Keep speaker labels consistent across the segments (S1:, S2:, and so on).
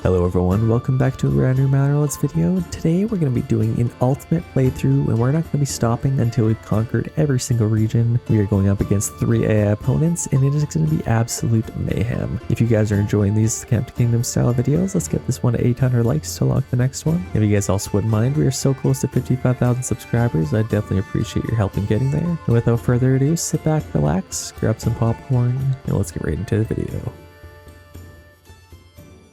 S1: Hello everyone, welcome back to a brand new Manor video. Today we're going to be doing an ultimate playthrough and we're not going to be stopping until we've conquered every single region. We are going up against 3 AI opponents and it is going to be absolute mayhem. If you guys are enjoying these Camp Kingdom style videos, let's get this one to 800 likes to unlock the next one. If you guys also wouldn't mind, we are so close to 55,000 subscribers, I definitely appreciate your help in getting there. And without further ado, sit back, relax, grab some popcorn, and let's get right into the video.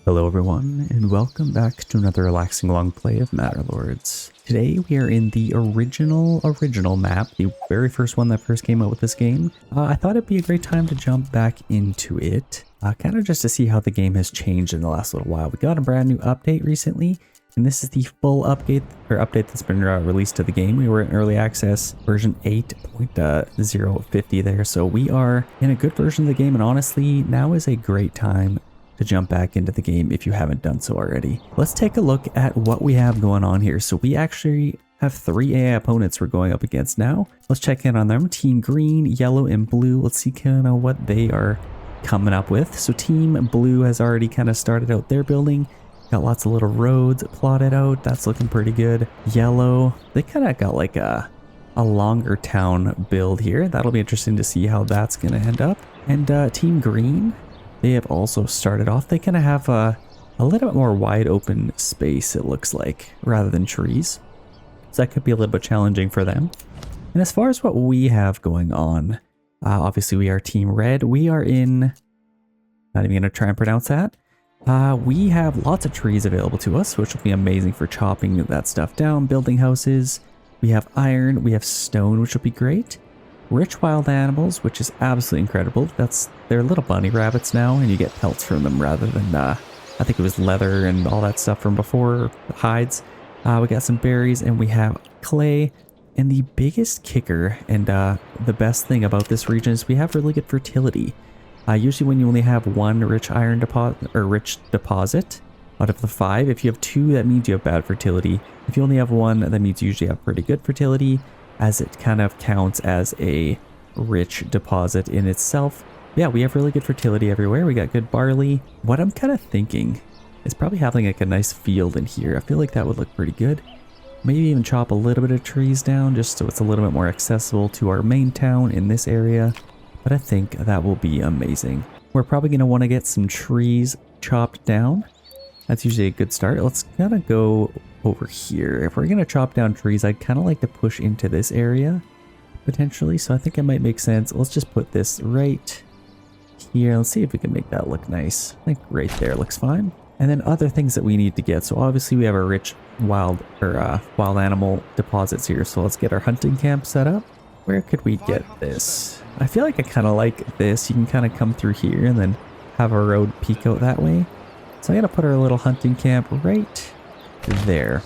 S1: Hello everyone, and welcome back to another relaxing long play of Manor Lords. Today we are in the original map, the very first one that first came out with this game. I thought it'd be a great time to jump back into it, kind of just to see how the game has changed in the last little while. We got a brand new update recently, and this is the full update that's been released to the game. We were in early access version 8.050 there, so we are in a good version of the game, and honestly, now is a great time to jump back into the game if you haven't done so already. Let's take a look at what we have going on here. So we actually have 3 AI opponents we're going up against now. Let's check in on them. Team Green, Yellow, and Blue. Let's see kind of what they are coming up with. So Team Blue has already kind of started out their building. Got lots of little roads plotted out. That's looking pretty good. Yellow, they kind of got like a longer town build here. That'll be interesting to see how that's going to end up. And Team Green, they have also started off. They kind of have a little bit more wide open space, it looks like, rather than trees. So that could be a little bit challenging for them. And as far as what we have going on, obviously we are Team Red. We are in, not even going to try and pronounce that. We have lots of trees available to us, which will be amazing for chopping that stuff down, building houses. We have iron, we have stone, which will be great. Rich wild animals, which is absolutely incredible. They're little bunny rabbits now, and you get pelts from them rather than, I think it was leather and all that stuff from before, hides. We got some berries, and we have clay. And the biggest kicker, and the best thing about this region is we have really good fertility. Usually when you only have one rich iron deposit, or rich deposit out of the 5, if you have 2, that means you have bad fertility. If you only have 1, that means you usually have pretty good fertility, as it kind of counts as a rich deposit in itself. Yeah, we have really good fertility everywhere. We got good barley. What I'm kind of thinking is probably having like a nice field in here. I feel like that would look pretty good. Maybe even chop a little bit of trees down just so it's a little bit more accessible to our main town in this area. But I think that will be amazing. We're probably going to want to get some trees chopped down. That's usually a good start. Let's kind of go over here. If we're going to chop down trees, I'd kind of like to push into this area potentially. So I think it might make sense. Let's just put this right here. Let's see if we can make that look nice. I think right there looks fine. And then other things that we need to get. So obviously we have our rich wild animal deposits here. So let's get our hunting camp set up. Where could we get this? I feel like I kind of like this. You can kind of come through here and then have a road peek out that way. So I'm going to put our little hunting camp right there.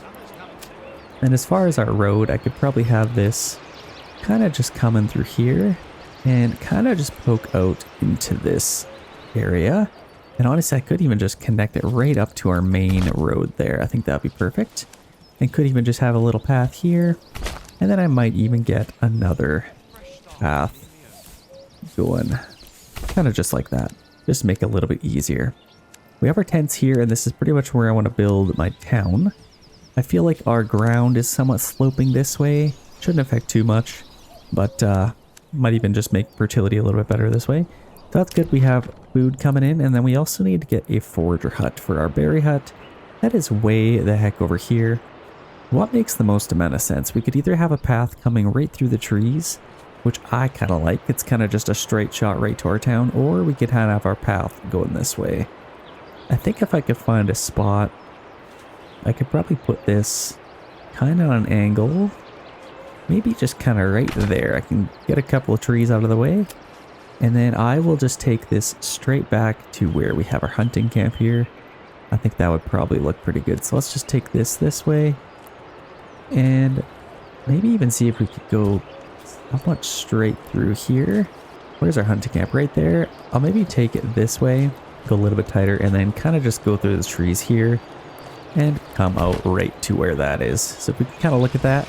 S1: And as far as our road, I could probably have this kind of just coming through here and kind of just poke out into this area. And honestly, I could even just connect it right up to our main road there. I think that'd be perfect. And could even just have a little path here. And then I might even get another path going kind of just like that. Just make it a little bit easier. We have our tents here, and this is pretty much where I want to build my town. I feel like our ground is somewhat sloping this way. Shouldn't affect too much, but might even just make fertility a little bit better this way. So that's good. We have food coming in, and then we also need to get a forager hut for our berry hut. That is way the heck over here. What makes the most amount of sense? We could either have a path coming right through the trees, which I kind of like. It's kind of just a straight shot right to our town, or we could have our path going this way. I think if I could find a spot, I could probably put this kind of on an angle. Maybe just kind of right there. I can get a couple of trees out of the way. And then I will just take this straight back to where we have our hunting camp here. I think that would probably look pretty good. So let's just take this way. And maybe even see if we could go somewhat straight through here. Where's our hunting camp? Right there. I'll maybe take it this way. Go a little bit tighter and then kind of just go through the trees here and come out right to where that is. So if we can kind of look at that,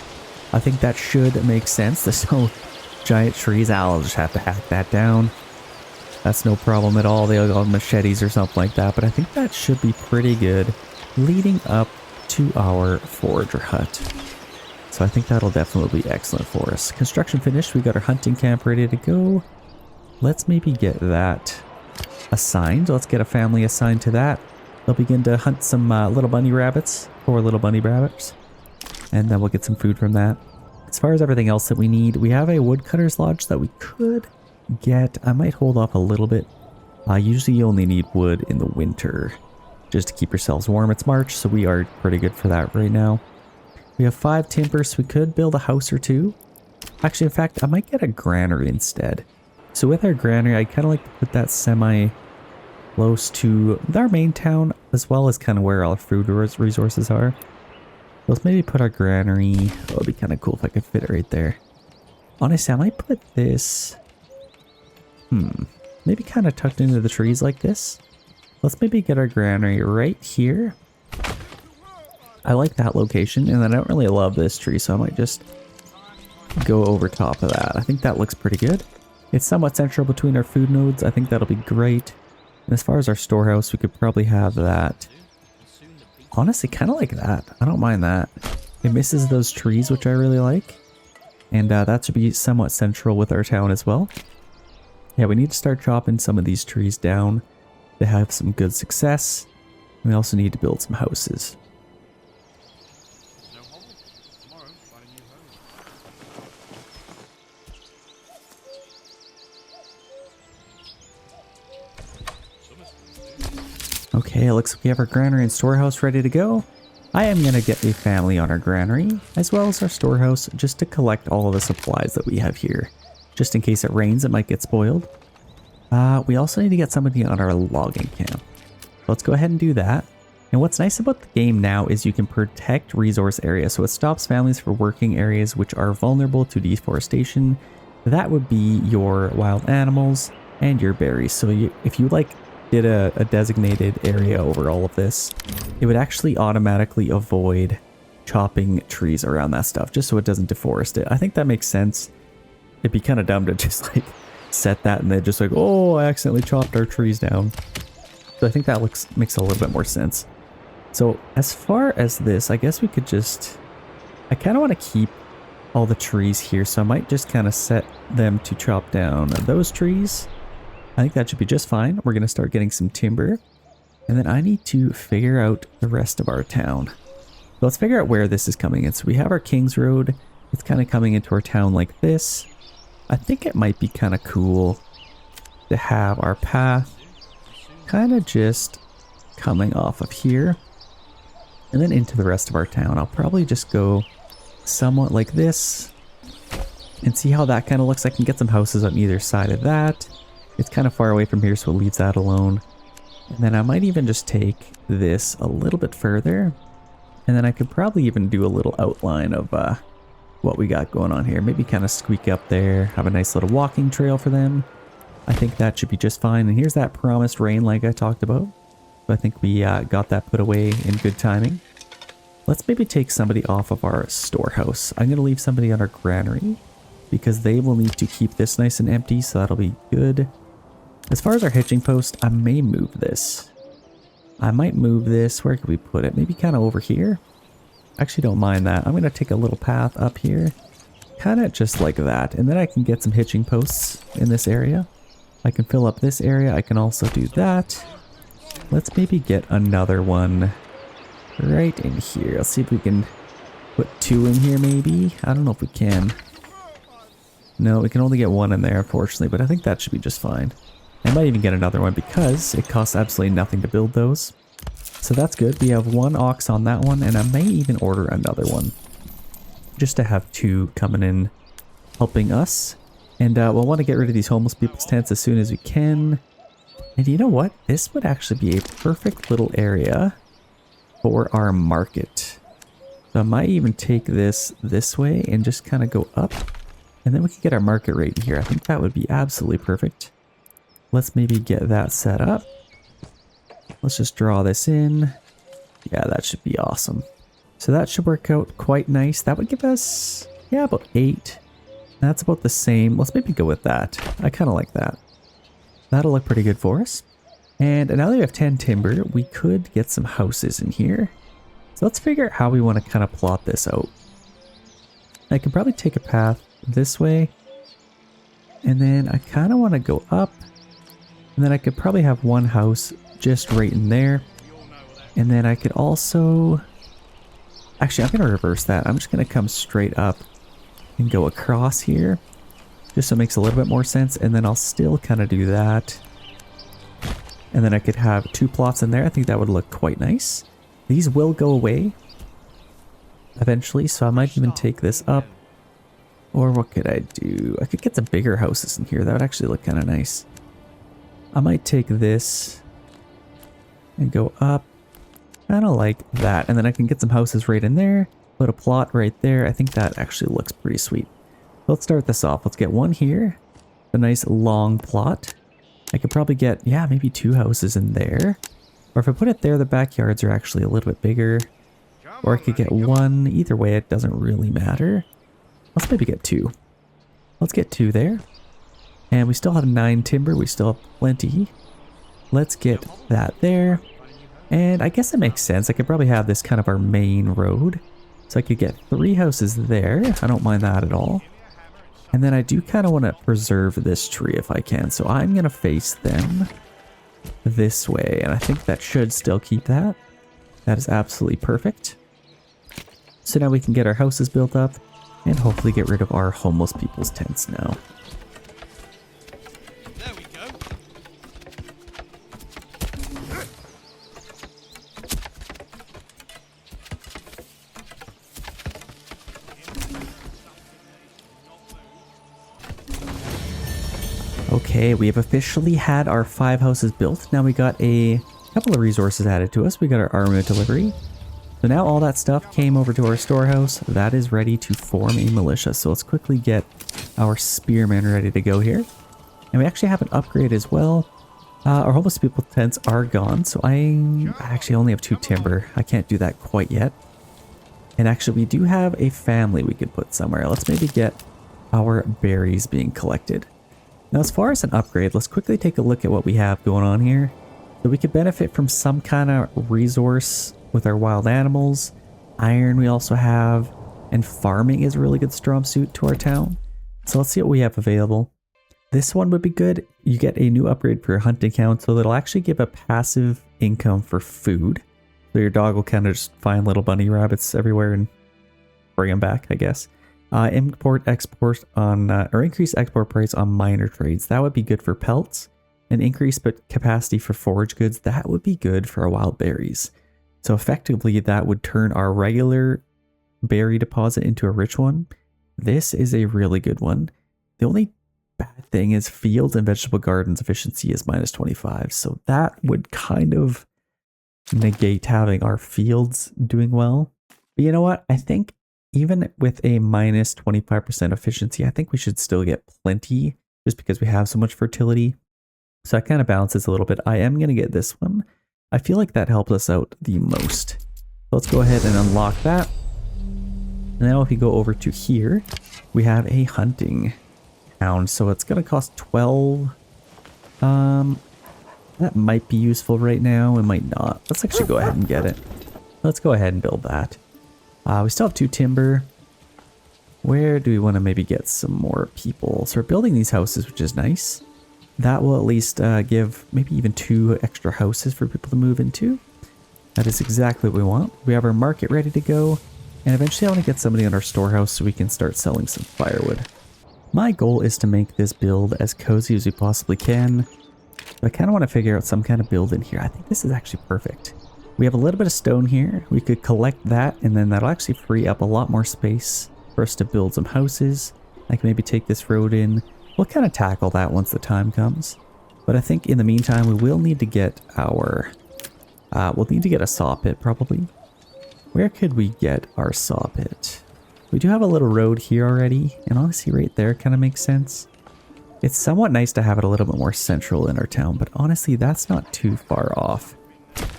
S1: I think that should make sense. There's no giant trees. I'll just have to hack that down. That's no problem at all. They'll go machetes or something like that, but I think that should be pretty good leading up to our forager hut. So I think that'll definitely be excellent for us. Construction finished. We got our hunting camp ready to go. Let's maybe get that assigned. Let's get a family assigned to that. They'll begin to hunt some little bunny rabbits, 4 little bunny rabbits, and then we'll get some food from that. As far as everything else that we need, we have a woodcutter's lodge that we could get. I might hold off a little bit. Usually you only need wood in the winter just to keep yourselves warm. It's March, so we are pretty good for that right now. We have 5 timber, so we could build a house or 2. Actually, in fact, I might get a granary instead. So with our granary, I kind of like to put that semi close to our main town, as well as kind of where all our food resources are. Let's maybe put our granary. Oh, it'd be kind of cool if I could fit it right there. Honestly, I might put this... maybe kind of tucked into the trees like this. Let's maybe get our granary right here. I like that location, and then I don't really love this tree, so I might just go over top of that. I think that looks pretty good. It's somewhat central between our food nodes. I think that'll be great. And as far as our storehouse, we could probably have that. Honestly, kind of like that. I don't mind that. It misses those trees, which I really like. And that should be somewhat central with our town as well. Yeah, we need to start chopping some of these trees down to have some good success. We also need to build some houses. Okay, it looks like we have our granary and storehouse ready to go. I am going to get a family on our granary, as well as our storehouse, just to collect all of the supplies that we have here. Just in case it rains, it might get spoiled. We also need to get somebody on our logging camp. Let's go ahead and do that. And what's nice about the game now is you can protect resource areas, so it stops families from working areas which are vulnerable to deforestation. That would be your wild animals and your berries. So if you did a designated area over all of this, it would actually automatically avoid chopping trees around that stuff, just so it doesn't deforest it. I think that makes sense. It'd be kind of dumb to just set that and then just oh, I accidentally chopped our trees down. So I think that makes a little bit more sense. So as far as this, I guess we could just, I kind of want to keep all the trees here, so I might just kind of set them to chop down those trees. I think that should be just fine. We're going to start getting some timber. And then I need to figure out the rest of our town. So let's figure out where this is coming in. So we have our King's Road. It's kind of coming into our town like this. I think it might be kind of cool to have our path kind of just coming off of here. And then into the rest of our town. I'll probably just go somewhat like this. And see how that kind of looks. I can get some houses on either side of that. It's kind of far away from here, so it leaves that alone. And then I might even just take this a little bit further. And then I could probably even do a little outline of what we got going on here. Maybe kind of squeak up there, have a nice little walking trail for them. I think that should be just fine. And here's that promised rain like I talked about. So I think we got that put away in good timing. Let's maybe take somebody off of our storehouse. I'm going to leave somebody on our granary because they will need to keep this nice and empty, so that'll be good. As far as our hitching post, I may move this. I might move this. Where could we put it? Maybe kind of over here. Actually, don't mind that. I'm going to take a little path up here. Kind of just like that. And then I can get some hitching posts in this area. I can fill up this area. I can also do that. Let's maybe get another one right in here. Let's see if we can put 2 in here maybe. I don't know if we can. No, we can only get 1 in there, unfortunately. But I think that should be just fine. I might even get another one because it costs absolutely nothing to build those. So that's good. We have 1 ox on that one, and I may even order another one. Just to have 2 coming in helping us. And we'll want to get rid of these homeless people's tents as soon as we can. And you know what? This would actually be a perfect little area for our market. So I might even take this way and just kind of go up. And then we can get our market right in here. I think that would be absolutely perfect. Let's maybe get that set up. Let's just draw this in. Yeah, that should be awesome. So that should work out quite nice. That would give us, yeah, about 8. That's about the same. Let's maybe go with that. I kind of like that. That'll look pretty good for us. And now that we have 10 timber, we could get some houses in here. So let's figure out how we want to kind of plot this out. I could probably take a path this way. And then I kind of want to go up. And then I could probably have one house just right in there. And then I could also... Actually, I'm going to reverse that. I'm just going to come straight up and go across here. Just so it makes a little bit more sense. And then I'll still kind of do that. And then I could have 2 plots in there. I think that would look quite nice. These will go away eventually, so I might even take this up. Or what could I do? I could get some bigger houses in here. That would actually look kind of nice. I might take this and go up. Kind of like that. And then I can get some houses right in there. Put a plot right there. I think that actually looks pretty sweet. Let's start this off. Let's get one here. A nice long plot. I could probably get, yeah, maybe 2 houses in there. Or if I put it there, the backyards are actually a little bit bigger. Or I could get 1. Either way, it doesn't really matter. Let's maybe get 2. Let's get 2 there. And we still have 9 timber. We still have plenty. Let's get that there. And I guess it makes sense. I could probably have this kind of our main road. So I could get 3 houses there. I don't mind that at all. And then I do kind of want to preserve this tree if I can. So I'm going to face them this way. And I think that should still keep that. That is absolutely perfect. So now we can get our houses built up and hopefully get rid of our homeless people's tents now.
S2: There we go.
S1: Okay, we have officially had our 5 houses built. Now we got a couple of resources added to us. We got our armament delivery. So now all that stuff came over to our storehouse. That is ready to form a militia. So let's quickly get our spearmen ready to go here. And we actually have an upgrade as well. Our homeless people tents are gone. So I actually only have 2 timber. I can't do that quite yet. And actually we do have a family we could put somewhere. Let's maybe get our berries being collected. Now as far as an upgrade, let's quickly take a look at what we have going on here. So we could benefit from some kind of resource with our wild animals. Iron we also have. And farming is a really good strong suit to our town. So let's see what we have available. This one would be good. You get a new upgrade for your hunting count. So that'll actually give a passive income for food. So your dog will kind of just find little bunny rabbits everywhere and bring them back, I guess. Import export on or increase export price on minor trades. That would be good for pelts. And increase capacity for forage goods. That would be good for our wild berries. So effectively that would turn our regular berry deposit into a rich one. This is a really good one. The only bad thing is fields and vegetable gardens efficiency is minus 25. So that would kind of negate having our fields doing well. But you know what? I think even with a minus 25% efficiency, I think we should still get plenty just because we have so much fertility. So that kind of balances a little bit. I am going to get this one. I feel like that helped us out the most. So let's go ahead and unlock that. And now if we go over to here, we have a hunting town. So it's going to cost 12. That might be useful right now. It might not. Let's actually go ahead and get it. Let's go ahead and build that. We still have 2 timber. Where do we want to maybe get some more people? So we're building these houses, which is nice. That will at least give maybe even 2 extra houses for people to move into. That is exactly what we want. We have our market ready to go. And eventually I want to get somebody in our storehouse so we can start selling some firewood. My goal is to make this build as cozy as we possibly can. So I kind of want to figure out some kind of build in here. I think this is actually perfect. We have a little bit of stone here. We could collect that and then that'll actually free up a lot more space for us to build some houses. I can maybe take this road in. We'll kind of tackle that once the time comes. But I think in the meantime, we will need to get our... we'll need to get a saw pit probably. Where could we get our saw pit? We do have a little road here already. And honestly right there kind of makes sense. It's somewhat nice to have it a little bit more central in our town. But honestly, that's not too far off.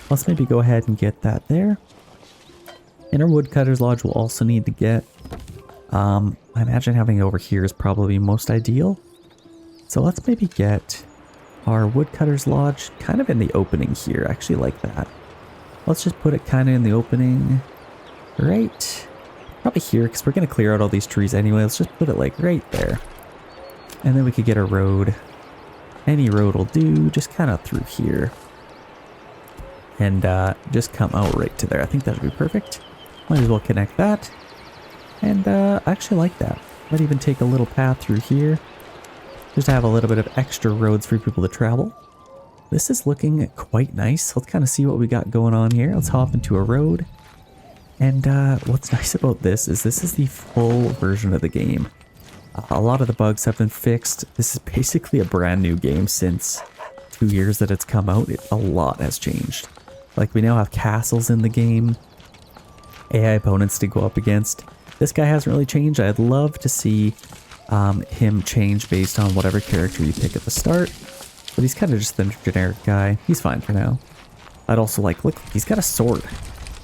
S1: Let's maybe go ahead and get that there. And our woodcutter's lodge will also need to get... I imagine having it over here is probably most ideal. So let's maybe get our woodcutter's lodge kind of in the opening here. I actually like that. Let's just put it kind of in the opening. Right. Probably here, because we're going to clear out all these trees anyway. Let's just put it like right there. And then we could get a road. Any road will do, just kind of through here. And just come out right to there. I think that would be perfect. Might as well connect that. And I actually like that. Might even take a little path through here. Just to have a little bit of extra roads for people to travel. This is looking quite nice. Let's kind of see what we got going on here. Let's hop into a road. And what's nice about this is the full version of the game. A lot of the bugs have been fixed. This is basically a brand new game since 2 years that it's come out. A lot has changed. Like, we now have castles in the game. AI opponents to go up against. This guy hasn't really changed. I'd love to see him change based on whatever character you pick at the start. But he's kind of just the generic guy. He's fine for now. I'd also like, look, he's got a sword.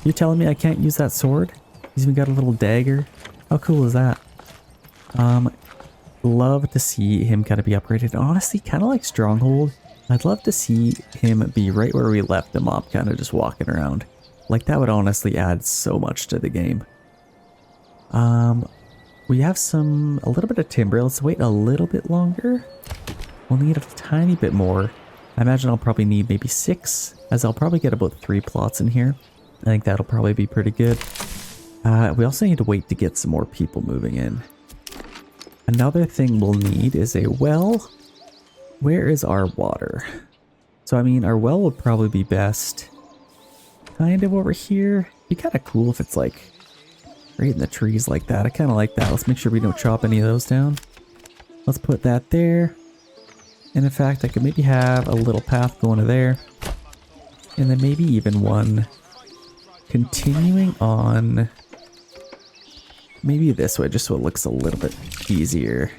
S1: You're telling me I can't use that sword? He's even got a little dagger. How cool is that? Love to see him kind of be upgraded. Honestly, kind of like Stronghold. I'd love to see him be right where we left him up, kind of just walking around. Like, that would honestly add so much to the game. We have a little bit of timber. Let's wait a little bit longer. We'll need a tiny bit more. I imagine I'll probably need maybe 6, as I'll probably get about 3 plots in here. I think that'll probably be pretty good. We also need to wait to get some more people moving in. Another thing we'll need is a well. Where is our water? So, I mean, our well would probably be best kind of over here. Be kind of cool if it's like right in the trees like that. I kind of like that. Let's make sure we don't chop any of those down. Let's put that there. And in fact, I could maybe have a little path going to there. And then maybe even one continuing on maybe this way, just so it looks a little bit easier.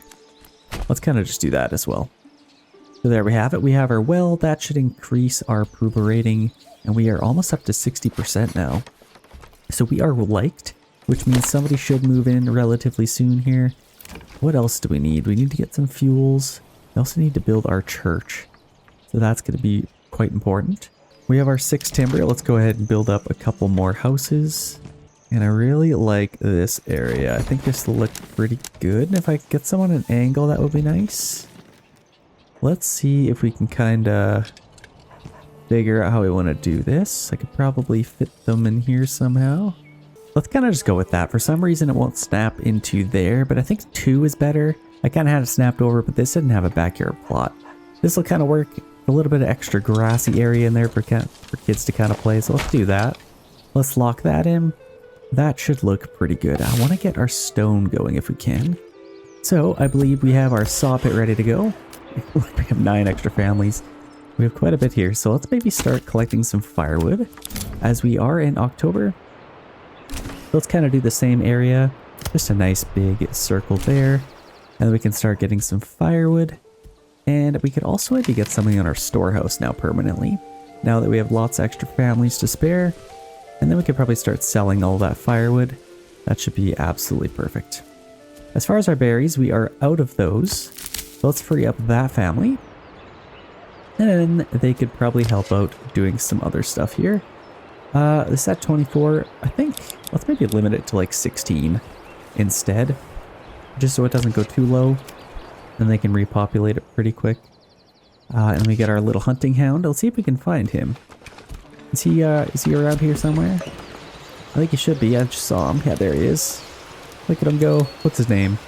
S1: Let's kind of just do that as well. So there we have it. We have our well. That should increase our approval rating. And we are almost up to 60% now. So we are liked, which means somebody should move in relatively soon here. What else do we need? We need to get some fuels. We also need to build our church. So that's going to be quite important. We have our 6 timber. Let's go ahead and build up a couple more houses. And I really like this area. I think this will look pretty good. And if I could get some on an angle, that would be nice. Let's see if we can kind of figure out how we want to do this. I could probably fit them in here somehow. Let's kind of just go with that. For some reason, it won't snap into there, but I think 2 is better. I kind of had it snapped over, but this didn't have a backyard plot. This will kind of work. A little bit of extra grassy area in there for kids to kind of play, so let's do that. Let's lock that in. That should look pretty good. I want to get our stone going if we can. So I believe we have our saw pit ready to go. We have 9 extra families. We have quite a bit here, so let's maybe start collecting some firewood as we are in October. Let's kind of do the same area, just a nice big circle there, and then we can start getting some firewood. And we could also maybe get something in our storehouse now permanently, now that we have lots of extra families to spare. And then we could probably start selling all that firewood. That should be absolutely perfect. As far as our berries, we are out of those. So let's free up that family. And then they could probably help out doing some other stuff here. This at 24, I think let's maybe limit it to like 16 instead. Just so it doesn't go too low. Then they can repopulate it pretty quick. And we get our little hunting hound. Let's see if we can find him. Is he around here somewhere? I think he should be. I just saw him. Yeah, there he is. Look at him go. What's his name?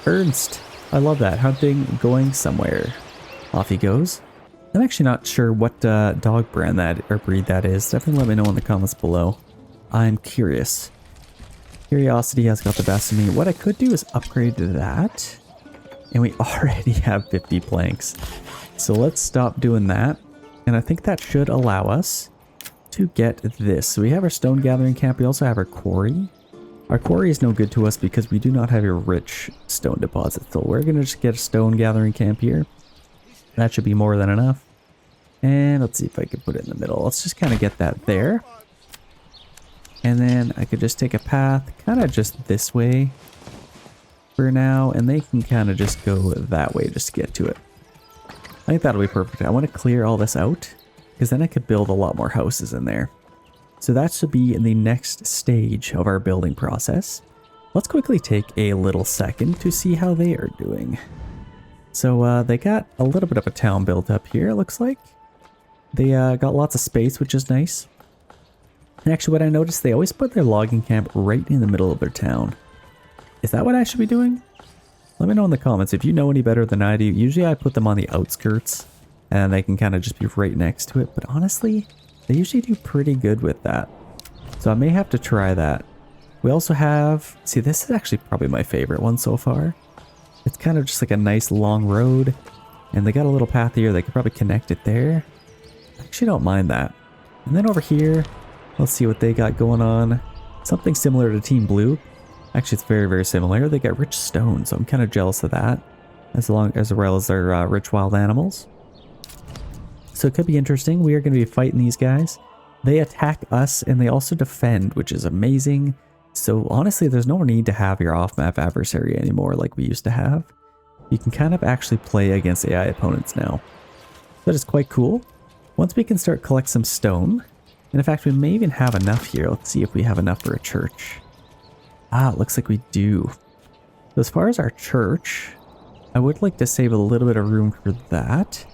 S1: Ernst. I love that. Hunting, going somewhere. Off he goes. I'm actually not sure what dog brand that or breed that is. Definitely let me know in the comments below. I'm curious. Curiosity has got the best of me. What I could do is upgrade to that. And we already have 50 planks. So let's stop doing that. And I think that should allow us to get this. So we have our stone gathering camp. We also have our quarry. Our quarry is no good to us because we do not have a rich stone deposit. So we're going to just get a stone gathering camp here. That should be more than enough. And let's see if I can put it in the middle. Let's just kind of get that there. And then I could just take a path kind of just this way for now. And they can kind of just go that way just to get to it. I think that'll be perfect. I want to clear all this out because then I could build a lot more houses in there. So that should be in the next stage of our building process. Let's quickly take a little second to see how they are doing. So they got a little bit of a town built up here, it looks like. They got lots of space, which is nice. And actually what I noticed, they always put their logging camp right in the middle of their town. Is that what I should be doing? Let me know in the comments if you know any better than I do. Usually I put them on the outskirts and they can kind of just be right next to it. But honestly, they usually do pretty good with that. So I may have to try that. We also have, see, this is actually probably my favorite one so far. It's kind of just like a nice long road. And they got a little path here. They could probably connect it there. I actually don't mind that. And then over here, let's see what they got going on. Something similar to Team Blue. Actually, it's very, very similar. They got rich stone, so I'm kind of jealous of that. As well as their rich wild animals. So it could be interesting. We are going to be fighting these guys. They attack us and they also defend, which is amazing. So honestly, there's no need to have your off-map adversary anymore like we used to have. You can kind of actually play against AI opponents now. That is quite cool. Once we can start collect some stone, and in fact we may even have enough here. Let's see if we have enough for a church. Ah, it looks like we do. So as far as our church, I would like to save a little bit of room for that.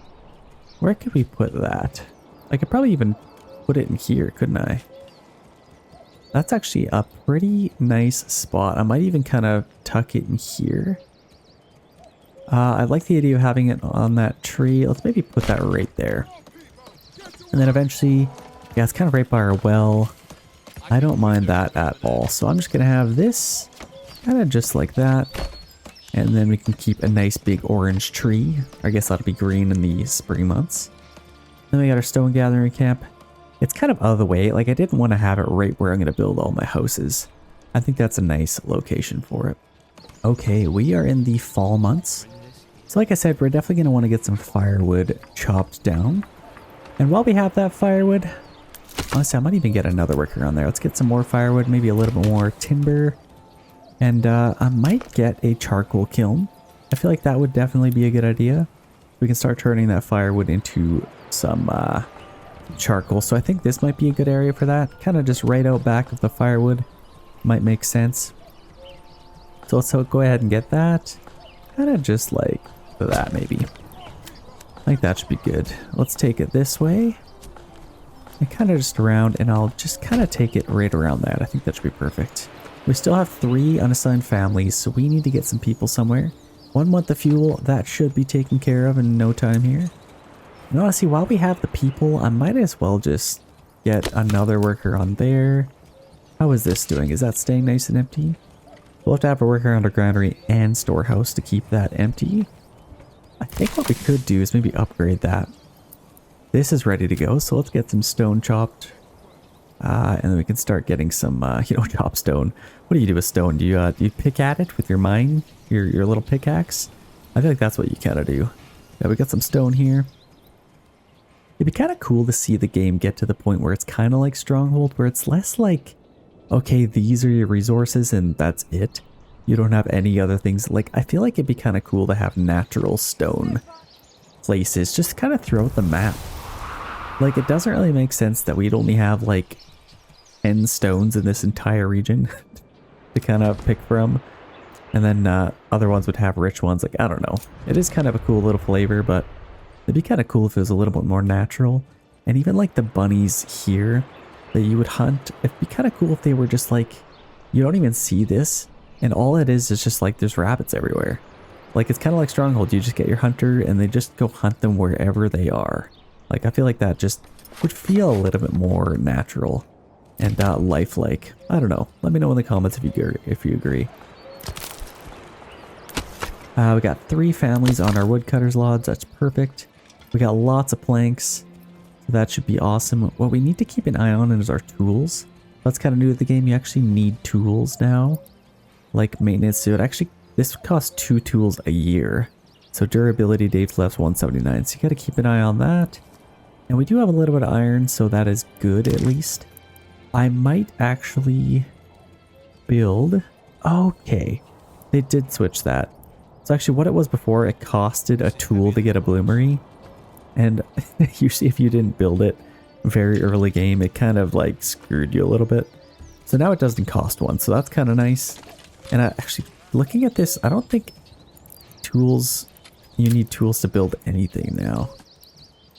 S1: Where could we put that? I could probably even put it in here, couldn't I? That's actually a pretty nice spot. I might even kind of tuck it in here. I like the idea of having it on that tree. Let's maybe put that right there. And then eventually, yeah, it's kind of right by our well. I don't mind that at all. So I'm just going to have this kind of just like that. And then we can keep a nice big orange tree. I guess that'll be green in the spring months. Then we got our stone gathering camp. It's kind of out of the way. Like I didn't want to have it right where I'm going to build all my houses. I think that's a nice location for it. Okay, we are in the fall months. So like I said, we're definitely going to want to get some firewood chopped down. And while we have that firewood, honestly, I might even get another worker on there. Let's get some more firewood, maybe a little bit more timber. And I might get a charcoal kiln. I feel like that would definitely be a good idea. We can start turning that firewood into some charcoal. So I think this might be a good area for that. Kind of just right out back of the firewood. Might make sense. So let's go ahead and get that. Kind of just like that maybe. I think that should be good. Let's take it this way. And kind of just around, and I'll just kind of take it right around that. I think that should be perfect. We still have 3 unassigned families, so we need to get some people somewhere. 1 month of fuel, that should be taken care of in no time here. And honestly, while we have the people, I might as well just get another worker on there. How is this doing? Is that staying nice and empty? We'll have to have a worker on our granary and storehouse to keep that empty. I think what we could do is maybe upgrade that. This is ready to go, so let's get some stone chopped. And then we can start getting some, chop stone. What do you do with stone? Do you pick at it with your mine? Your little pickaxe? I feel like that's what you kind of do. Yeah, we got some stone here. It'd be kind of cool to see the game get to the point where it's kind of like Stronghold, where it's less like, okay, these are your resources and that's it. You don't have any other things. Like, I feel like it'd be kind of cool to have natural stone places just kind of throughout the map. Like, it doesn't really make sense that we'd only have like 10 stones in this entire region to kind of pick from. And then other ones would have rich ones. Like, I don't know. It is kind of a cool little flavor, but it'd be kind of cool if it was a little bit more natural. And even like the bunnies here that you would hunt, it'd be kind of cool if they were just like, you don't even see this. And all it is just like there's rabbits everywhere. Like, it's kind of like Stronghold. You just get your hunter and they just go hunt them wherever they are. Like, I feel like that just would feel a little bit more natural and lifelike. I don't know. Let me know in the comments if you agree. We got 3 families on our woodcutters lodge. That's perfect. We got lots of planks. So that should be awesome. What we need to keep an eye on is our tools. That's kind of new to the game. You actually need tools now. Like maintenance. So this costs 2 tools a year. So durability, Dave's left 179. So you got to keep an eye on that. And we do have a little bit of iron, so that is good at least. I might actually build. Okay. They did switch that. So actually what it was before, it costed a tool to get a bloomery. And usually if you didn't build it very early game, it kind of like screwed you a little bit. So now it doesn't cost one, so that's kind of nice. And actually, looking at this, I don't think you need tools to build anything now,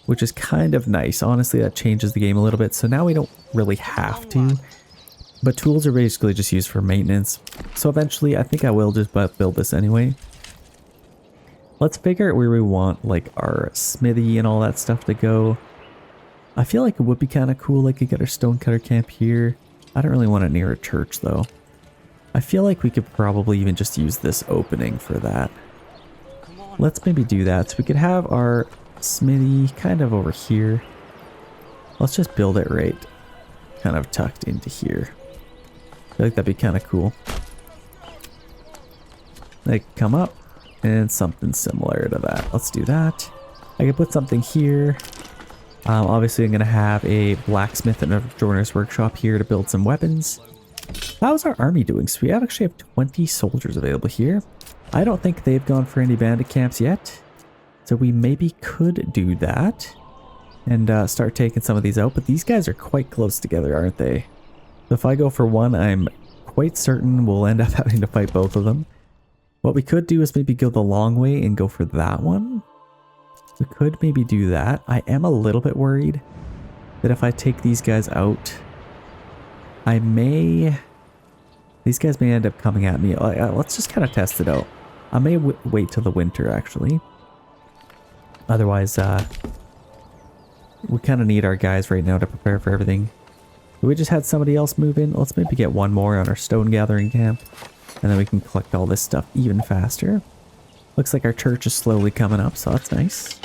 S1: which is kind of nice. Honestly, that changes the game a little bit. So now we don't really have to, but tools are basically just used for maintenance. So eventually, I think I will just build this anyway. Let's figure out where we want like our smithy and all that stuff to go. I feel like it would be kind of cool, like, to get our stonecutter camp here. I don't really want it near a church though. I feel like we could probably even just use this opening for that. Let's maybe do that. So we could have our smithy kind of over here. Let's just build it right kind of tucked into here. I feel like that'd be kind of cool. Like, come up and something similar to that. Let's do that. I could put something here. Obviously, I'm going to have a blacksmith and a joiner's workshop here to build some weapons. How's our army doing? So we actually have 20 soldiers available here. I don't think they've gone for any bandit camps yet. So we maybe could do that and start taking some of these out. But these guys are quite close together, aren't they? So if I go for one, I'm quite certain we'll end up having to fight both of them. What we could do is maybe go the long way and go for that one. We could maybe do that. I am a little bit worried that if I take these guys out, these guys may end up coming at me. Let's just kind of test it out. I may wait till the winter, actually. Otherwise, we kind of need our guys right now to prepare for everything. We just had somebody else move in. Let's maybe get one more on our stone gathering camp, and then we can collect all this stuff even faster. Looks like our church is slowly coming up, so that's nice.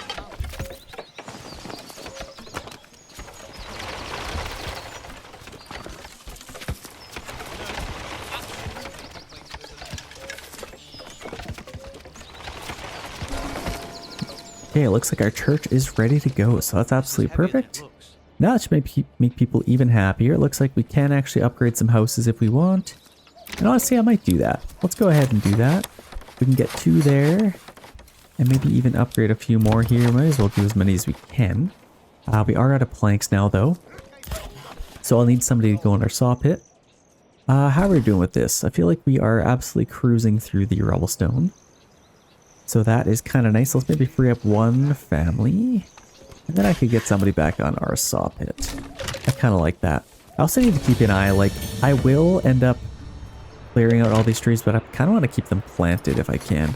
S1: Okay, it looks like our church is ready to go, so that's absolutely perfect. Now that should make people even happier. It looks like we can actually upgrade some houses if we want. And honestly, I might do that. Let's go ahead and do that. We can get 2 there, and maybe even upgrade a few more here. Might as well do as many as we can. We are out of planks now, though, so I'll need somebody to go in our saw pit. How are we doing with this? I feel like we are absolutely cruising through the rubblestone, so that is kind of nice. Let's maybe free up one family, and then I could get somebody back on our saw pit. I kind of like that. I also need to keep an eye. Like, I will end up clearing out all these trees, but I kind of want to keep them planted if I can.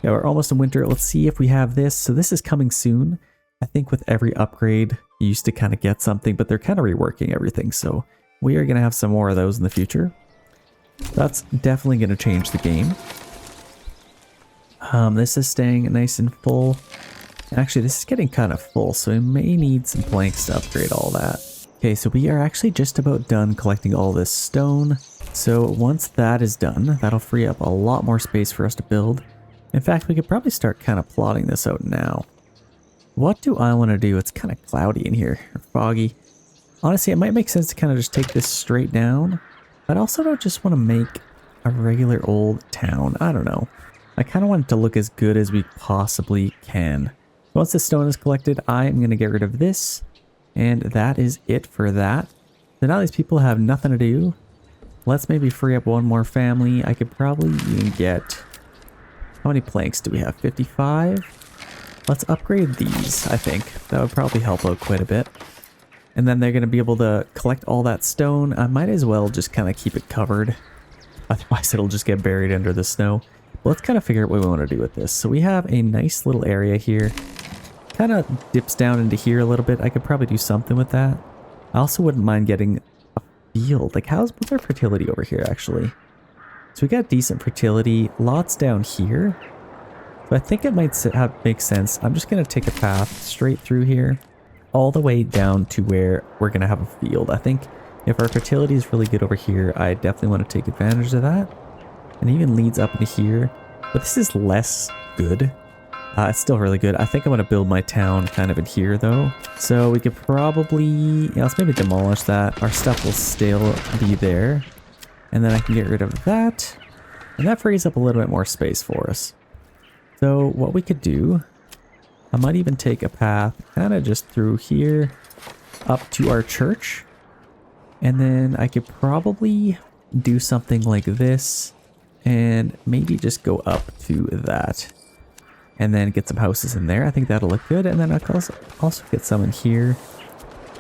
S1: Yeah, we're almost in winter. Let's see if we have this. So this is coming soon. I think with every upgrade, you used to kind of get something, but they're kind of reworking everything. So we are going to have some more of those in the future. That's definitely going to change the game. This is staying nice and full. Actually, this is getting kind of full, so we may need some planks to upgrade all that. Okay, so we are actually just about done collecting all this stone. So once that is done, that'll free up a lot more space for us to build. In fact, we could probably start kind of plotting this out now. What do I want to do? It's kind of cloudy in here, or foggy. Honestly, it might make sense to kind of just take this straight down. But I also don't just want to make a regular old town. I don't know. I kind of want it to look as good as we possibly can. Once the stone is collected, I am going to get rid of this. And that is it for that. So now these people have nothing to do. Let's maybe free up one more family. I could probably even get... How many planks do we have? 55? Let's upgrade these, I think. That would probably help out quite a bit. And then they're going to be able to collect all that stone. I might as well just kind of keep it covered. Otherwise, it'll just get buried under the snow. But let's kind of figure out what we want to do with this. So we have a nice little area here. Kind of dips down into here a little bit. I could probably do something with that. I also wouldn't mind getting a field. Like, what's our fertility over here, actually? So we got decent fertility. Lots down here. So I think it might make sense. I'm just going to take a path straight through here, all the way down to where we're going to have a field. I think if our fertility is really good over here, I definitely want to take advantage of that. And it even leads up into here. But this is less good. It's still really good. I think I'm going to build my town kind of in here, though. So we could probably... Yeah, let's maybe demolish that. Our stuff will still be there. And then I can get rid of that. And that frees up a little bit more space for us. So what we could do I might even take a path kind of just through here up to our church. And then I could probably do something like this and maybe just go up to that. And then get some houses in there. I think that'll look good. And then I can also get some in here.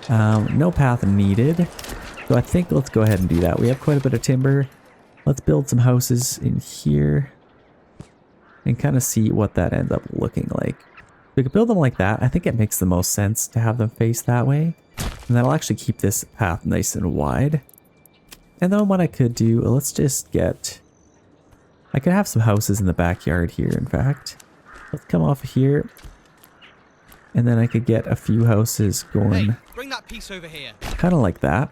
S1: No path needed. So I think let's go ahead and do that. We have quite a bit of timber. Let's build some houses in here. And kind of see what that ends up looking like. We could build them like that. I think it makes the most sense to have them face that way. And that'll actually keep this path nice and wide. And then what I could do, let's just get... I could have some houses in the backyard here, in fact. Let's come off here. And then I could get a few houses going.
S2: Hey, bring that piece over here.
S1: Kind of like that.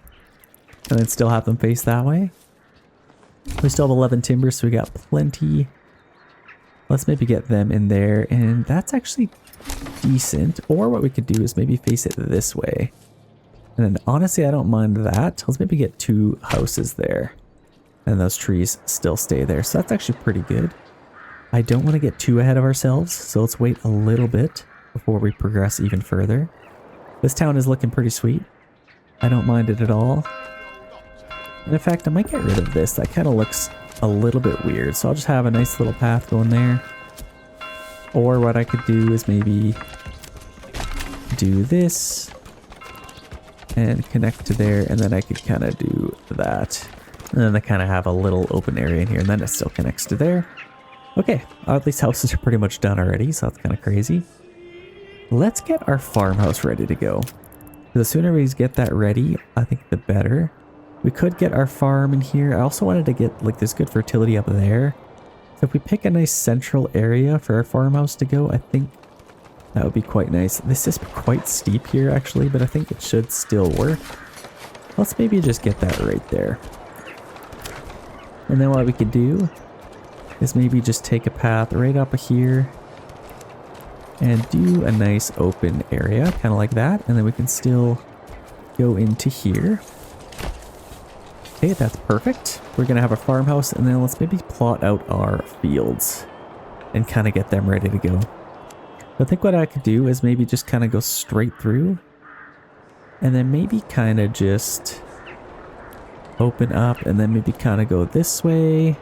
S1: And then still have them face that way. We still have 11 timber, so we got plenty. Let's maybe get them in there. And that's actually decent. Or what we could do is maybe face it this way. And then honestly, I don't mind that. Let's maybe get 2 houses there. And those trees still stay there. So that's actually pretty good. I don't want to get too ahead of ourselves. So let's wait a little bit before we progress even further. This town is looking pretty sweet. I don't mind it at all. And in fact, I might get rid of this. That kind of looks a little bit weird. So I'll just have a nice little path going there. Or what I could do is maybe do this and connect to there, and then I could kind of do that. And then I kind of have a little open area in here, and then it still connects to there. Okay, at least houses are pretty much done already, so that's kind of crazy. Let's get our farmhouse ready to go. The sooner we get that ready, I think the better. We could get our farm in here. I also wanted to get like this good fertility up there. So if we pick a nice central area for our farmhouse to go, I think that would be quite nice. This is quite steep here actually, but I think it should still work. Let's maybe just get that right there. And then what we could do is maybe just take a path right up here and do a nice open area, kind of like that. And then we can still go into here. Okay, that's perfect. We're gonna have a farmhouse, and then let's maybe plot out our fields and kind of get them ready to go. I think what I could do is maybe just kind of go straight through and then maybe kind of just open up and then maybe kind of go this way.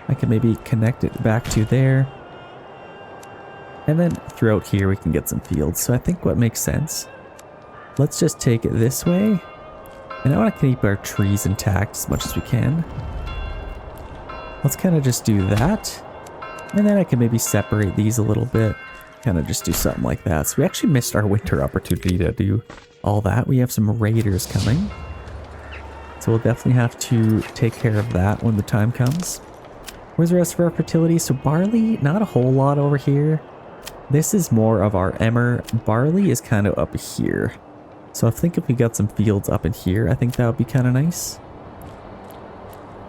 S1: I can maybe connect it back to there. And then throughout here we can get some fields. So I think what makes sense, let's just take it this way. And I want to keep our trees intact as much as we can. Let's kind of just do that. And then I can maybe separate these a little bit. Kind of just do something like that. So we actually missed our winter opportunity to do all that. We have some raiders coming. So we'll definitely have to take care of that when the time comes. Where's the rest of our fertility? So barley, not a whole lot over here. This is more of our emmer. Barley is kind of up here. So I think if we got some fields up in here, I think that would be kind of nice.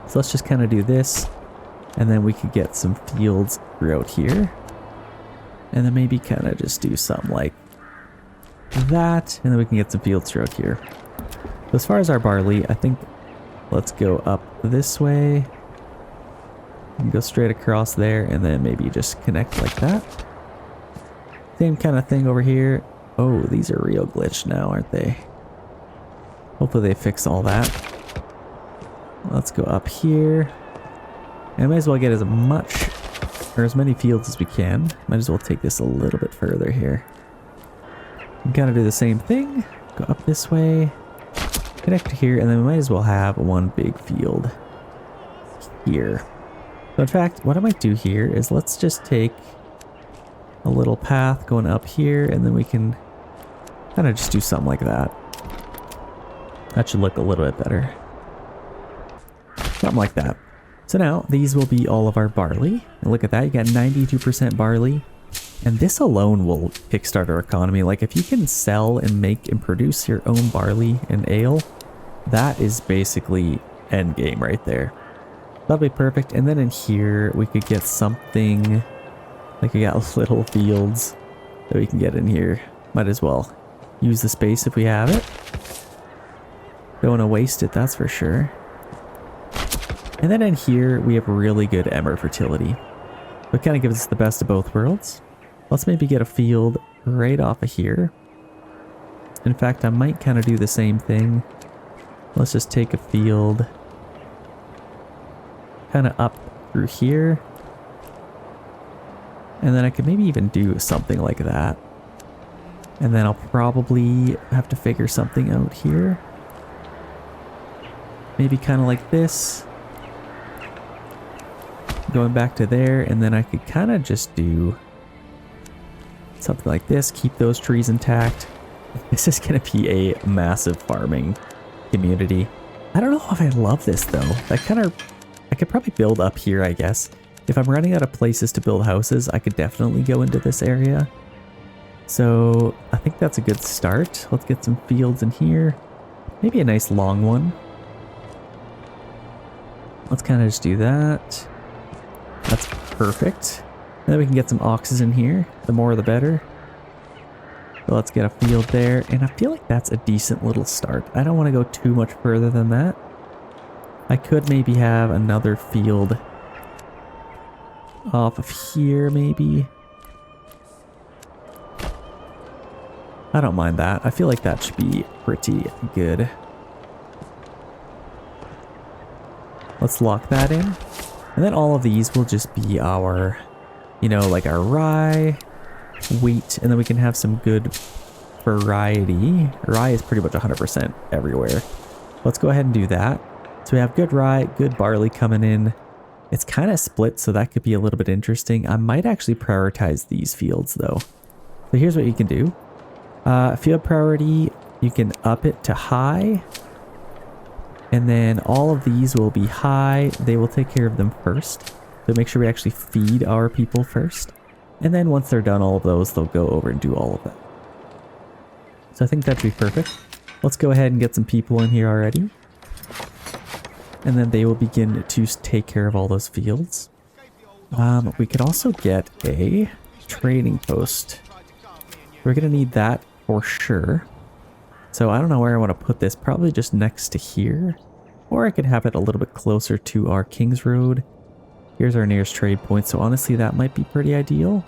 S1: So let's just kind of do this. And then we could get some fields throughout here. And then maybe kind of just do something like that. And then we can get some fields throughout here. So as far as our barley, I think let's go up this way. And go straight across there. And then maybe just connect like that. Same kind of thing over here. Oh, these are real glitched now, aren't they? Hopefully they fix all that. Let's go up here. And I might as well get as much or as many fields as we can. Might as well take this a little bit further here. And kind of do the same thing. Go up this way. Connect to here, and then we might as well have one big field here. So in fact, what I might do here is let's just take a little path going up here, and then we can kind of just do something like that. That should look a little bit better. Something like that. So now these will be all of our barley. And look at that, you got 92% barley. And this alone will kickstart our economy. Like if you can sell and make and produce your own barley and ale, that is basically end game right there. That'll be perfect. And then in here we could get something like we got little fields that we can get in here. Might as well use the space if we have it. Don't want to waste it, that's for sure. And then in here we have really good emmer fertility. So it kind of gives us the best of both worlds. Let's maybe get a field right off of here. In fact, I might kind of do the same thing. Let's just take a field kind of up through here. And then I could maybe even do something like that. And then I'll probably have to figure something out here. Maybe kind of like this. Going back to there, and then I could kind of just do something like this. Keep those trees intact. This is going to be a massive farming community. I don't know if I love this though. I could probably build up here, I guess. If I'm running out of places to build houses, I could definitely go into this area. So I think that's a good start. Let's get some fields in here. Maybe a nice long one. Let's kind of just do that. That's perfect. And then we can get some oxes in here. The more the better. So let's get a field there. And I feel like that's a decent little start. I don't want to go too much further than that. I could maybe have another field off of here, maybe. I don't mind that. I feel like that should be pretty good. Let's lock that in. And then all of these will just be our, you know, like our rye, wheat, and then we can have some good variety. Rye is pretty much 100% everywhere. Let's go ahead and do that. So we have good rye, good barley coming in. It's kind of split, so that could be a little bit interesting. I might actually prioritize these fields though. So here's what you can do. Field priority, you can up it to high. And then all of these will be high. They will take care of them first. So make sure we actually feed our people first. And then once they're done all of those, they'll go over and do all of that. So I think that'd be perfect. Let's go ahead and get some people in here already. And then they will begin to take care of all those fields. We could also get a trading post. We're going to need that for sure. So I don't know where I want to put this. Probably just next to here. Or I could have it a little bit closer to our King's Road. Here's our nearest trade point. So honestly, that might be pretty ideal.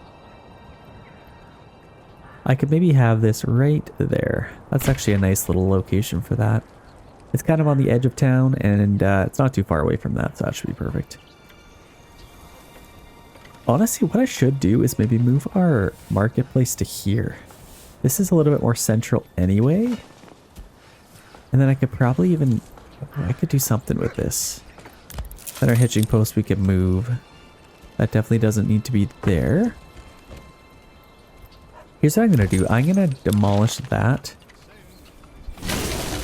S1: I could maybe have this right there. That's actually a nice little location for that. It's kind of on the edge of town, and it's not too far away from that, so that should be perfect. Honestly, what I should do is maybe move our marketplace to here. This is a little bit more central anyway. And then I could probably even... I could do something with this. Then our hitching post we could move. That definitely doesn't need to be there. Here's what I'm going to do. I'm going to demolish that.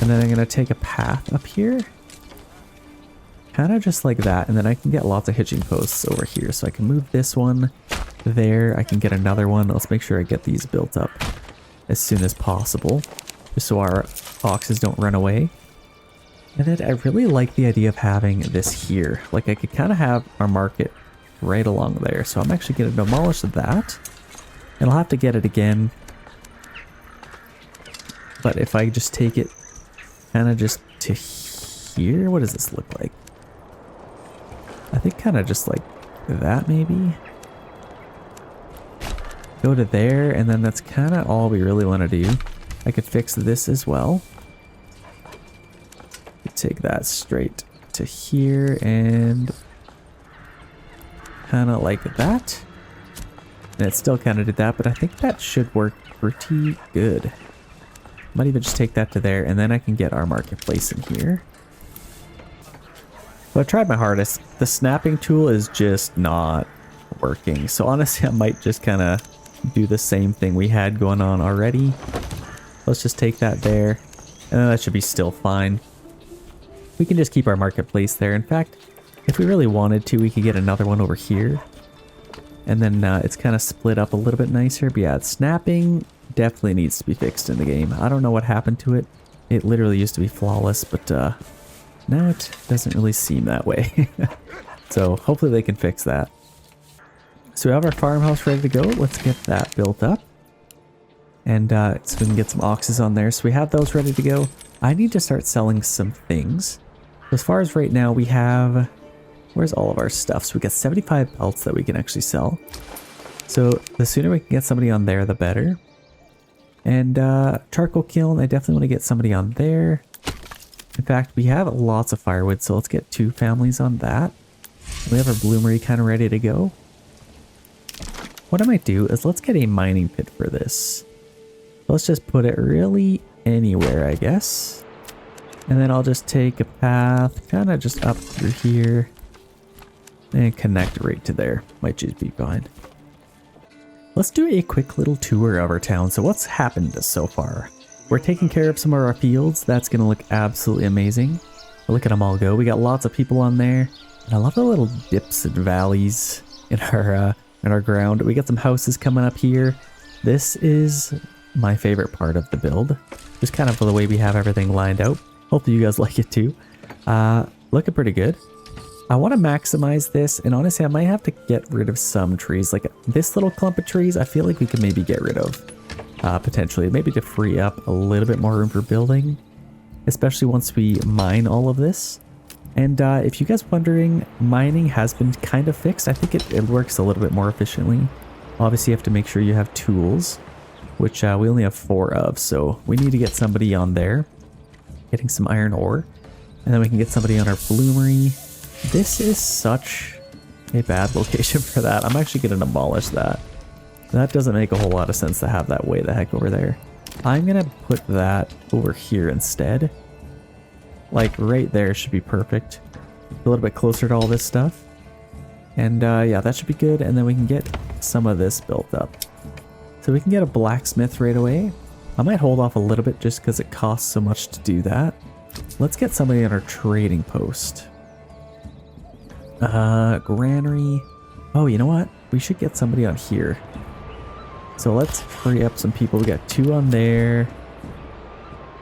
S1: And then I'm going to take a path up here. Kind of just like that. And then I can get lots of hitching posts over here. So I can move this one there. I can get another one. Let's make sure I get these built up as soon as possible, just so our oxes don't run away. And then I really like the idea of having this here. Like I could kind of have our market right along there. So I'm actually going to demolish that. And I'll have to get it again. But if I just take it kind of just to here, what does this look like? I think kind of just like that maybe. Go to there, and then that's kind of all we really want to do. I could fix this as well. Take that straight to here and kind of like that. And it still kind of did that, but I think that should work pretty good. Might even just take that to there, and then I can get our marketplace in here. So I tried my hardest. The snapping tool is just not working. So honestly, I might just kind of do the same thing we had going on already. Let's just take that there, and then that should be still fine. We can just keep our marketplace there. In fact, if we really wanted to, we could get another one over here. And then it's kind of split up a little bit nicer. But yeah, snapping definitely needs to be fixed in the game. I don't know what happened to it. It literally used to be flawless, but now it doesn't really seem that way. So hopefully they can fix that. So we have our farmhouse ready to go. Let's get that built up. And so we can get some oxes on there. So we have those ready to go. I need to start selling some things. As far as right now, we have... Where's all of our stuff? So we got 75 belts that we can actually sell. So the sooner we can get somebody on there, the better. And charcoal kiln, I definitely want to get somebody on there. In fact, we have lots of firewood, so let's get 2 families on that. We have our bloomery kind of ready to go. What I might do is let's get a mining pit for this. Let's just put it really anywhere, I guess. And then I'll just take a path kind of just up through here and connect right to there. Might just be fine. Let's do a quick little tour of our town. So what's happened so far? We're taking care of some of our fields. That's going to look absolutely amazing. Look at them all go. We got lots of people on there. And I love the little dips and valleys in our ground. We got some houses coming up here. This is my favorite part of the build. Just kind of the way we have everything lined out. Hopefully you guys like it too. Looking pretty good. I want to maximize this, and honestly I might have to get rid of some trees. Like this little clump of trees, I feel like we could maybe get rid of. Potentially, maybe to free up a little bit more room for building. Especially once we mine all of this. And if you guys wondering, mining has been kind of fixed. I think it works a little bit more efficiently. Obviously you have to make sure you have tools, which we only have 4 of, so we need to get somebody on there. Getting some iron ore. And then we can get somebody on our bloomery. This is such a bad location for that. I'm actually going to demolish that. That doesn't make a whole lot of sense to have that way the heck over there. I'm going to put that over here instead. Like right there should be perfect. A little bit closer to all this stuff. And yeah, that should be good. And then we can get some of this built up. So we can get a blacksmith right away. I might hold off a little bit just because it costs so much to do that. Let's get somebody on our trading post. Granary. Oh, you know what? We should get somebody on here. So let's free up some people. We got 2 on there.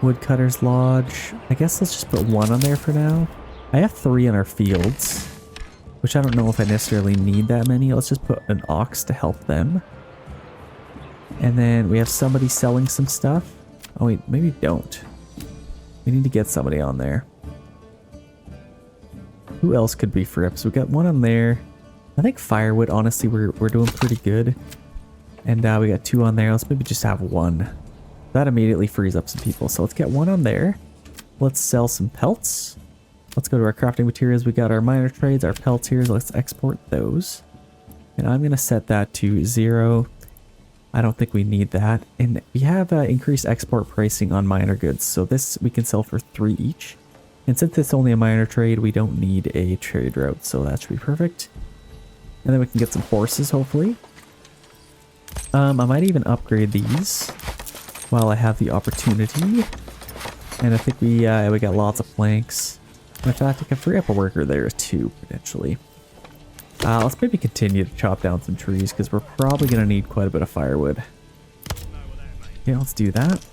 S1: Woodcutter's Lodge. I guess let's just put 1 on there for now. I have 3 in our fields, which I don't know if I necessarily need that many. Let's just put an ox to help them. And then we have somebody selling some stuff. Oh wait, maybe don't. We need to get somebody on there. Who else could be free up? So we got 1 on there. I think firewood, honestly, we're doing pretty good. And we got 2 on there. Let's maybe just have 1. That immediately frees up some people. So let's get 1 on there. Let's sell some pelts. Let's go to our crafting materials. We got our minor trades, our pelts here. So let's export those. And I'm going to set that to 0. I don't think we need that. And we have increased export pricing on minor goods. So this we can sell for 3 each. And since it's only a minor trade, we don't need a trade route. So that should be perfect. And then we can get some horses, hopefully. I might even upgrade these while I have the opportunity. And I think we got lots of planks. In fact, I can free up a worker there too, potentially. Let's maybe continue to chop down some trees because we're probably going to need quite a bit of firewood. Yeah, let's do that.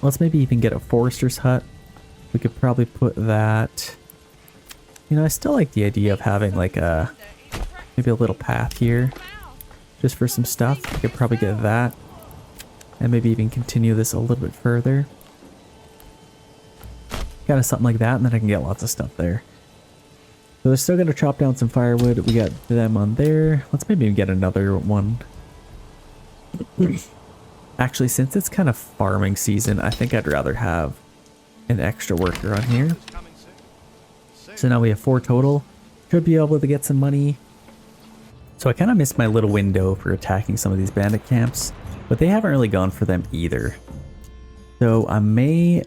S1: Let's maybe even get a forester's hut. We could probably put that... You know, I still like the idea of having like maybe a little path here. Just for some stuff. We could probably get that. And maybe even continue this a little bit further. Kind of something like that, and then I can get lots of stuff there. So they're still going to chop down some firewood. We got them on there. Let's maybe get another one. Actually, since it's kind of farming season, I think I'd rather have an extra worker on here. So now we have 4 total. Should be able to get some money. So I kind of missed my little window for attacking some of these bandit camps, but they haven't really gone for them either. So I may,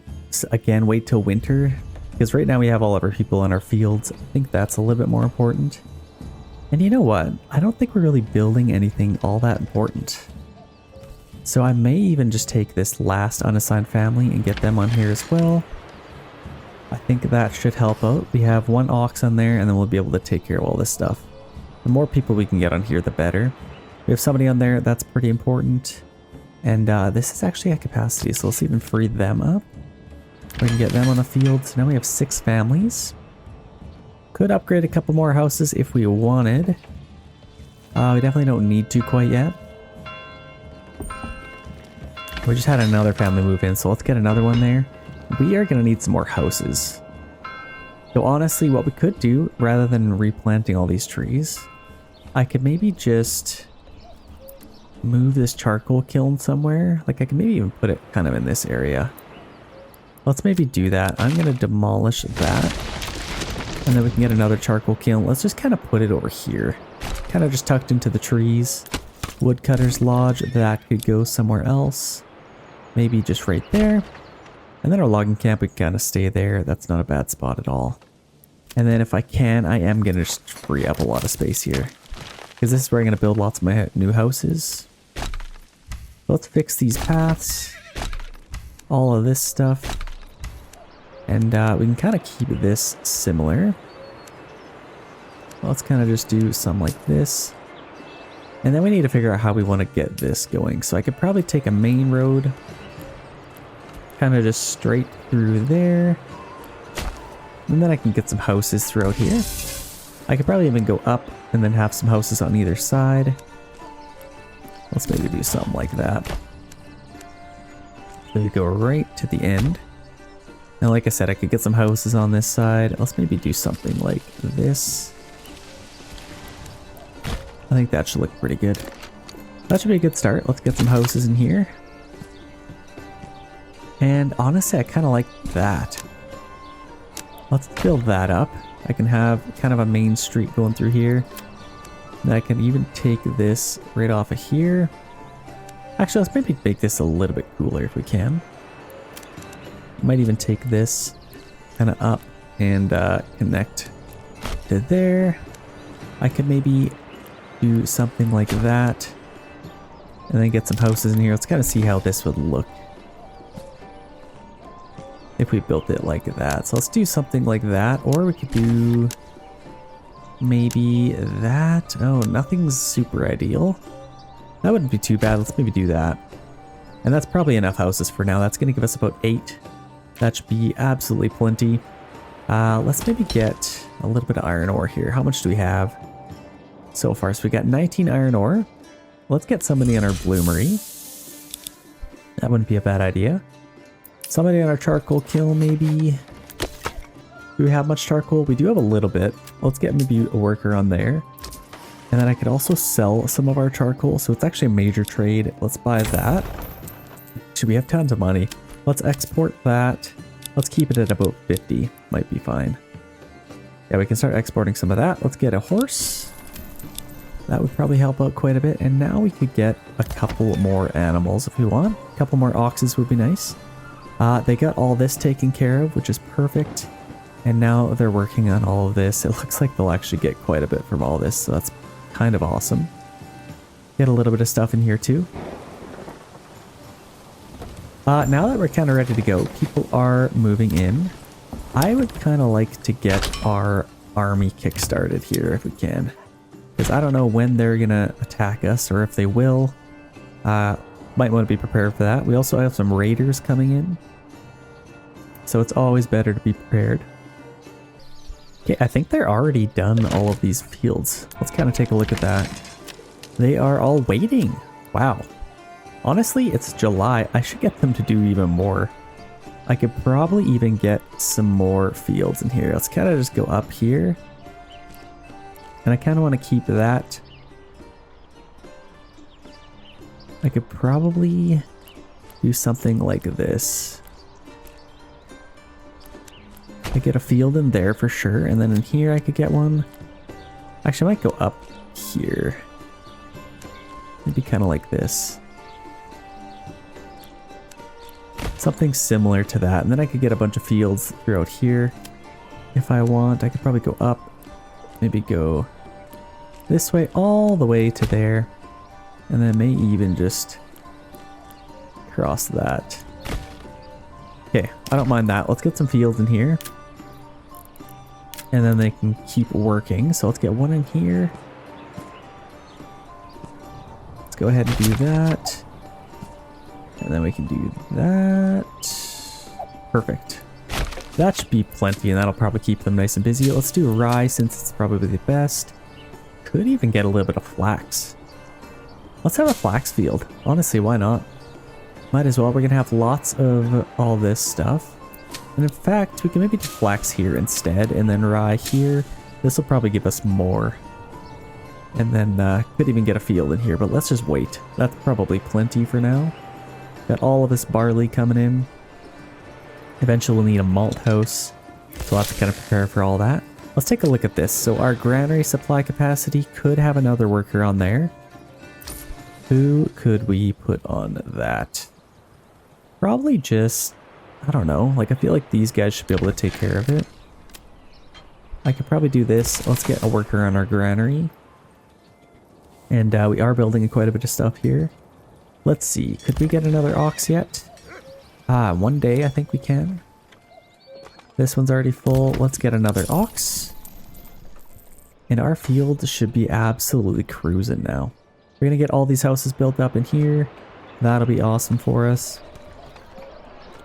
S1: again, wait till winter, because right now we have all of our people in our fields. I think that's a little bit more important. And you know what? I don't think we're really building anything all that important. So I may even just take this last unassigned family and get them on here as well. I think that should help out. We have 1 ox on there, and then we'll be able to take care of all this stuff. The more people we can get on here, the better. We have somebody on there, that's pretty important. And this is actually at capacity, so let's even free them up. We can get them on the field. So now we have 6 families. Could upgrade a couple more houses if we wanted. We definitely don't need to quite yet. We just had another family move in, so let's get another one there. We are going to need some more houses. So honestly, what we could do, rather than replanting all these trees, I could maybe just move this charcoal kiln somewhere. Like I could maybe even put it kind of in this area. Let's maybe do that. I'm going to demolish that. And then we can get another charcoal kiln. Let's just kind of put it over here. Kind of just tucked into the trees. Woodcutter's Lodge, that could go somewhere else. Maybe just right there. And then our logging camp, we can kind of stay there. That's not a bad spot at all. And then if I can, I am going to just free up a lot of space here. Because this is where I'm going to build lots of my new houses. Let's fix these paths. All of this stuff. And we can kind of keep this similar. Let's kind of just do some like this. And then we need to figure out how we want to get this going. So I could probably take a main road. Kind of just straight through there. And then I can get some houses throughout here. I could probably even go up and then have some houses on either side. Let's maybe do something like that. So you go right to the end. And like I said, I could get some houses on this side. Let's maybe do something like this. I think that should look pretty good. That should be a good start. Let's get some houses in here. And honestly, I kind of like that. Let's build that up. I can have kind of a main street going through here. And I can even take this right off of here. Actually, let's maybe make this a little bit cooler if we can. Might even take this kind of up and connect to there. I could maybe do something like that. And then get some houses in here. Let's kind of see how this would look if we built it like that. So let's do something like that. Or we could do maybe that. Oh, nothing's super ideal. That wouldn't be too bad. Let's maybe do that. And that's probably enough houses for now. That's going to give us about 8. That should be absolutely plenty. Let's maybe get a little bit of iron ore here. How much do we have so far? So we got 19 iron ore. Let's get somebody on our bloomery. That wouldn't be a bad idea. Somebody on our charcoal kiln, maybe. Do we have much charcoal? We do have a little bit. Let's get maybe a worker on there. And then I could also sell some of our charcoal. So it's actually a major trade. Let's buy that. Should we have tons of money? Let's export that. Let's keep it at about 50. Might be fine. Yeah, we can start exporting some of that. Let's get a horse. That would probably help out quite a bit. And now we could get a couple more animals if we want. A couple more oxes would be nice. They got all this taken care of, which is perfect. And now they're working on all of this. It looks like they'll actually get quite a bit from all this. So that's kind of awesome. Get a little bit of stuff in here too. Now that we're kind of ready to go, people are moving in. I would kind of like to get our army kickstarted here if we can. Because I don't know when they're going to attack us or if they will. Might want to be prepared for that. We also have some raiders coming in. So it's always better to be prepared. Okay, I think they're already done all of these fields. Let's kind of take a look at that. They are all waiting. Wow. Honestly, it's July. I should get them to do even more. I could probably even get some more fields in here. Let's kind of just go up here. And I kind of want to keep that. I could probably do something like this. I get a field in there for sure. And then in here I could get one. Actually, I might go up here. Maybe kind of like this. Something similar to that. And then I could get a bunch of fields throughout here. If I want, I could probably go up. Maybe go this way all the way to there. And then may even just cross that. Okay, I don't mind that. Let's get some fields in here. And then they can keep working. So let's get one in here. Let's go ahead and do that. And then we can do that. Perfect. That should be plenty, and that'll probably keep them nice and busy. Let's do rye since it's probably the best. Could even get a little bit of flax. Let's have a flax field. Honestly, why not? Might as well. We're going to have lots of all this stuff. And in fact, we can maybe do flax here instead, and then rye here. This will probably give us more. And then could even get a field in here, but let's just wait. That's probably plenty for now. Got all of this barley coming in. Eventually we'll need a malt house. So we'll have to kind of prepare for all that. Let's take a look at this. So our granary supply capacity could have another worker on there. Who could we put on that? Probably just, I don't know. Like I feel like these guys should be able to take care of it. I could probably do this. Let's get a worker on our granary. And we are building quite a bit of stuff here. Let's see. Could we get another ox yet? One day I think we can. This one's already full. Let's get another ox. And our field should be absolutely cruising now. We're going to get all these houses built up in here. That'll be awesome for us.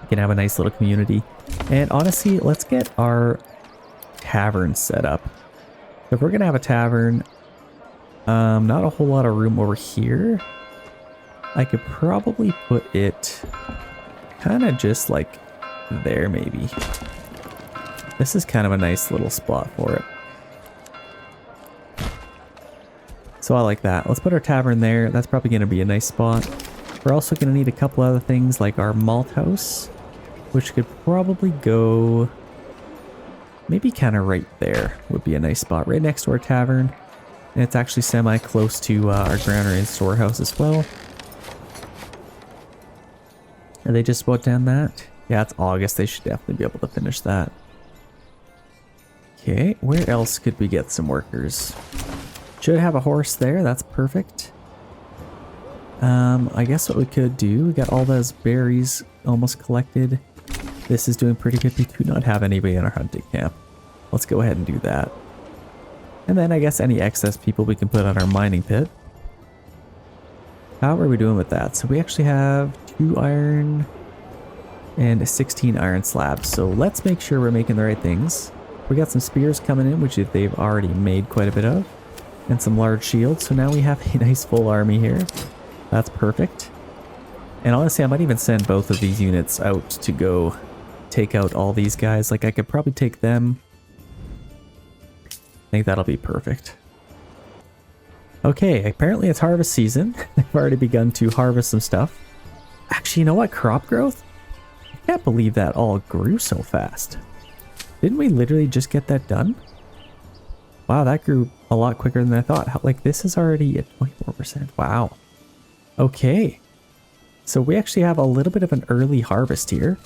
S1: We can have a nice little community. And honestly, let's get our tavern set up. If we're going to have a tavern, not a whole lot of room over here. I could probably put it kind of just like there maybe. This is kind of a nice little spot for it. So I like that. Let's put our tavern there. That's probably going to be a nice spot. We're also going to need a couple other things like our malt house, which could probably go maybe kind of right there would be a nice spot right next to our tavern. And it's actually semi close to our granary and storehouse as well. Are they just about done that? Yeah, it's August. They should definitely be able to finish that. Okay, where else could we get some workers? Should have a horse there. That's perfect. I guess what we could do, we got all those berries almost collected. This is doing pretty good. We do not have anybody in our hunting camp. Let's go ahead and do that. And then I guess any excess people we can put on our mining pit. How are we doing with that? So we actually have 2 iron and 16 iron slabs. So let's make sure we're making the right things. We got some spears coming in, which they've already made quite a bit of. And some large shields. So now we have a nice full army here. That's perfect. And honestly, I might even send both of these units out to go take out all these guys. Like I could probably take them. I think that'll be perfect. Okay, apparently it's harvest season. They've already begun to harvest some stuff. Actually, you know what? Crop growth? I can't believe that all grew so fast. Didn't we literally just get that done? Wow, that grew a lot quicker than I thought. Like, this is already at 24%. Wow. Okay. So we actually have a little bit of an early harvest here.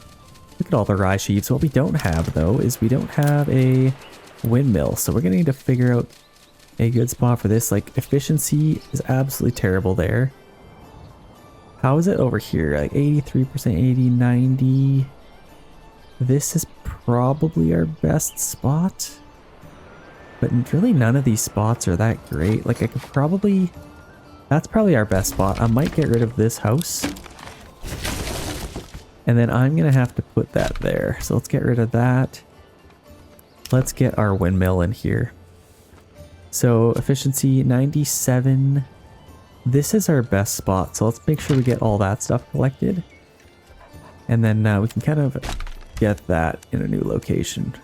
S1: Look at all the rye sheaves. What we don't have, though, is we don't have a windmill. So we're going to need to figure out a good spot for this. Like, efficiency is absolutely terrible there. How is it over here? Like 83%, 80, 90. This is probably our best spot. But really none of these spots are that great. Like I could probably... That's probably our best spot. I might get rid of this house. And then I'm going to have to put that there. So let's get rid of that. Let's get our windmill in here. So efficiency 97. This is our best spot. So let's make sure we get all that stuff collected. And then we can kind of get that in a new location.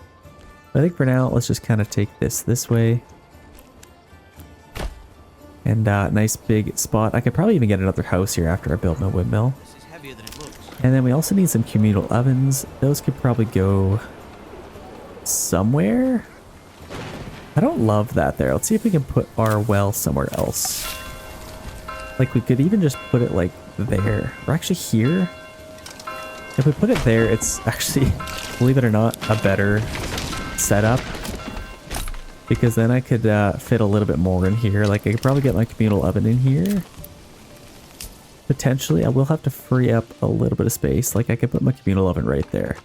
S1: I think for now, let's just kind of take this way. And nice big spot. I could probably even get another house here after I build my windmill.
S2: This is heavier than it looks.
S1: And then we also need some communal ovens. Those could probably go somewhere. I don't love that there. Let's see if we can put our well somewhere else. Like we could even just put it like there. Or actually here. If we put it there, it's actually, believe it or not, a better setup. Because then I could fit a little bit more in here. Like I could probably get my communal oven in here. Potentially, I will have to free up a little bit of space. Like I could put my communal oven right there.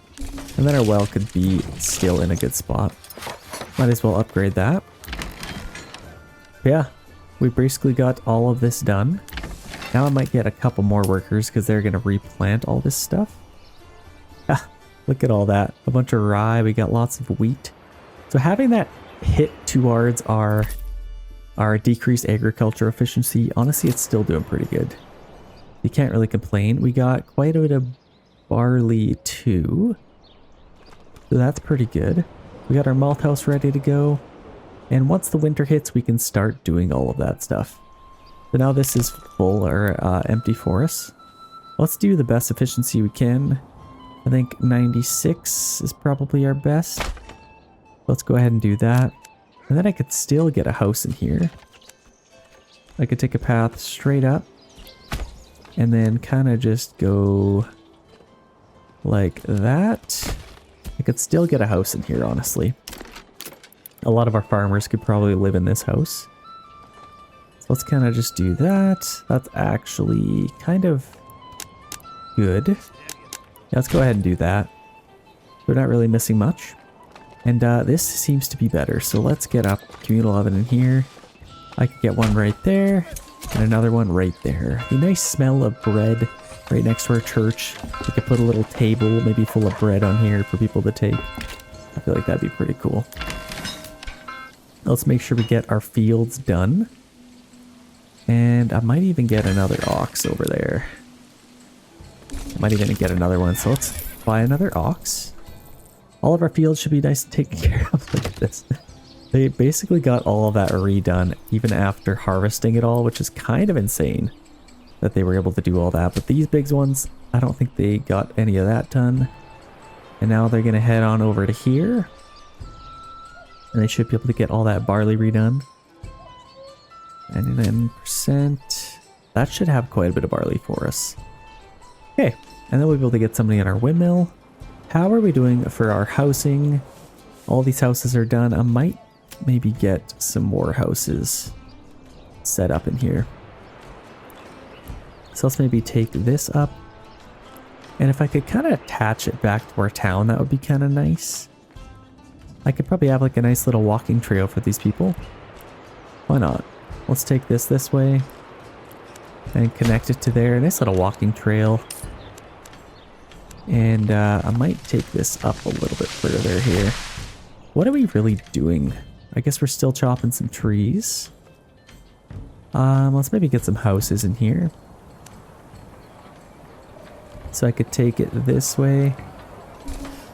S1: And then our well could be still in a good spot. Might as well upgrade that. But yeah, we basically got all of this done. Now I might get a couple more workers because they're going to replant all this stuff. Ah, look at all that. A bunch of rye. We got lots of wheat. So having that hit towards our decreased agriculture efficiency, honestly, it's still doing pretty good. You can't really complain. We got quite a bit of barley too. So that's pretty good. We got our malt house ready to go. And once the winter hits, we can start doing all of that stuff. So now this is full or empty for us. Let's do the best efficiency we can. I think 96 is probably our best. Let's go ahead and do that. And then I could still get a house in here. I could take a path straight up. And then kind of just go like that. I could still get a house in here, honestly. A lot of our farmers could probably live in this house. So let's kind of just do that. That's actually kind of good. Yeah, let's go ahead and do that. We're not really missing much. And this seems to be better. So let's get a communal oven in here. I could get one right there and another one right there. The nice smell of bread right next to our church. We could put a little table maybe full of bread on here for people to take. I feel like that'd be pretty cool. Let's make sure we get our fields done. And I might even get another ox over there. I might even get another one. So let's buy another ox. All of our fields should be nice and taken care of. Look at this. They basically got all of that redone even after harvesting it all, which is kind of insane that they were able to do all that. But these big ones, I don't think they got any of that done. And now they're going to head on over to here. And they should be able to get all that barley redone. 99%. That should have quite a bit of barley for us. Okay, and then we'll be able to get somebody in our windmill. How are we doing for our housing? All these houses are done. I might maybe get some more houses set up in here. So let's maybe take this up. And if I could kind of attach it back to our town, that would be kind of nice. I could probably have like a nice little walking trail for these people. Why not? Let's take this way and connect it to there. Nice little walking trail. And I might take this up a little bit further here. What are we really doing? I guess we're still chopping some trees. Let's maybe get some houses in here. So I could take it this way.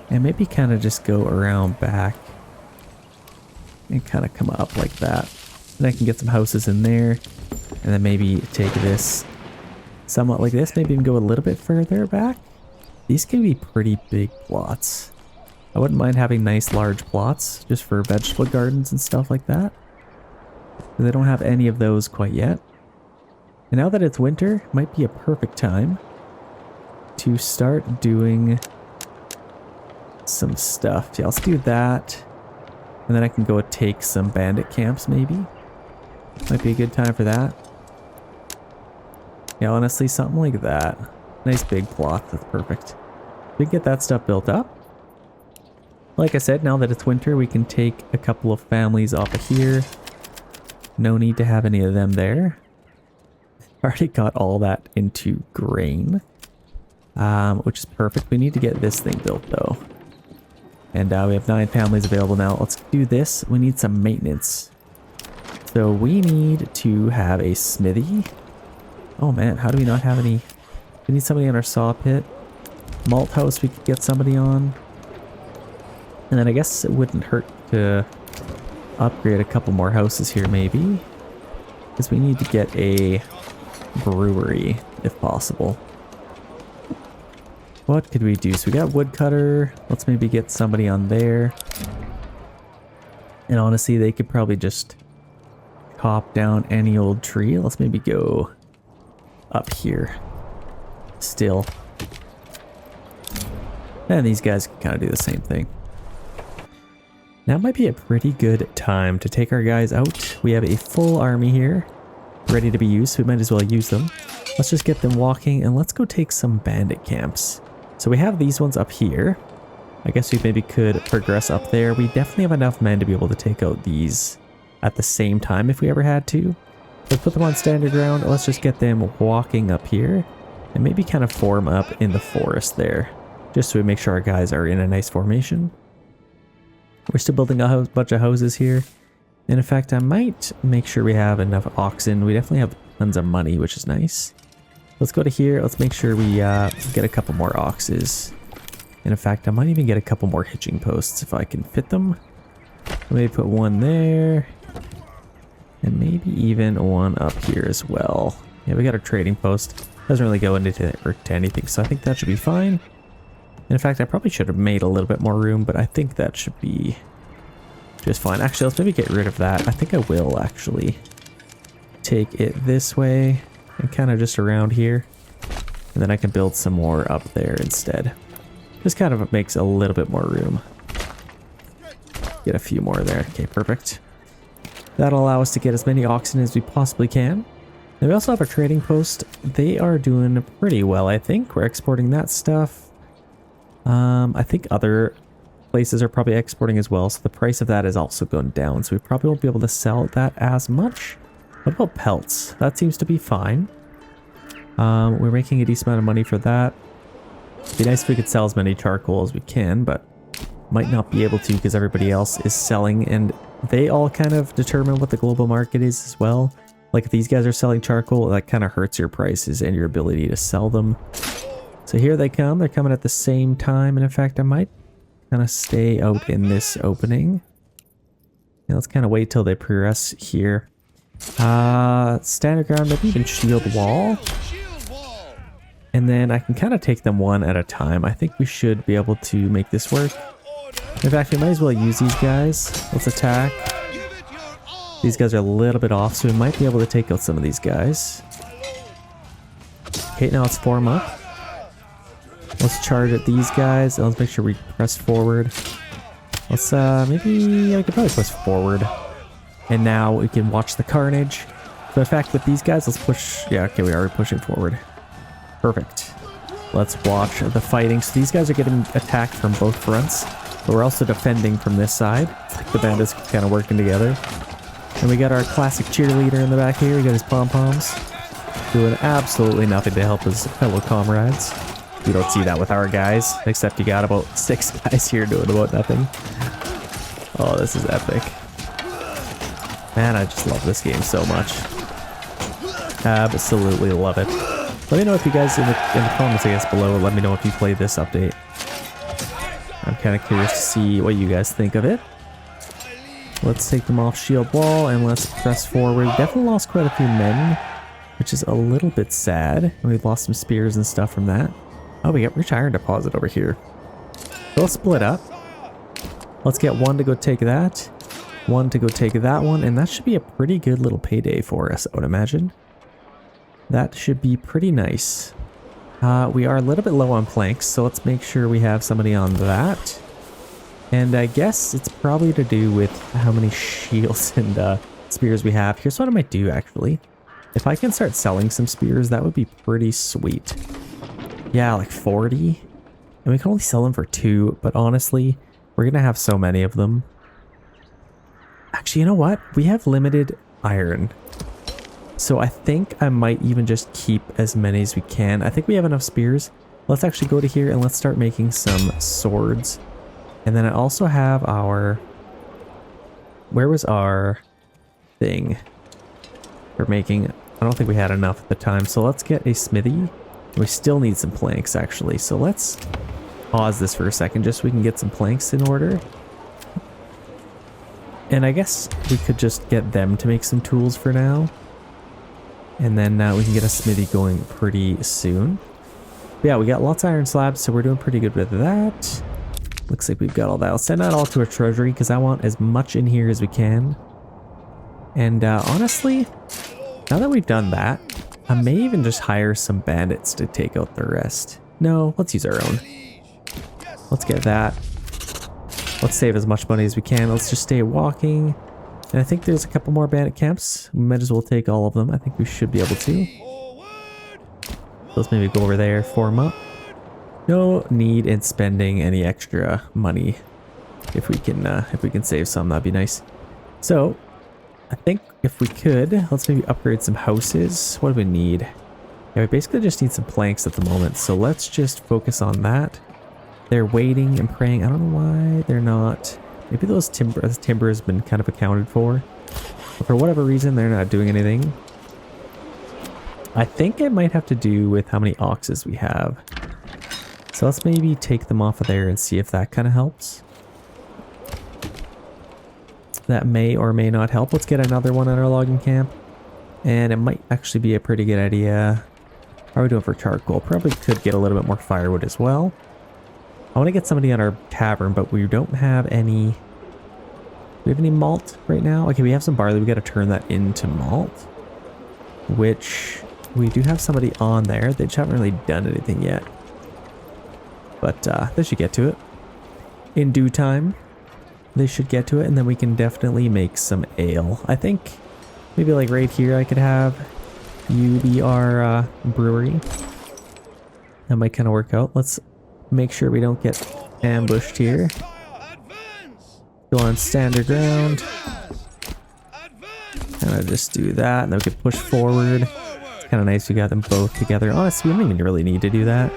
S1: And maybe kind of just go around back. And kind of come up like that. And I can get some houses in there. And then maybe take this somewhat like this. Maybe even go a little bit further back. These can be pretty big plots. I wouldn't mind having nice large plots just for vegetable gardens and stuff like that. But they don't have any of those quite yet. And now that it's winter, might be a perfect time to start doing some stuff. Yeah, let's do that. And then I can go take some bandit camps maybe. Might be a good time for that. Yeah, honestly, something like that. Nice big plot, that's perfect. We can get that stuff built up. Like I said, now that it's winter, we can take a couple of families off of here. No need to have any of them there. Already got all that into grain, which is perfect. We need to get this thing built though. And we have 9 families available now. Let's do this. We need some maintenance. So we need to have a smithy. Oh man, how do we not have any? We need somebody in our saw pit. Malt house we could get somebody on. And then I guess it wouldn't hurt to upgrade a couple more houses here maybe. Because we need to get a brewery if possible. What could we do? So we got woodcutter. Let's maybe get somebody on there. And honestly, they could probably just chop down any old tree. Let's maybe go up here. Still. And these guys can kind of do the same thing. Now might be a pretty good time to take our guys out. We have a full army here, ready to be used, so we might as well use them. Let's just get them walking, and let's go take some bandit camps. So we have these ones up here. I guess we maybe could progress up there. We definitely have enough men to be able to take out these at the same time if we ever had to. Let's put them on standard ground. Let's just get them walking up here, and maybe kind of form up in the forest there. Just so we make sure our guys are in a nice formation. We're still building a bunch of houses here. And in fact, I might make sure we have enough oxen. We definitely have tons of money, which is nice. Let's go to here. Let's make sure we get a couple more oxes. And in fact, I might even get a couple more hitching posts if I can fit them. Maybe put one there. And maybe even one up here as well. Yeah, we got our trading post. Doesn't really go into or to anything, so I think that should be fine. And in fact, I probably should have made a little bit more room, but I think that should be just fine. Actually, let's maybe get rid of that. I think I will actually take it this way and kind of just around here. And then I can build some more up there instead. This kind of makes a little bit more room. Get a few more there. Okay, perfect. That'll allow us to get as many oxen as we possibly can. And we also have our trading post. They are doing pretty well, I think. We're exporting that stuff. I think other places are probably exporting as well, so the price of that is also going down. So we probably won't be able to sell that as much. What about pelts? That seems to be fine. We're making a decent amount of money for that. It'd be nice if we could sell as many charcoal as we can, but might not be able to because everybody else is selling, and they all kind of determine what the global market is as well. Like if these guys are selling charcoal, that kind of hurts your prices and your ability to sell them. So here they come. They're coming at the same time, and in fact I might kind of stay out in this opening. And let's kind of wait till they progress here. Standard ground, maybe even shield wall. And then I can kind of take them one at a time. I think we should be able to make this work. In fact, we might as well use these guys. Let's attack. These guys are a little bit off, so we might be able to take out some of these guys. Okay, now let's form up. Let's charge at these guys. And let's make sure we press forward. Let's, maybe I could probably press forward. And now we can watch the carnage. So in fact, with these guys, let's push. Yeah, okay, we are pushing forward. Perfect. Let's watch the fighting. So these guys are getting attacked from both fronts, but we're also defending from this side. It's like the bandits kind of working together. And we got our classic cheerleader in the back here. We got his pom-poms doing absolutely nothing to help his fellow comrades. You don't see that with our guys, except you got about 6 guys here doing about nothing. Oh, this is epic. Man, I just love this game so much. Absolutely love it. Let me know if you guys in the comments, I guess, below. Let me know if you played this update. I'm kind of curious to see what you guys think of it. Let's take them off shield wall and let's press forward. Definitely lost quite a few men, which is a little bit sad. We've lost some spears and stuff from that. Oh, we got rich iron deposit over here. So let's split up. Let's get one to go take that. One to go take that one. And that should be a pretty good little payday for us, I would imagine. That should be pretty nice. We are a little bit low on planks, so let's make sure we have somebody on that. And I guess it's probably to do with how many shields and spears we have. Here's what I might do, actually. If I can start selling some spears, that would be pretty sweet. Yeah, like 40. And we can only sell them for 2, but honestly, we're going to have so many of them. Actually, you know what? We have limited iron. So I think I might even just keep as many as we can. I think we have enough spears. Let's actually go to here and let's start making some swords. And then I also have our... Where was our thing for making? I don't think we had enough at the time. So let's get a smithy. We still need some planks, actually. So let's pause this for a second just so we can get some planks in order. And I guess we could just get them to make some tools for now. And then we can get a smithy going pretty soon. But yeah, we got lots of iron slabs, so we're doing pretty good with that. Looks like we've got all that. I'll send that all to our treasury because I want as much in here as we can. And honestly, now that we've done that, I may even just hire some bandits to take out the rest. No, let's use our own. Let's get that. Let's save as much money as we can. Let's just stay walking. And I think there's a couple more bandit camps. We might as well take all of them. I think we should be able to. Let's maybe go over there, form up. No need in spending any extra money. If we can save some, that'd be nice. So, I think if we could, let's maybe upgrade some houses. What do we need? Yeah, we basically just need some planks at the moment. So let's just focus on that. They're waiting and praying. I don't know why they're not. Maybe those timber has been kind of accounted for. But for whatever reason, they're not doing anything. I think it might have to do with how many oxes we have. So let's maybe take them off of there and see if that kind of helps. That may or may not help. Let's get another one in our logging camp. And it might actually be a pretty good idea. How are we doing for charcoal? Probably could get a little bit more firewood as well. I want to get somebody on our tavern, but we don't have any... Do we have any malt right now? Okay, we have some barley. We got to turn that into malt. Which we do have somebody on there. They just haven't really done anything yet. But they should get to it. In due time, they should get to it. And then we can definitely make some ale. I think maybe like right here I could have you be our brewery. That might kind of work out. Let's make sure we don't get ambushed here. Go on standard ground. And I just do that, and then we can push forward. It's kind of nice we got them both together. Honestly, we don't even really need to do that.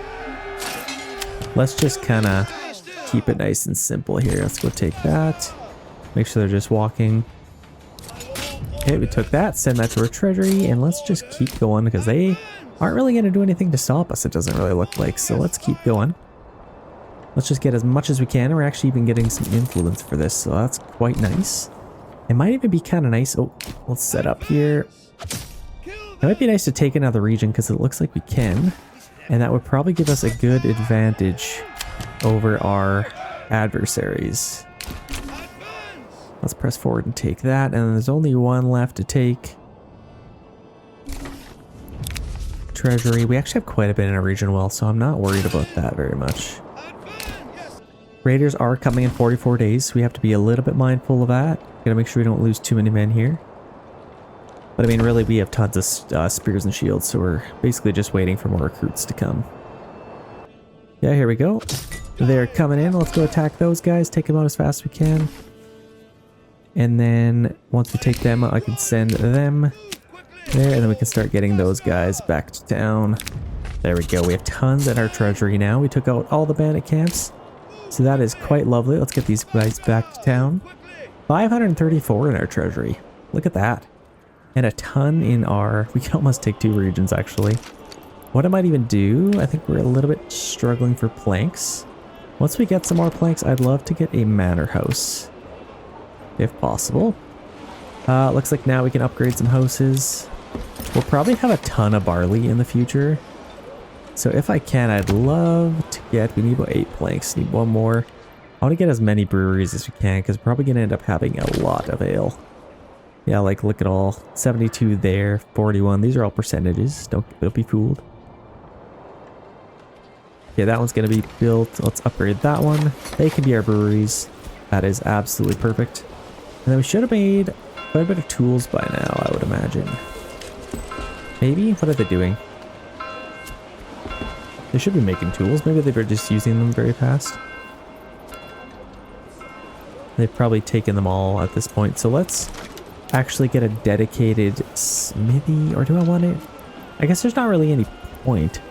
S1: Let's just kind of keep it nice and simple here. Let's go take that. Make sure they're just walking. Okay, we took that, send that to our treasury, and let's just keep going because they aren't really going to do anything to stop us, it doesn't really look like. So let's keep going. Let's just get as much as we can. We're actually even getting some influence for this, so that's quite nice. It might even be kind of nice. Oh, let's set up here. It might be nice to take another region because it looks like we can. And that would probably give us a good advantage over our adversaries. Let's press forward and take that. And there's only one left to take. Treasury. We actually have quite a bit in our region well, so I'm not worried about that very much. Raiders are coming in 44 days, so we have to be a little bit mindful of that. Gotta make sure we don't lose too many men here. But I mean, really, we have tons of spears and shields, so we're basically just waiting for more recruits to come. Yeah, here we go. They're coming in. Let's go attack those guys, take them out as fast as we can. And then once we take them out, I can send them there, and then we can start getting those guys back to town. There we go. We have tons at our treasury now. We took out all the bandit camps. So that is quite lovely. Let's get these guys back to town. 534 in our treasury. Look at that. And a ton in our... We can almost take 2 regions, actually. What I might even do... I think we're a little bit struggling for planks. Once we get some more planks, I'd love to get a manor house. If possible. Looks like now we can upgrade some houses. We'll probably have a ton of barley in the future. So if I can, I'd love to get... We need about 8 planks. Need one more. I want to get as many breweries as we can because we're probably going to end up having a lot of ale. Yeah, like look at all. 72 there, 41. These are all percentages. Don't be fooled. Okay, that one's going to be built. Let's upgrade that one. They can be our breweries. That is absolutely perfect. And then we should have made quite a bit of tools by now, I would imagine. Maybe? What are they doing? They should be making tools. Maybe they were just using them very fast. They've probably taken them all at this point. So let's actually get a dedicated smithy. Or do I want it? I guess there's not really any point.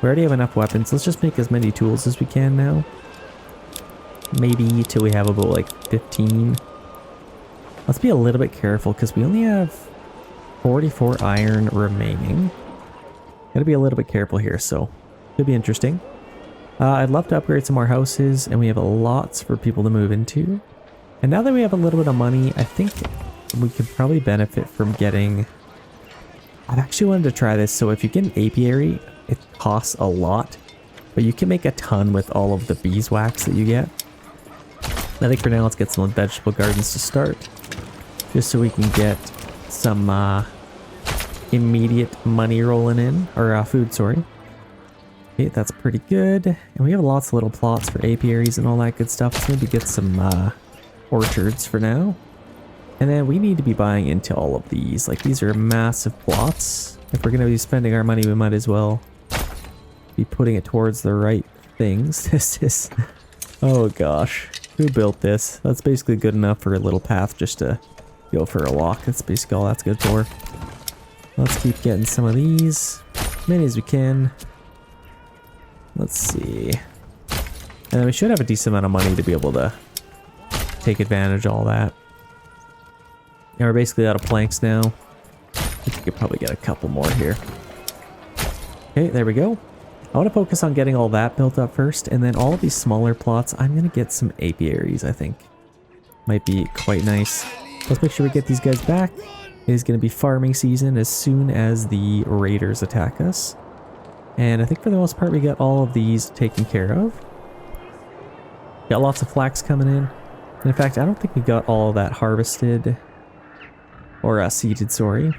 S1: We already have enough weapons. Let's just make as many tools as we can now. Maybe till we have about like 15. Let's be a little bit careful because we only have 44 iron remaining. Gotta be a little bit careful here, so could be interesting. I'd love to upgrade some more houses, and we have lots for people to move into. And now that we have a little bit of money, I think we could probably benefit from getting... I've actually wanted to try this. So if you get an apiary, it costs a lot, but you can make a ton with all of the beeswax that you get. I think for now, let's get some vegetable gardens to start, just so we can get some immediate money rolling in, or food, sorry. Okay, that's pretty good. And we have lots of little plots for apiaries and all that good stuff. So maybe get some orchards for now. And then we need to be buying into all of these. Like, these are massive plots. If we're going to be spending our money, we might as well be putting it towards the right things. This is... Oh gosh. Who built this? That's basically good enough for a little path just to go for a walk. That's basically all that's good for. Let's keep getting some of these. As many as we can. Let's see. And then we should have a decent amount of money to be able to take advantage of all that. And we're basically out of planks now. I think we could probably get a couple more here. Okay, there we go. I want to focus on getting all that built up first, and then all of these smaller plots, I'm going to get some apiaries, I think. Might be quite nice. Let's make sure we get these guys back. It is going to be farming season as soon as the raiders attack us. And I think for the most part we got all of these taken care of. Got lots of flax coming in. And in fact, I don't think we got all of that harvested. Or seeded, sorry.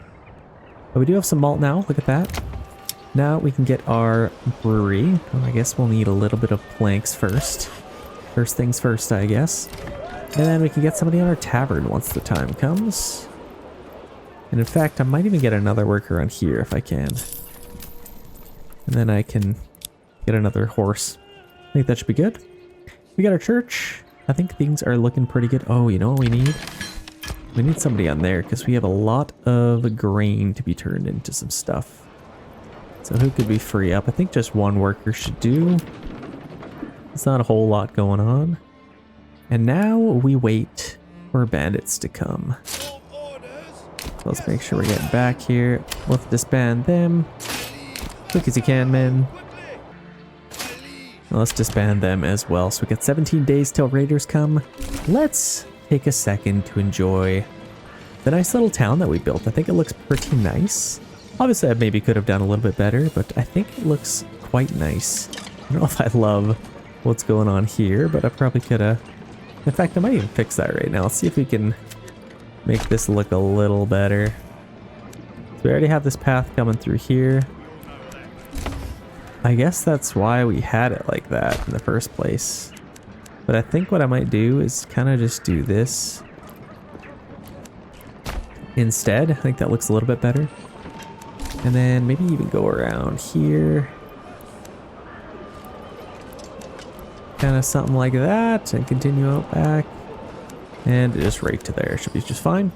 S1: But we do have some malt now, look at that. Now we can get our brewery. Well, I guess we'll need a little bit of planks first. First things first, I guess. And then we can get somebody on our tavern once the time comes. And in fact, I might even get another worker on here if I can. And then I can get another horse. I think that should be good. We got our church. I think things are looking pretty good. Oh, you know what we need? We need somebody on there because we have a lot of grain to be turned into some stuff. So who could we free up? I think just one worker should do. It's not a whole lot going on. And now we wait for bandits to come. So let's make sure we get back here. Let's disband them. Quick as you can, men. Let's disband them as well. So we got 17 days till raiders come. Let's take a second to enjoy the nice little town that we built. I think it looks pretty nice. Obviously, I maybe could have done a little bit better, but I think it looks quite nice. I don't know if I love what's going on here, but I probably could have. In fact, I might even fix that right now. Let's see if we can make this look a little better. So we already have this path coming through here. I guess that's why we had it like that in the first place. But I think what I might do is kind of just do this instead. I think that looks a little bit better. And then maybe even go around here. Kind of something like that, and continue out back. And just right to there. Should be just fine.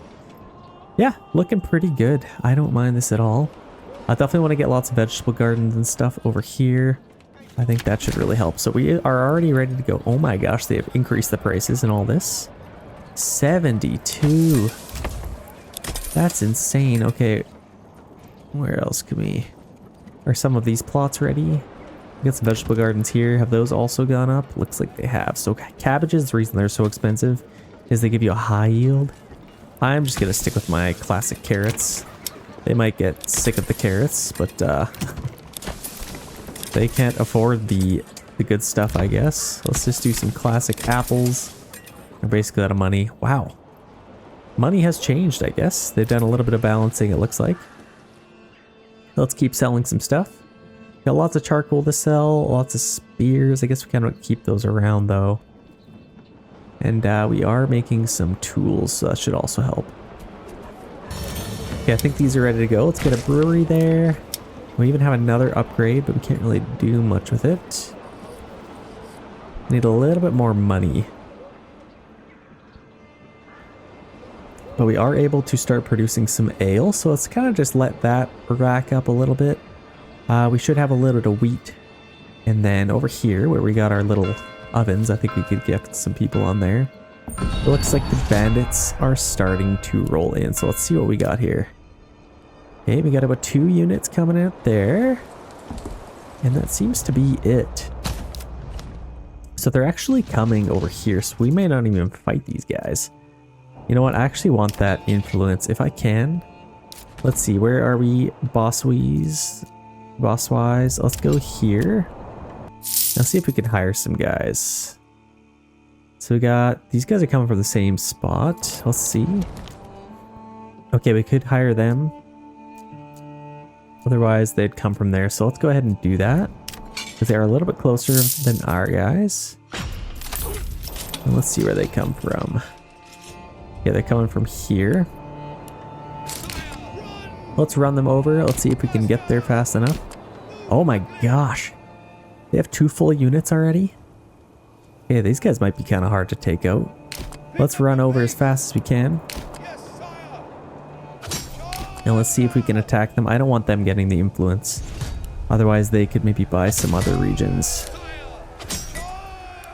S1: Yeah, looking pretty good. I don't mind this at all. I definitely want to get lots of vegetable gardens and stuff over here. I think that should really help. So we are already ready to go. Oh my gosh, they have increased the prices and all this. 72. That's insane. Okay. Where else can we... Are some of these plots ready? We got some vegetable gardens here. Have those also gone up? Looks like they have. So cabbages, the reason they're so expensive is they give you a high yield. I'm just going to stick with my classic carrots. They might get sick of the carrots, but they can't afford the good stuff, I guess. Let's just do some classic apples. They're basically out of money. Wow. Money has changed, I guess. They've done a little bit of balancing, it looks like. Let's keep selling some stuff. Got lots of charcoal to sell, lots of spears. I guess we kind of keep those around, though. And we are making some tools, so that should also help. Okay, I think these are ready to go. Let's get a brewery there. We even have another upgrade, but we can't really do much with it. Need a little bit more money. But we are able to start producing some ale, so let's kind of just let that rack up a little bit. We should have a little bit of wheat. And then over here, where we got our little ovens, I think we could get some people on there. It looks like the bandits are starting to roll in, so let's see what we got here. Okay, we got about 2 units coming out there. And that seems to be it. So they're actually coming over here, so we may not even fight these guys. You know what? I actually want that influence if I can. Let's see, where are we? Boss-wise. Let's go here. Let's see if we can hire some guys. So we got, these guys are coming from the same spot. Let's see. Okay, we could hire them. Otherwise, they'd come from there. So let's go ahead and do that. Because they are a little bit closer than our guys. And let's see where they come from. Yeah, they're coming from here. Let's run them over. Let's see if we can get there fast enough. Oh my gosh. They have 2 full units already? Yeah, these guys might be kind of hard to take out. Let's run over as fast as we can. And let's see if we can attack them. I don't want them getting the influence. Otherwise, they could maybe buy some other regions.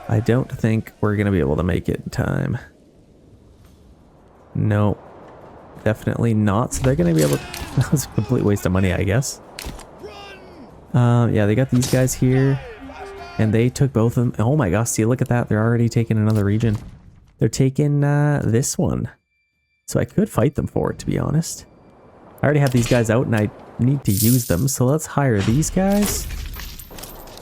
S1: I don't think we're going to be able to make it in time. No, definitely not. So they're going to be able to... That was a complete waste of money, I guess. Yeah, they got these guys here. And they took both of them. Oh my gosh, see, look at that. They're already taking another region. They're taking this one. So I could fight them for it, to be honest. I already have these guys out and I need to use them. So let's hire these guys.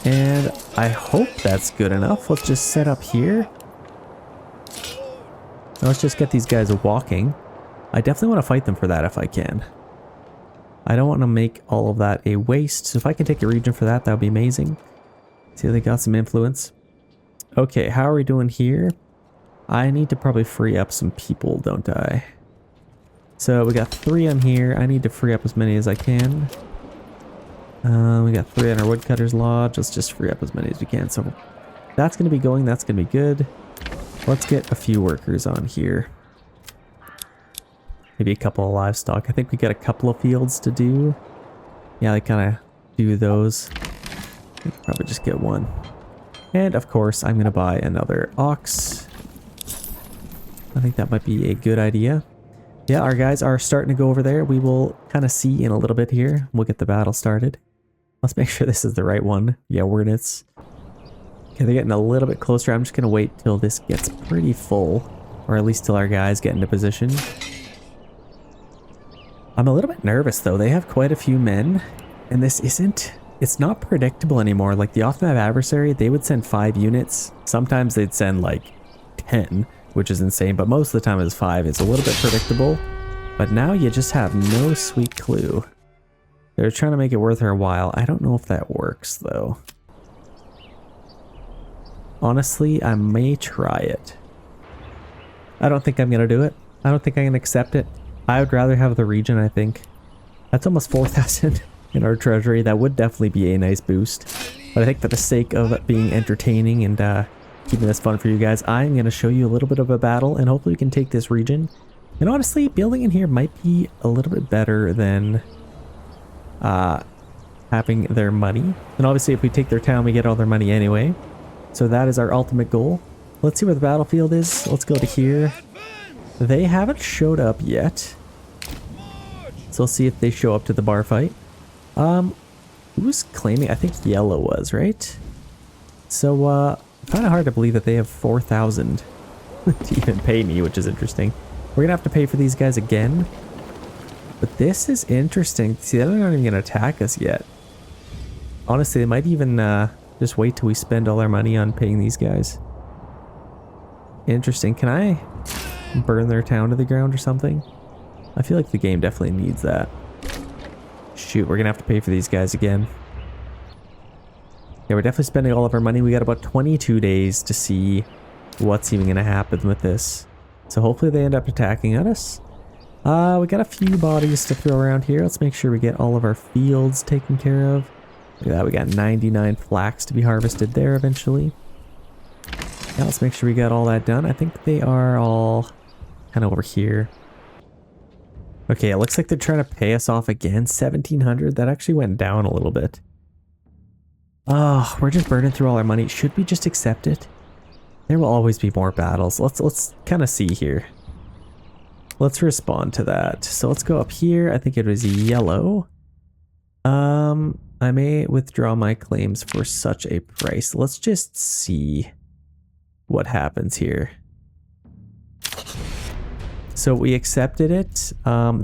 S1: And I hope that's good enough. Let's just set up here. Now let's just get these guys walking. I definitely want to fight them for that if I can. I don't want to make all of that a waste. So if I can take a region for that, that would be amazing. See, they got some influence. Okay, how are we doing here? I need to probably free up some people, don't I? So we got 3 on here. I need to free up as many as I can. We got 3 on our woodcutter's lodge. Let's just free up as many as we can. So that's going to be going. That's going to be good. Let's get a few workers on here. Maybe a couple of livestock. I think we got a couple of fields to do. Yeah, I kind of do those. Probably just get one. And of course, I'm going to buy another ox. I think that might be a good idea. Yeah, our guys are starting to go over there. We will kind of see in a little bit here. We'll get the battle started. Let's make sure this is the right one. Yeah, Wordnitz. Okay, they're getting a little bit closer. I'm just going to wait till this gets pretty full. Or at least till our guys get into position. I'm a little bit nervous though. They have quite a few men. And this isn't... It's not predictable anymore. Like the off-map adversary, they would send 5 units. Sometimes they'd send like 10, which is insane. But most of the time it's 5. It's a little bit predictable. But now you just have no sweet clue. They're trying to make it worth their while. I don't know if that works though. Honestly, I may try it. I don't think I'm going to do it. I don't think I can accept it. I would rather have the region, I think. That's almost 4,000 in our treasury. That would definitely be a nice boost. But I think for the sake of being entertaining and keeping this fun for you guys, I'm going to show you a little bit of a battle and hopefully we can take this region. And honestly, building in here might be a little bit better than having their money. And obviously if we take their town, we get all their money anyway. So that is our ultimate goal. Let's see where the battlefield is. Let's go to here. They haven't showed up yet. So let's see if they show up to the bar fight. Who's claiming? I think yellow was, right? So, kind of hard to believe that they have 4,000 to even pay me, which is interesting. We're gonna have to pay for these guys again. But this is interesting. See, they're not even gonna attack us yet. Honestly, they might even just wait till we spend all our money on paying these guys. Interesting. Can I burn their town to the ground or something? I feel like the game definitely needs that. Shoot, we're gonna have to pay for these guys again. Yeah, we're definitely spending all of our money. We got about 22 days to see what's even gonna happen with this. So hopefully they end up attacking at us. We got a few bodies to throw around here. Let's make sure we get all of our fields taken care of. Look at that, we got 99 flax to be harvested there eventually. Yeah, let's make sure we got all that done. I think they are all kind of over here. Okay, it looks like they're trying to pay us off again. 1,700. That actually went down a little bit. Oh, we're just burning through all our money. Should we just accept it? There will always be more battles. Let's kind of see here. Let's respond to that. So let's go up here. I think it was yellow. I may withdraw my claims for such a price. Let's just see what happens here. So we accepted it.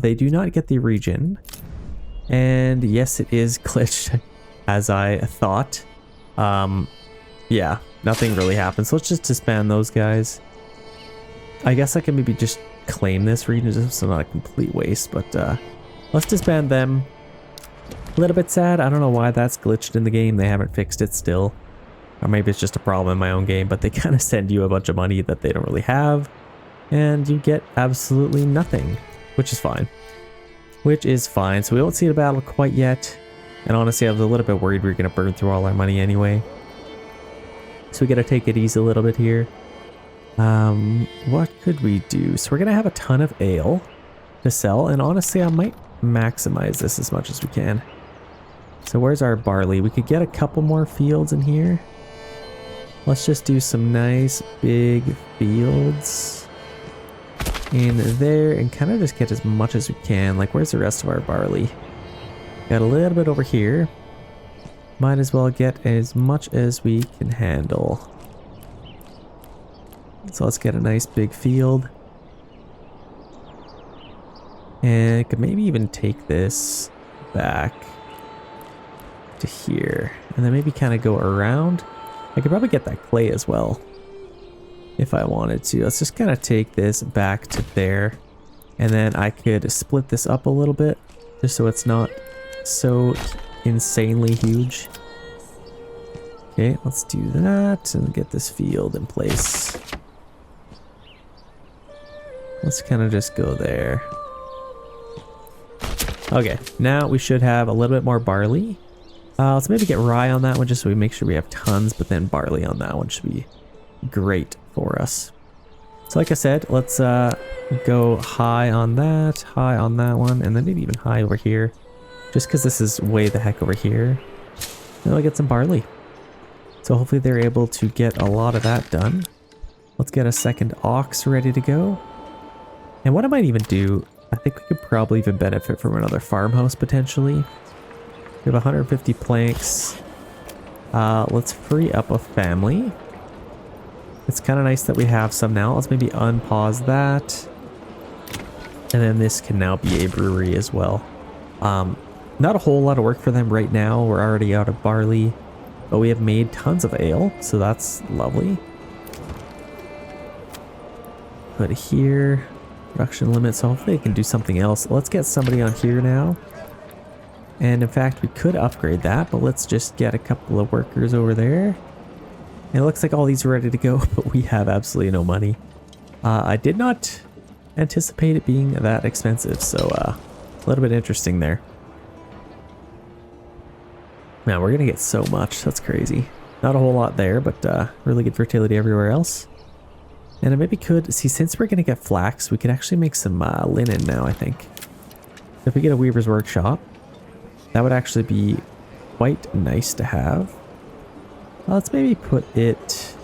S1: They do not get the region. And yes, it is glitched as I thought. Yeah, nothing really happens. So let's just disband those guys. I guess I can maybe just claim this region, just so not a complete waste, but let's disband them. A little bit sad. I don't know why that's glitched in the game. They haven't fixed it still. Or maybe it's just a problem in my own game, but they kind of send you a bunch of money that they don't really have. And you get absolutely nothing, which is fine. Which is fine. So we won't see the battle quite yet. And honestly, I was a little bit worried we were going to burn through all our money anyway. So we got to take it easy a little bit here. What could we do? So we're going to have a ton of ale to sell. And honestly, I might maximize this as much as we can. So where's our barley? We could get a couple more fields in here. Let's just do some nice big fields in there and kind of just get as much as we can. Like, where's the rest of our barley? Got a little bit over here. Might as well get as much as we can handle. So let's get a nice big field. And could maybe even take this back to here. And then maybe kind of go around. I could probably get that clay as well if I wanted to. Let's just kind of take this back to there. And then I could split this up a little bit just so it's not so insanely huge. Okay, let's do that and get this field in place. Let's kind of just go there. Okay, now we should have a little bit more barley. Let's maybe get rye on that one just so we make sure we have tons, but then barley on that one should be great for us. So like I said, let's go high on that one, and then maybe even high over here. Just because this is way the heck over here. Then we'll get some barley. So hopefully they're able to get a lot of that done. Let's get a second ox ready to go. And what I might even do, I think we could probably even benefit from another farmhouse potentially. We have 150 planks. Let's free up a family. It's kind of nice that we have some now. Let's maybe unpause that. And then this can now be a brewery as well. Not a whole lot of work for them right now. We're already out of barley, but we have made tons of ale, so that's lovely. Put it here. Production limit, so hopefully they can do something else. Let's get somebody on here now. And in fact, we could upgrade that, but let's just get a couple of workers over there. And it looks like all these are ready to go, but we have absolutely no money. I did not anticipate it being that expensive, so a little bit interesting there. Man, we're gonna get so much. That's crazy. Not a whole lot there, but really good fertility everywhere else. And I maybe could see, since we're gonna get flax, we could actually make some linen now, I think. If we get a weaver's workshop, that would actually be quite nice to have. Let's maybe put it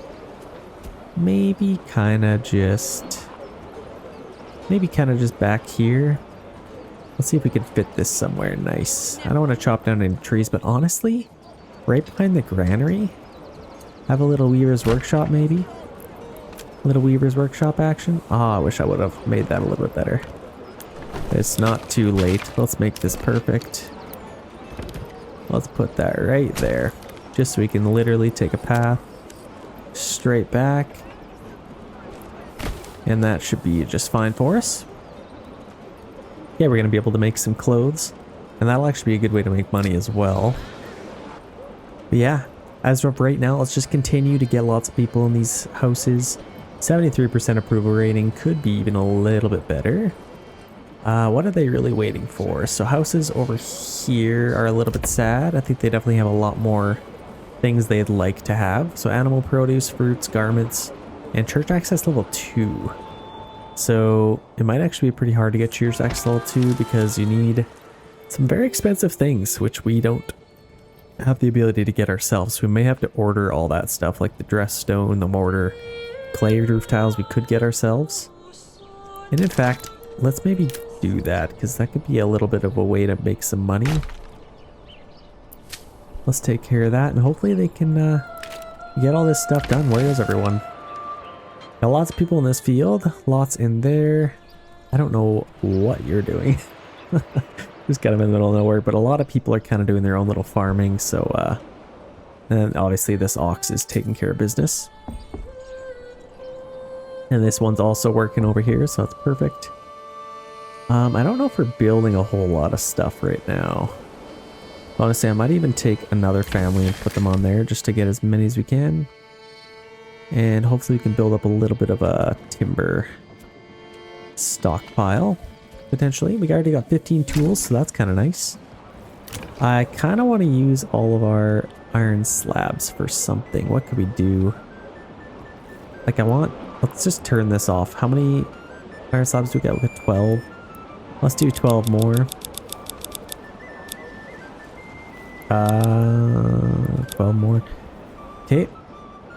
S1: maybe kind of just back here. Let's see if we can fit this somewhere nice. I don't want to chop down any trees, but honestly, right behind the granary, have a little weaver's workshop maybe. A little weaver's workshop action. I wish I would have made that a little bit better. It's not too late. Let's make this perfect. Let's put that right there, just so we can literally take a path straight back. And that should be just fine for us. Yeah, we're going to be able to make some clothes. And that'll actually be a good way to make money as well. But yeah, as of right now, let's just continue to get lots of people in these houses. 73% approval rating, could be even a little bit better. What are they really waiting for? So houses over here are a little bit sad. I think they definitely have a lot more things they'd like to have. So animal produce, fruits, garments, and church access level 2. So it might actually be pretty hard to get church access level 2 because you need some very expensive things, which we don't have the ability to get ourselves. So we may have to order all that stuff like the dress stone, the mortar, clay roof tiles we could get ourselves. And in fact, let's maybe do that because that could be a little bit of a way to make some money. Let's take care of that and hopefully they can get all this stuff done. Where is everyone? Got lots of people in this field, lots in there. I don't know what you're doing. Just kind of in the middle of nowhere, but a lot of people are kind of doing their own little farming. So, and obviously this ox is taking care of business. And this one's also working over here, so that's perfect. I don't know if we're building a whole lot of stuff right now. Honestly, I might even take another family and put them on there just to get as many as we can. And hopefully we can build up a little bit of a timber stockpile, potentially. We already got 15 tools, so that's kind of nice. I kind of want to use all of our iron slabs for something. What could we do? Like let's just turn this off. How many iron slabs do we get? We got 12. Let's do 12 more. 12 more. Okay.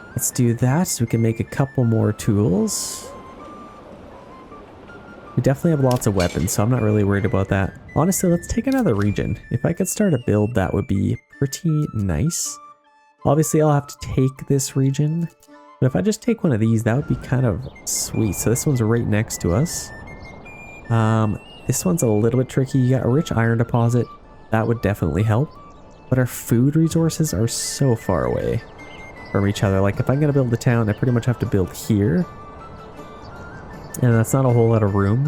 S1: Let's do that so we can make a couple more tools. We definitely have lots of weapons, so I'm not really worried about that. Honestly, let's take another region. If I could start a build, that would be pretty nice. Obviously, I'll have to take this region But if I just take one of these, that would be kind of sweet. So this one's right next to us. This one's a little bit tricky. You got a rich iron deposit. That would definitely help. But our food resources are so far away from each other. Like if I'm going to build a town, I pretty much have to build here. And that's not a whole lot of room.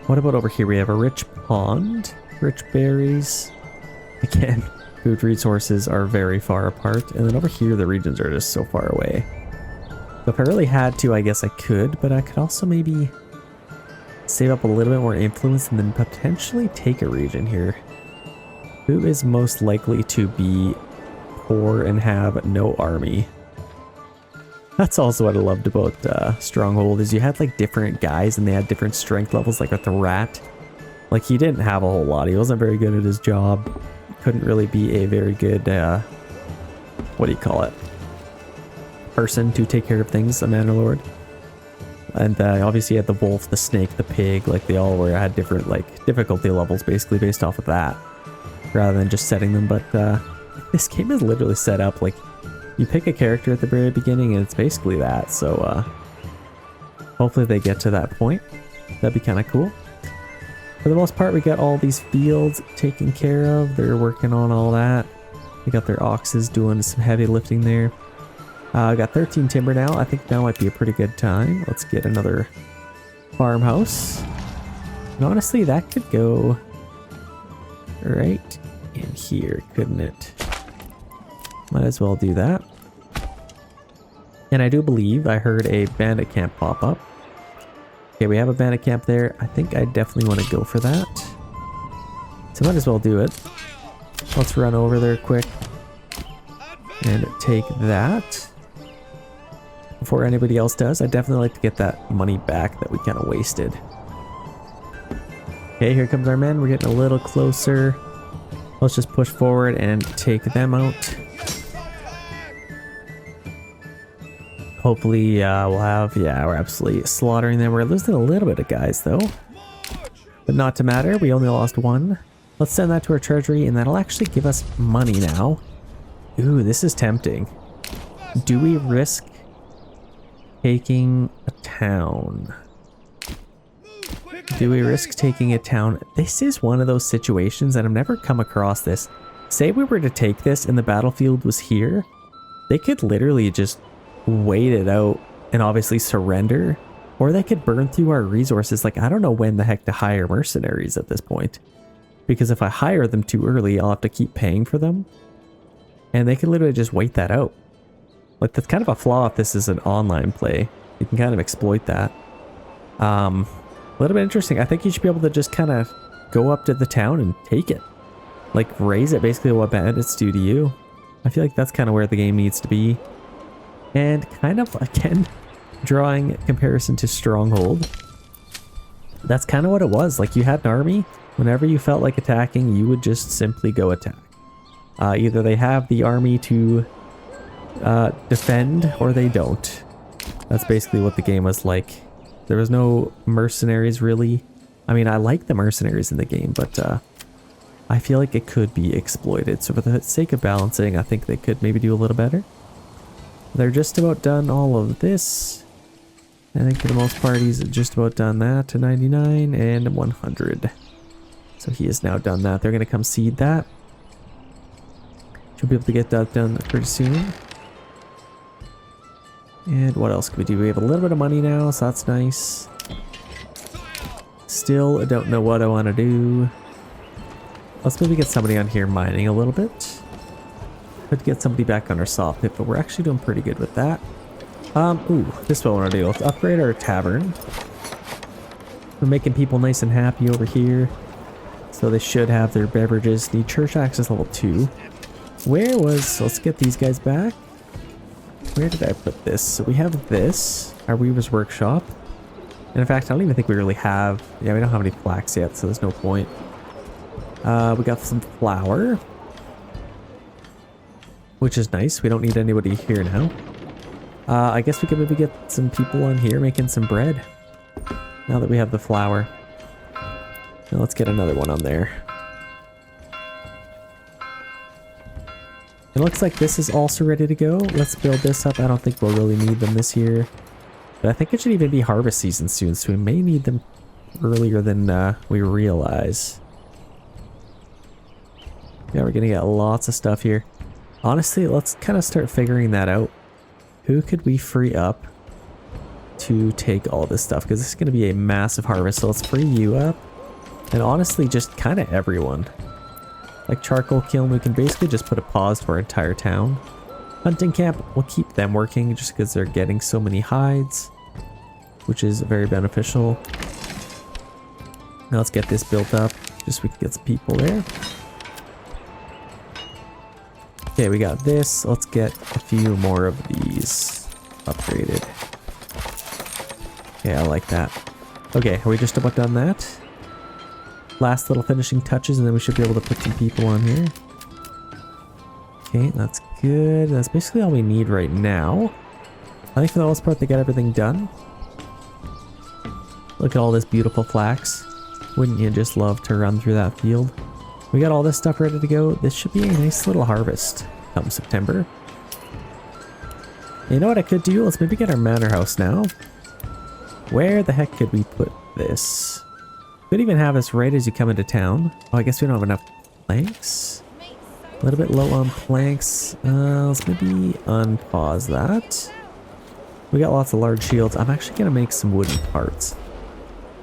S1: What about over here? We have a rich pond, rich berries. Again, food resources are very far apart. And then over here, the regions are just so far away. So if I really had to, I guess I could, but I could also maybe save up a little bit more influence and then potentially take a region here. Who is most likely to be poor and have no army? That's also what I loved about Stronghold, is you had like different guys and they had different strength levels. Like with the rat, like he didn't have a whole lot. He wasn't very good at his job. Couldn't really be a very good, what do you call it? Person to take care of things, a Manor Lord. And obviously you had the wolf, the snake, the pig, like they all had different like difficulty levels basically based off of that, rather than just setting them. But this game is literally set up like you pick a character at the very beginning and it's basically that. So hopefully they get to that point. That'd be kind of cool. For the most part, we got all these fields taken care of. They're working on all that. They got their oxes doing some heavy lifting there. I got 13 timber now. I think now might be a pretty good time. Let's get another farmhouse. And honestly, that could go right in here, couldn't it? Might as well do that. And I do believe I heard a bandit camp pop up. Okay, we have a bandit camp there. I think I definitely want to go for that. So might as well do it. Let's run over there quick and take that. Before anybody else does, I'd definitely like to get that money back that we kind of wasted. Okay, here comes our men. We're getting a little closer. Let's just push forward and take them out. Hopefully we'll have, yeah, we're absolutely slaughtering them. We're losing a little bit of guys though, but not to matter. We only lost one. Let's send that to our treasury and that'll actually give us money now. Ooh, this is tempting. Do we risk taking a town? Do we risk taking a town? This is one of those situations that I've never come across this. Say we were to take this and the battlefield was here. They could literally just wait it out and obviously surrender, or they could burn through our resources. Like, I don't know when the heck to hire mercenaries at this point, because if I hire them too early, I'll have to keep paying for them, and they could literally just wait that out. Like, that's kind of a flaw if this is an online play. You can kind of exploit that. A little bit interesting. I think you should be able to just kind of go up to the town and take it. Like, raise it, basically what bandits do to you. I feel like that's kind of where the game needs to be. And kind of, again, drawing comparison to Stronghold. That's kind of what it was. Like, you had an army. Whenever you felt like attacking, you would just simply go attack. Either they have the army to defend, or they don't. That's basically what the game was like. There was no mercenaries, really. I mean, I like the mercenaries in the game, but I feel like it could be exploited. So for the sake of balancing, I think they could maybe do a little better. They're just about done all of this. I think for the most part, he's just about done that to 99 and 100. So he has now done that. They're going to come seed that. Should be able to get that done pretty soon. And what else can we do? We have a little bit of money now, so that's nice. Still, I don't know what I want to do. Let's maybe get somebody on here mining a little bit. Could get somebody back on our saw pit, but we're actually doing pretty good with that. Ooh, this is what I want to do. Let's upgrade our tavern. We're making people nice and happy over here. So they should have their beverages. Need church access level 2. Where was... Let's get these guys back. Where did I put this? So we have this. Our Weaver's Workshop. And in fact, I don't even think we really have... Yeah, we don't have any flax yet, so there's no point. We got some flour, which is nice. We don't need anybody here now. I guess we could maybe get some people on here making some bread now that we have the flour. Now let's get another one on there. And It looks like this is also ready to go. Let's build this up. I don't think we'll really need them this year. But I think it should even be harvest season soon, so we may need them earlier than we realize. Yeah, we're gonna get lots of stuff here. Honestly, let's kind of start figuring that out. Who could we free up to take all this stuff? Because this is gonna be a massive harvest, so let's free you up. And honestly, just kind of everyone. Like charcoal kiln, we can basically just put a pause to our entire town. Hunting camp, we'll keep them working just because they're getting so many hides, which is very beneficial. Now let's get this built up, just so we can get some people there. Okay, we got this. Let's get a few more of these upgraded. Okay, I like that. Okay, are we just about done that? Last little finishing touches, and then we should be able to put some people on here. Okay, that's good. That's basically all we need right now. I think for the most part they got everything done. Look at all this beautiful flax. Wouldn't you just love to run through that field? We got all this stuff ready to go. This should be a nice little harvest come September. You know what I could do? Let's maybe get our manor house now. Where the heck could we put this? Could even have this right as you come into town. Oh, I guess we don't have enough planks. A little bit low on planks. Let's maybe unpause that. We got lots of large shields. I'm actually going to make some wooden parts,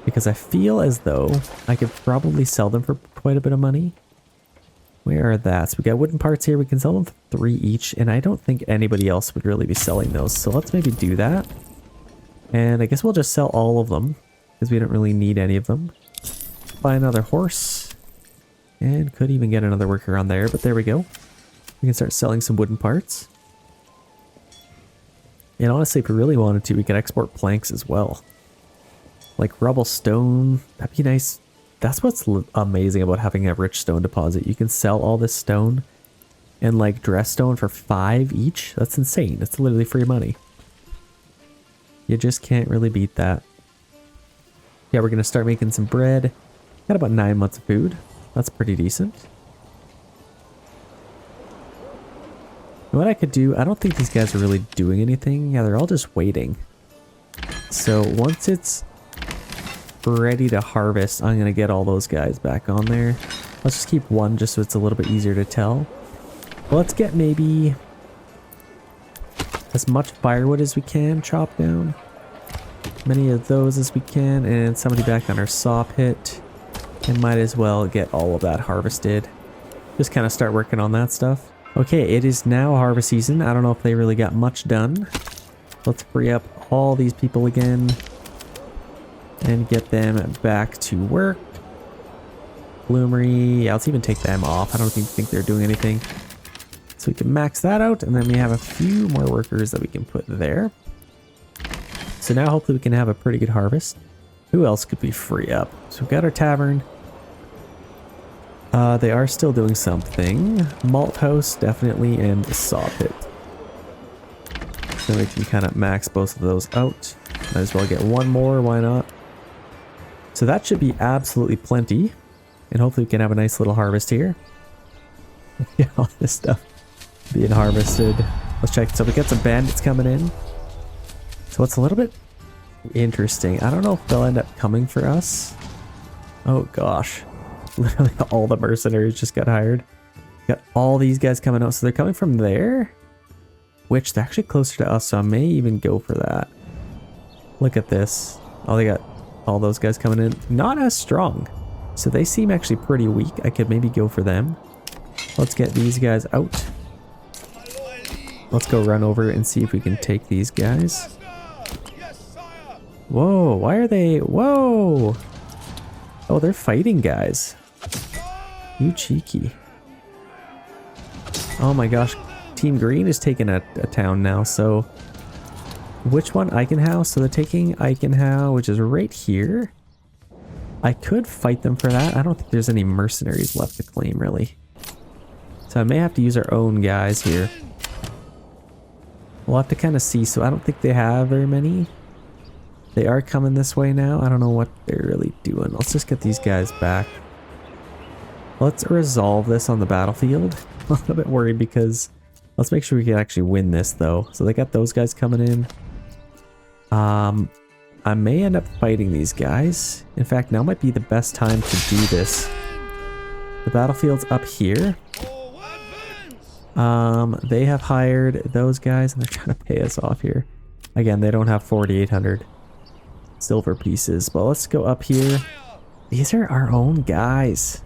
S1: because I feel as though I could probably sell them for quite a bit of money. Where are that? So we got wooden parts here. We can sell them for 3 each, and I don't think anybody else would really be selling those. So let's maybe do that. And I guess we'll just sell all of them, because we don't really need any of them. Buy another horse. And could even get another worker on there, but there we go. We can start selling some wooden parts. And honestly, if we really wanted to, we could export planks as well. Like rubble stone, that'd be nice. That's what's amazing about having a rich stone deposit. You can sell all this stone and like dress stone for 5 each. That's insane. It's literally free money. You just can't really beat that. Yeah, we're gonna start making some bread. Got about 9 months of food. That's pretty decent. And what I could do, I don't think these guys are really doing anything. Yeah, they're all just waiting. So once it's ready to harvest, I'm gonna get all those guys back on there. Let's just keep one just so it's a little bit easier to tell. Well, let's get maybe as much firewood as we can chop down. Many of those as we can, and somebody back on our saw pit. And might as well get all of that harvested. Just kind of start working on that stuff. Okay, it is now harvest season. I don't know if they really got much done. Let's free up all these people again and get them back to work. Bloomery, yeah, let's even take them off. I don't even think they're doing anything. So we can max that out, and then we have a few more workers that we can put there. So now hopefully we can have a pretty good harvest. Who else could we free up? So we've got our tavern. They are still doing something. Malt house, definitely, and saw pit. So we can kind of max both of those out. Might as well get one more, why not? So that should be absolutely plenty. And hopefully we can have a nice little harvest here. Yeah, all this stuff being harvested. Let's check. So we got some bandits coming in. So it's a little bit interesting. I don't know if they'll end up coming for us. Oh gosh. Literally all the mercenaries just got hired. Got all these guys coming out. So they're coming from there, which they're actually closer to us. So I may even go for that. Look at this. Oh, they got all those guys coming in. Not as strong. So they seem actually pretty weak. I could maybe go for them. Let's get these guys out. Let's go run over and see if we can take these guys. Whoa, why are they... Whoa! Oh, they're fighting guys. You cheeky. Oh my gosh. Team Green is taking a town now, so... Which one? Eichenhau? So they're taking Eichenhau, which is right here. I could fight them for that. I don't think there's any mercenaries left to claim, really. So I may have to use our own guys here. We'll have to kind of see. So I don't think they have very many. They are coming this way now. I don't know what they're really doing. Let's just get these guys back. Let's resolve this on the battlefield. I'm a little bit worried because Let's make sure we can actually win this though. So they got those guys coming in. I may end up fighting these guys. In fact, now might be the best time to do this. The battlefield's up here. They have hired those guys and they're trying to pay us off here. Again, they don't have 4,800 silver pieces, but let's go up here. These are our own guys.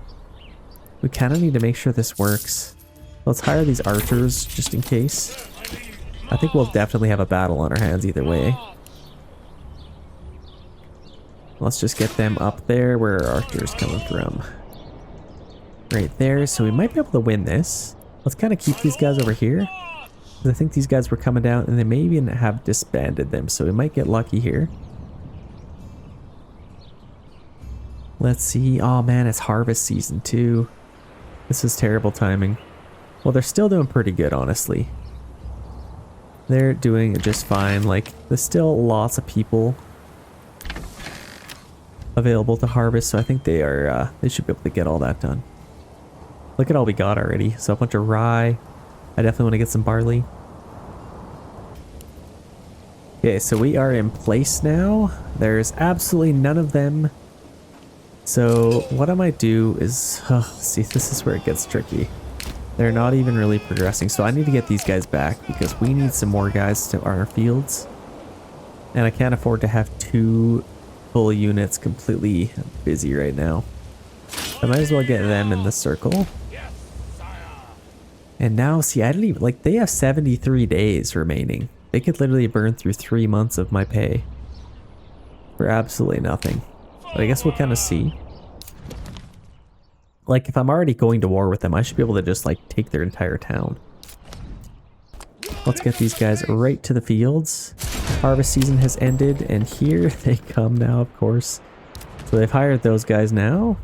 S1: We kind of need to make sure this works. Let's hire these archers just in case. I think we'll definitely have a battle on our hands either way. Let's just get them up there where our archers coming from. Right there, so we might be able to win this. Let's kind of keep these guys over here. I think these guys were coming down and they may even have disbanded them, so we might get lucky here. Let's see. Oh man, it's harvest season too. This is terrible timing. Well, they're still doing pretty good, honestly. They're doing just fine. Like, there's still lots of people available to harvest, so I think they are, they should be able to get all that done. Look at all we got already. So a bunch of rye. I definitely want to get some barley. Okay, so we are in place now. There's absolutely none of them. So what I might do is, see, this is where it gets tricky. They're not even really progressing. So I need to get these guys back because we need some more guys to our fields. And I can't afford to have 2 full units completely busy right now. I might as well get them in the circle. And now, see, I didn't even, like, they have 73 days remaining. They could literally burn through 3 months of my pay for absolutely nothing. But I guess we'll kind of see. Like, if I'm already going to war with them, I should be able to just, like, take their entire town. Let's get these guys right to the fields. Harvest season has ended, and here they come now, of course. So they've hired those guys now,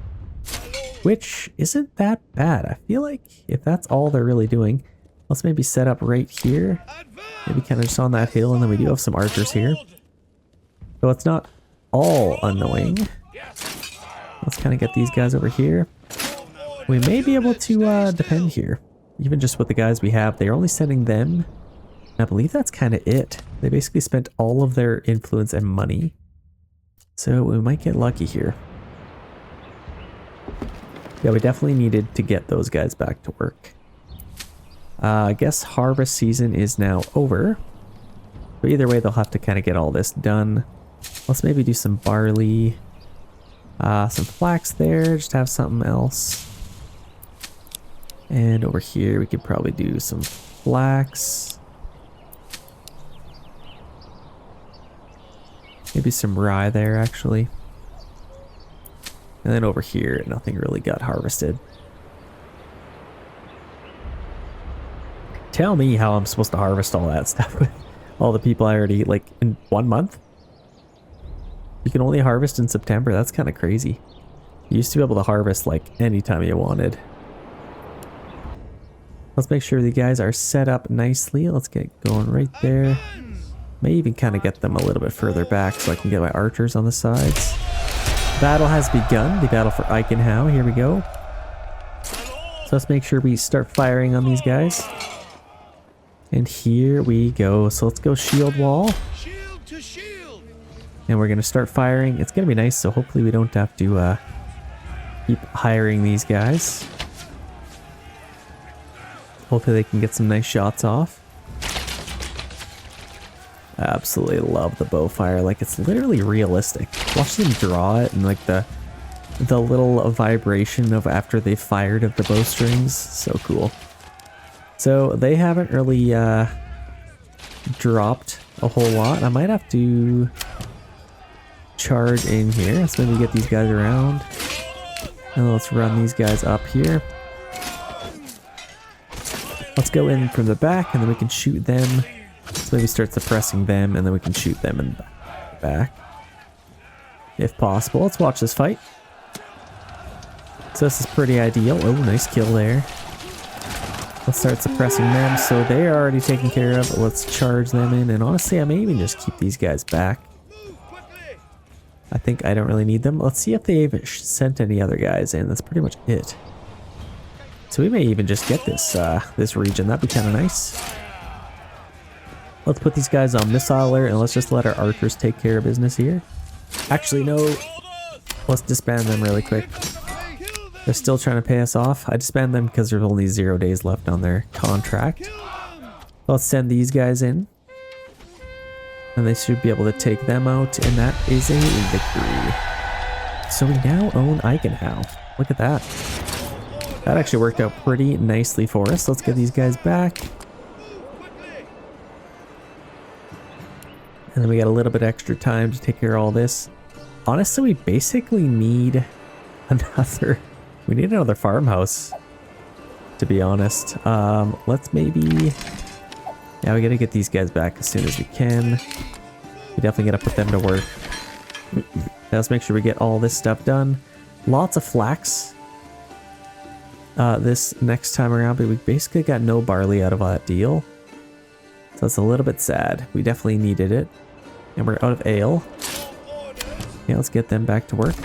S1: which isn't that bad. I feel like if that's all they're really doing, let's maybe set up right here. Maybe kind of just on that hill, and then we do have some archers here. So it's not all annoying. Let's kind of get these guys over here. We may be able to defend here, even just with the guys we have. They're only sending them. I believe that's kind of it. They basically spent all of their influence and money. So we might get lucky here. Yeah, we definitely needed to get those guys back to work. I guess harvest season is now over. But either way, they'll have to kind of get all this done. Let's maybe do some barley. Some flax there, just have something else. And over here, we could probably do some flax. Maybe some rye there, actually. And then over here, nothing really got harvested. Tell me how I'm supposed to harvest all that stuff with all the people I already, like, in 1 month? You can only harvest in September. That's kind of crazy. You used to be able to harvest, like, anytime you wanted. Let's make sure the guys are set up nicely. Let's get going right there. May even kind of get them a little bit further back so I can get my archers on the sides. Battle has begun. The battle for Eichenhau. Here we go. So let's make sure we start firing on these guys. And here we go. So let's go shield wall.
S2: Shield to shield.
S1: And we're going to start firing. It's going to be nice, so hopefully we don't have to keep hiring these guys. Hopefully they can get some nice shots off. I absolutely love the bow fire. Like, it's literally realistic. Watch them draw it and like the little vibration of after they fired of the bowstrings. So cool. So they haven't really dropped a whole lot. I might have to charge in here. Let's maybe get these guys around. And let's run these guys up here. Let's go in from the back and then we can shoot them. Let's maybe start suppressing them and then we can shoot them in the back. If possible. Let's watch this fight. So this is pretty ideal. Oh, nice kill there. Let's start suppressing them. So they are already taken care of. Let's charge them in. And honestly, I may even just keep these guys back. I think I don't really need them. Let's see if they've sent any other guys in. That's pretty much it. So we may even just get this this region. That'd be kind of nice. Let's put these guys on missile alert and let's just let our archers take care of business here. Actually, no. Let's disband them really quick. They're still trying to pay us off. I disband them because there's only 0 days left on their contract. Let's send these guys in. And they should be able to take them out. And that is a victory. So we now own Eichenau. Look at that. That actually worked out pretty nicely for us. Let's get these guys back. And then we got a little bit extra time to take care of all this. Honestly, we basically need another farmhouse, to be honest. Let's maybe, yeah, we gotta get these guys back as soon as we can. We definitely gotta put them to work. Now let's make sure we get all this stuff done. Lots of flax this next time around, but we basically got no barley out of that deal. So it's a little bit sad. We definitely needed it. And we're out of ale. Yeah, let's get them back to work.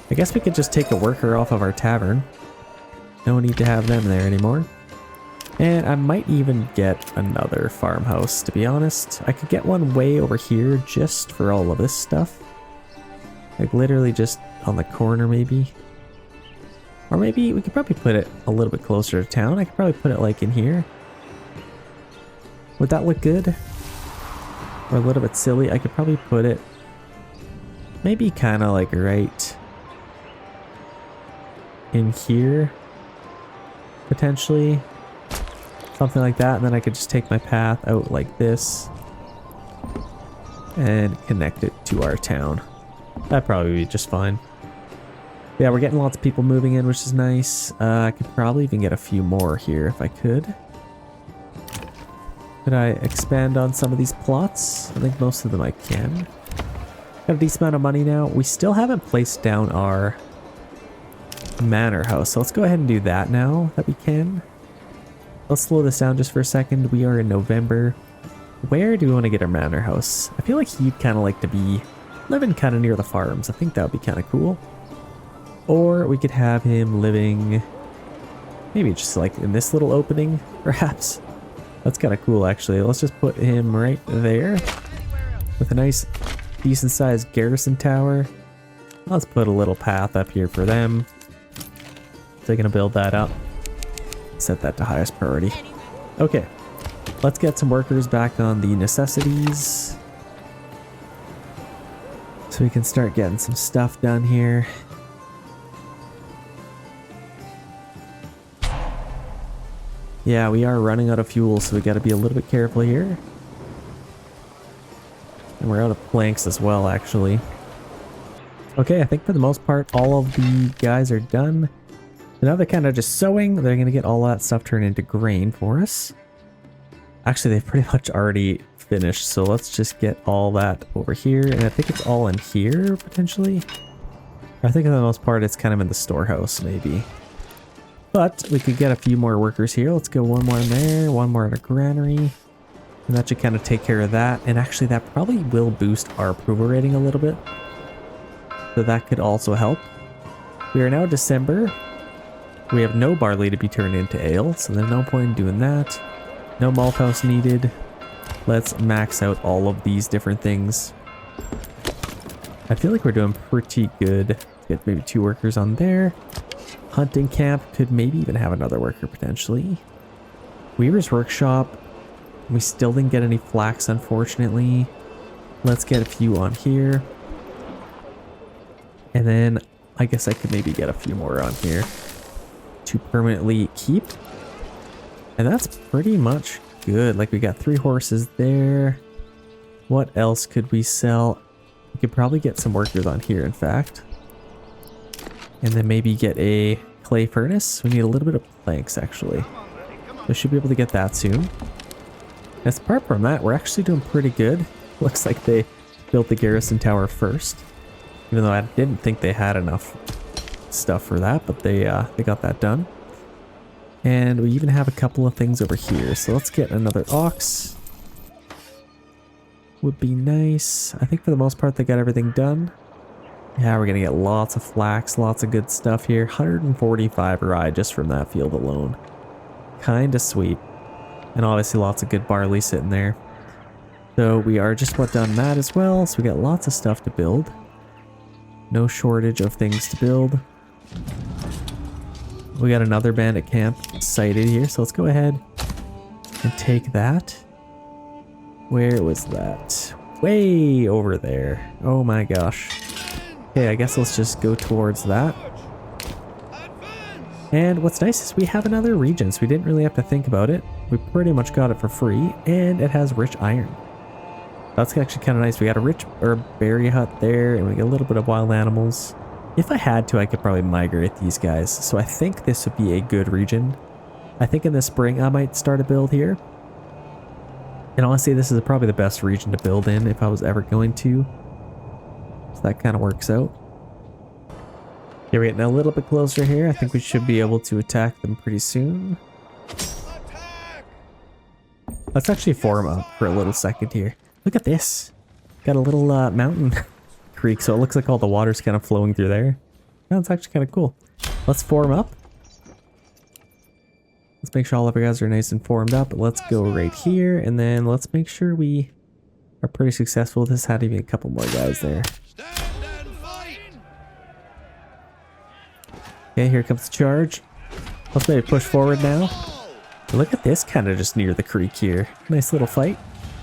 S1: I guess we could just take a worker off of our tavern. No need to have them there anymore. And I might even get another farmhouse, to be honest. I could get one way over here just for all of this stuff. Like literally just on the corner maybe. Or maybe we could probably put it a little bit closer to town. I could probably put it like in here. Would that look good? Or a little bit silly? I could probably put it maybe kind of like right in here, potentially. Something like that, and then I could just take my path out like this and connect it to our town. That'd probably be just fine. Yeah, we're getting lots of people moving in, which is nice. I could probably even get a few more here if I could. Could I expand on some of these plots? I think most of them I can. Got a decent amount of money now. We still haven't placed down our manor house, so let's go ahead and do that now that we can. Let's slow this down just for a second. We are in November. Where do we want to get our manor house? I feel like he'd kind of like to be living kind of near the farms. I think that would be kind of cool. Or we could have him living maybe just like in this little opening, perhaps. That's kind of cool, actually. Let's just put him right there with a nice, decent sized garrison tower. Let's put a little path up here for them. So they're gonna build that up. Set that to highest priority. Okay, let's get some workers back on the necessities. So we can start getting some stuff done here. Yeah, we are running out of fuel, so we got to be a little bit careful here. And we're out of planks as well, actually. Okay, I think for the most part, all of the guys are done. So now they're kind of just sowing. They're going to get all that stuff turned into grain for us. Actually, they've pretty much already finished, so let's just get all that over here. And I think it's all in here, potentially. I think for the most part, it's kind of in the storehouse, maybe. But we could get a few more workers here. Let's go one more in there, one more in a granary. And that should kind of take care of that. And actually, that probably will boost our approval rating a little bit. So that could also help. We are now December. We have no barley to be turned into ale, so there's no point in doing that. No malt house needed. Let's max out all of these different things. I feel like we're doing pretty good. Let's get maybe 2 workers on there. Hunting camp could maybe even have another worker potentially. Weaver's workshop. We still didn't get any flax, unfortunately. Let's get a few on here. And then I guess I could maybe get a few more on here to permanently keep. And that's pretty much good. Like we got 3 horses there. What else could we sell? We could probably get some workers on here, in fact. And then maybe get a clay furnace. We need a little bit of planks, actually. We should be able to get that soon. As apart from that, we're actually doing pretty good. Looks like they built the garrison tower first. Even though I didn't think they had enough stuff for that, but they got that done. And we even have a couple of things over here. So let's get another ox. Would be nice. I think for the most part they got everything done. Yeah, we're gonna get lots of flax, lots of good stuff here. 145 rye just from that field alone. Kinda sweet. And obviously lots of good barley sitting there. So we are just about done that as well. So we got lots of stuff to build. No shortage of things to build. We got another bandit camp sighted here. So let's go ahead and take that. Where was that? Way over there. Oh my gosh. Okay, I guess let's just go towards that. And what's nice is we have another region, so we didn't really have to think about it. We pretty much got it for free, and it has rich iron. That's actually kind of nice. We got a rich berry hut there, and we got a little bit of wild animals. If I had to, I could probably migrate these guys. So I think this would be a good region. I think in the spring I might start a build here. And honestly, this is probably the best region to build in if I was ever going to. So that kind of works out. Okay, we're getting a little bit closer here. I think we should be able to attack them pretty soon. Let's actually form up for a little second here. Look at this. Got a little mountain creek, so it looks like all the water's kind of flowing through there. That's actually kind of cool. Let's form up. Let's make sure all of our guys are nice and formed up. Let's go right here, and then let's make sure we are pretty successful with this. Had even a couple more guys there. Okay, here comes the charge. Let's maybe push forward now. Look at this, kind of just near the creek here. Nice little fight.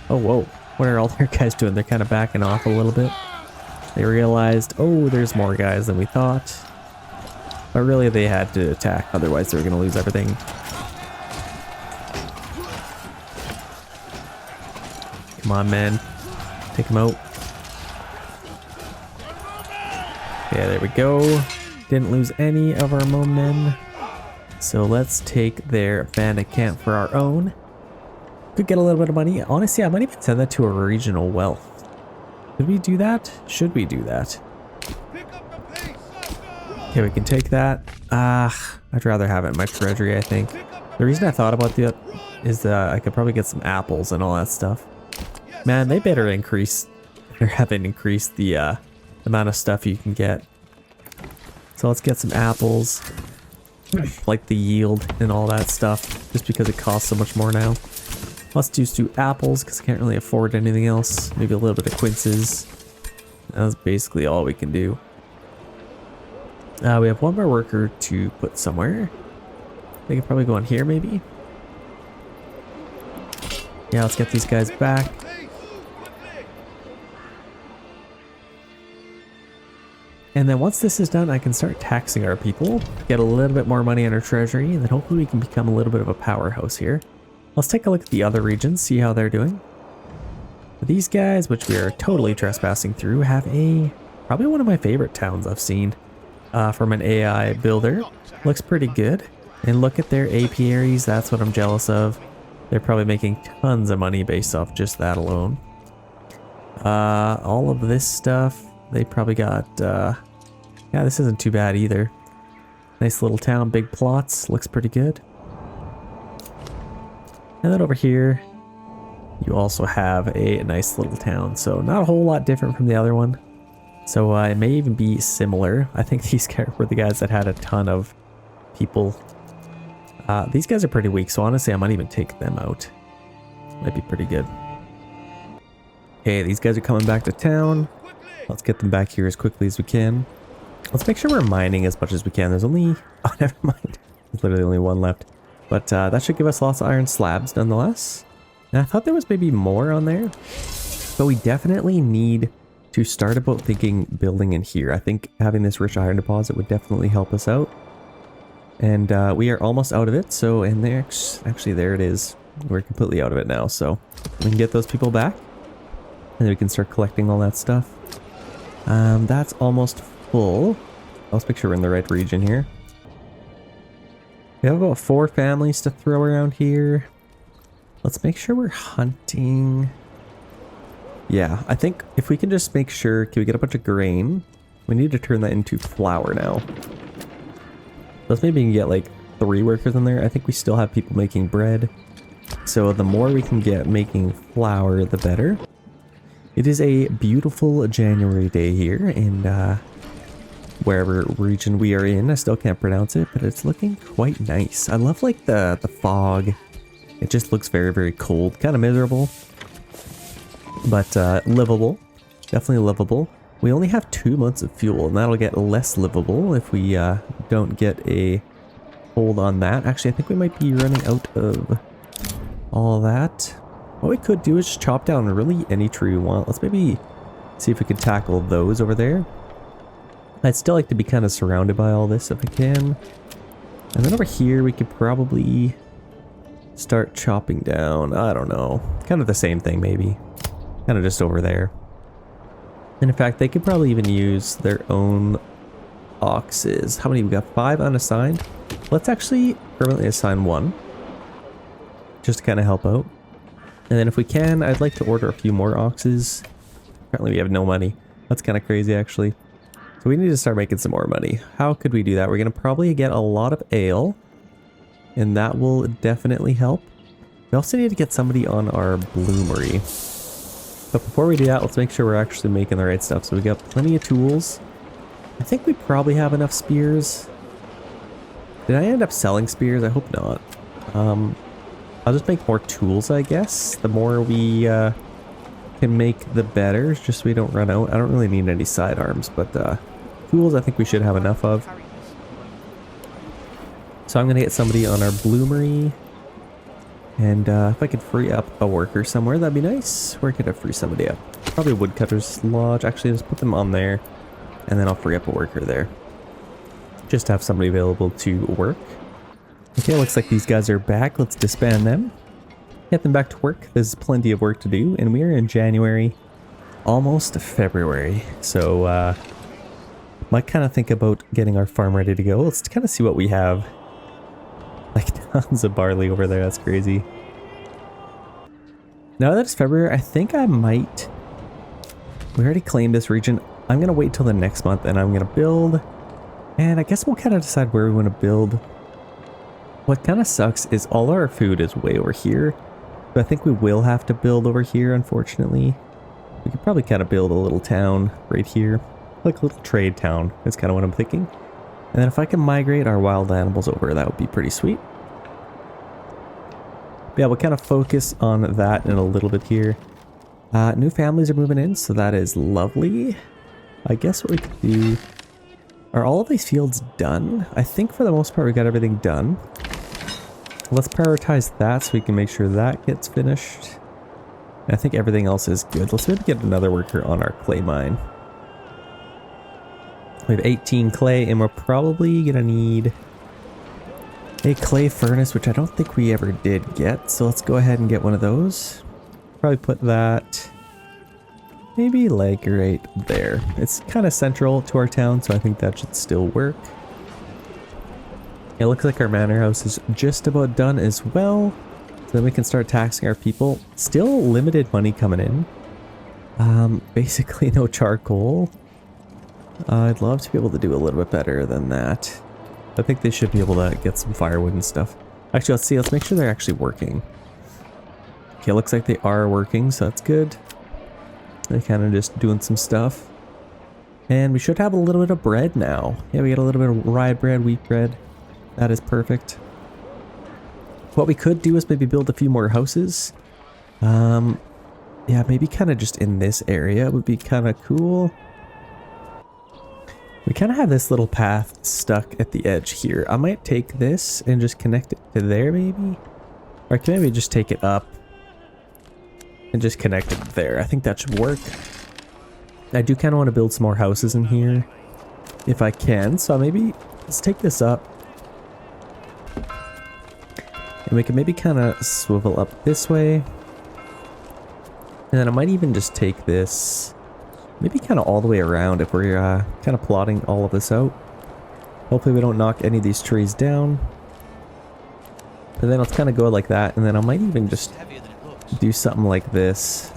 S1: Oh, whoa. What are all their guys doing? They're kind of backing off a little bit. They realized, oh, there's more guys than we thought. But really, they had to attack. Otherwise, they were going to lose everything. Come on, man. Take them out. Yeah, there we go. Didn't lose any of our men. So let's take their bandit camp for our own. Could get a little bit of money. Honestly, I might even send that to a regional wealth. Could we do that? Should we do that? Okay, we can take that. I'd rather have it in my treasury, I think. The reason I thought about that is that I could probably get some apples and all that stuff. Man, they better increase, or haven't increased the amount of stuff you can get. So let's get some apples, like the yield and all that stuff, just because it costs so much more now. Let's just do apples, because I can't really afford anything else. Maybe a little bit of quinces. That's basically all we can do. We have one more worker to put somewhere. They could probably go in here, maybe. Yeah, let's get these guys back. And then once this is done, I can start taxing our people, get a little bit more money in our treasury, and then hopefully we can become a little bit of a powerhouse here. Let's take a look at the other regions, see how they're doing. These guys, which we are totally trespassing through, have probably one of my favorite towns I've seen from an AI builder. Looks pretty good. And look at their apiaries, that's what I'm jealous of. They're probably making tons of money based off just that alone. All of this stuff, they probably got, yeah, this isn't too bad either. Nice little town, big plots, looks pretty good. And then over here, you also have a nice little town. So not a whole lot different from the other one. So it may even be similar. I think these guys were the guys that had a ton of people. These guys are pretty weak, so honestly, I might even take them out. Might be pretty good. Okay, these guys are coming back to town. Let's get them back here as quickly as we can. Let's make sure we're mining as much as we can. There's only... Oh, never mind. There's literally only one left. But that should give us lots of iron slabs nonetheless. And I thought there was maybe more on there. But we definitely need to start about thinking building in here. I think having this rich iron deposit would definitely help us out. And we are almost out of it. So, and there, actually there it is. We're completely out of it now. So we can get those people back. And then we can start collecting all that stuff. That's almost full. Let's make sure we're in the right region here. We have about 4 families to throw around here. Let's make sure we're hunting. Yeah, I think if we can just make sure, can we get a bunch of grain? We need to turn that into flour now. Let's maybe get like 3 workers in there. I think we still have people making bread. So the more we can get making flour, the better. It is a beautiful January day here, and wherever region we are in. I still can't pronounce it, but it's looking quite nice. I love like the fog. It just looks very, very cold. Kind of miserable, but livable. Definitely livable. We only have 2 months of fuel, and that'll get less livable if we don't get a hold on that. Actually, I think we might be running out of all that. What we could do is just chop down really any tree we want. Let's maybe see if we can tackle those over there. I'd still like to be kind of surrounded by all this if I can. And then over here we could probably start chopping down, I don't know, kind of the same thing maybe. Kind of just over there. And in fact, they could probably even use their own oxes. How many? We got 5 unassigned. Let's actually permanently assign 1. Just to kind of help out. And then if we can, I'd like to order a few more oxes. Apparently we have no money. That's kind of crazy actually. So we need to start making some more money. How could we do that? We're going to probably get a lot of ale. And that will definitely help. We also need to get somebody on our bloomery. But before we do that, let's make sure we're actually making the right stuff. So we got plenty of tools. I think we probably have enough spears. Did I end up selling spears? I hope not. I'll just make more tools, I guess. The more we can make, the better. Just so we don't run out. I don't really need any sidearms, but tools I think we should have enough of. So I'm going to get somebody on our bloomery. And if I could free up a worker somewhere, that'd be nice. Where could I free somebody up? Probably Woodcutter's Lodge. Actually, just put them on there. And then I'll free up a worker there. Just to have somebody available to work. Okay, looks like these guys are back. Let's disband them. Get them back to work. There's plenty of work to do. And we are in January. Almost February. So, might kind of think about getting our farm ready to go. Let's kind of see what we have. Like tons of barley over there. That's crazy. Now that it's February, I think I might... We already claimed this region. I'm going to wait till the next month and I'm going to build. And I guess we'll kind of decide where we want to build. What kind of sucks is all our food is way over here. So I think we will have to build over here, unfortunately. We could probably kind of build a little town right here. Like a little trade town. That's kind of what I'm thinking. And then if I can migrate our wild animals over, that would be pretty sweet. But yeah, we'll kind of focus on that in a little bit here. New families are moving in, so that is lovely. I guess what we could do... Are all of these fields done? I think for the most part we got everything done. Let's prioritize that so we can make sure that gets finished. And I think everything else is good. Let's maybe get another worker on our clay mine. We have 18 clay, and we're probably gonna need a clay furnace, which I don't think we ever did get. So let's go ahead and get one of those. Probably put that maybe like right there. It's kind of central to our town, so I think that should still work. It looks like our manor house is just about done as well. So then we can start taxing our people. Still limited money coming in. Basically no charcoal. I'd love to be able to do a little bit better than that. I think they should be able to get some firewood and stuff. Actually, let's see. Let's make sure they're actually working. Okay, looks like they are working, so that's good. They're kind of just doing some stuff. And we should have a little bit of bread now. Yeah, we got a little bit of rye bread, wheat bread. That is perfect. What we could do is maybe build a few more houses. Yeah, maybe kind of just in this area would be kind of cool. We kind of have this little path stuck at the edge here. I might take this and just connect it to there maybe. Or I can maybe just take it up and just connect it there. I think that should work. I do kind of want to build some more houses in here if I can. So maybe let's take this up. And we can maybe kind of swivel up this way. And then I might even just take this maybe kind of all the way around if we're kind of plotting all of this out. Hopefully we don't knock any of these trees down. And then let's kind of go like that. And then I might even just do something like this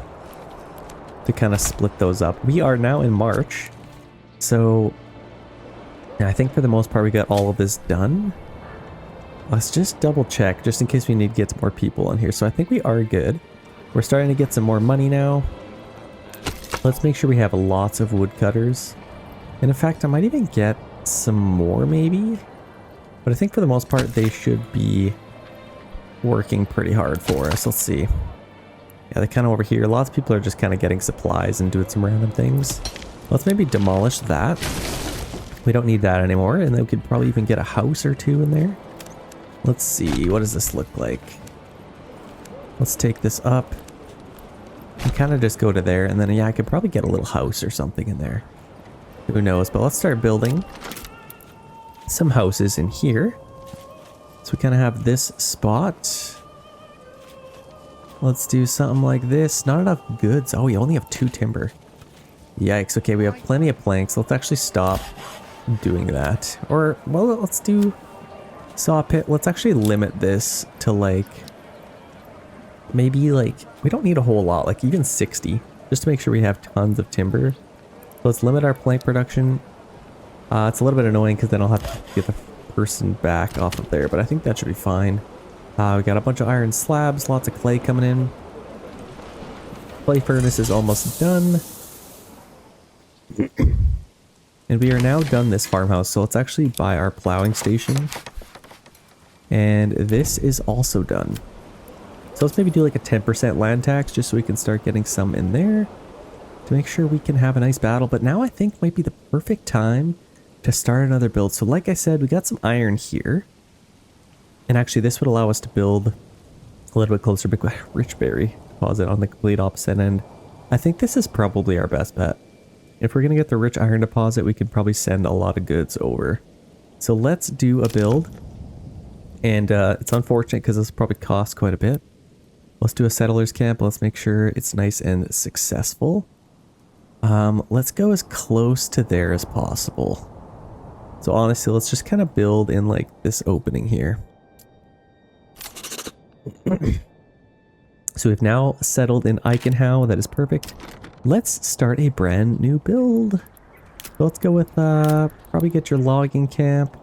S1: to kind of split those up. We are now in March. So yeah, I think for the most part we got all of this done. Let's just double check just in case we need to get some more people in here. So I think we are good. We're starting to get some more money now. Let's make sure we have lots of woodcutters. And in fact, I might even get some more maybe. But I think for the most part, they should be working pretty hard for us. Let's see. Yeah, they're kind of over here. Lots of people are just kind of getting supplies and doing some random things. Let's maybe demolish that. We don't need that anymore. And then we could probably even get a house or two in there. Let's see. What does this look like? Let's take this up. And kind of just go to there. And then, yeah, I could probably get a little house or something in there. Who knows? But let's start building some houses in here. So we kind of have this spot. Let's do something like this. Not enough goods. Oh, we only have 2 timber. Yikes. Okay, we have plenty of planks. Let's actually stop doing that. Or, well, let's do saw pit. Let's actually limit this to like, maybe like, we don't need a whole lot, like even 60, just to make sure we have tons of timber. So let's limit our plank production. It's a little bit annoying because then I'll have to get the person back off of there, but I think that should be fine. We got a bunch of iron slabs, lots of clay coming in. Clay furnace is almost done. And we are now done this farmhouse, so let's actually buy our plowing station. And this is also done. So let's maybe do like a 10% land tax just so we can start getting some in there to make sure we can have a nice battle. But now I think might be the perfect time to start another build. So like I said, we got some iron here. And actually this would allow us to build a little bit closer, but rich berry deposit on the complete opposite end. I think this is probably our best bet. If we're going to get the rich iron deposit, we could probably send a lot of goods over. So let's do a build. And it's unfortunate because this probably costs quite a bit. Let's do a settlers camp. Let's make sure it's nice and successful. Let's go as close to there as possible. So honestly, let's just kind of build in like this opening here. So we've now settled in Eichenhau. That is perfect. Let's start a brand new build. So let's go with probably get your logging camp.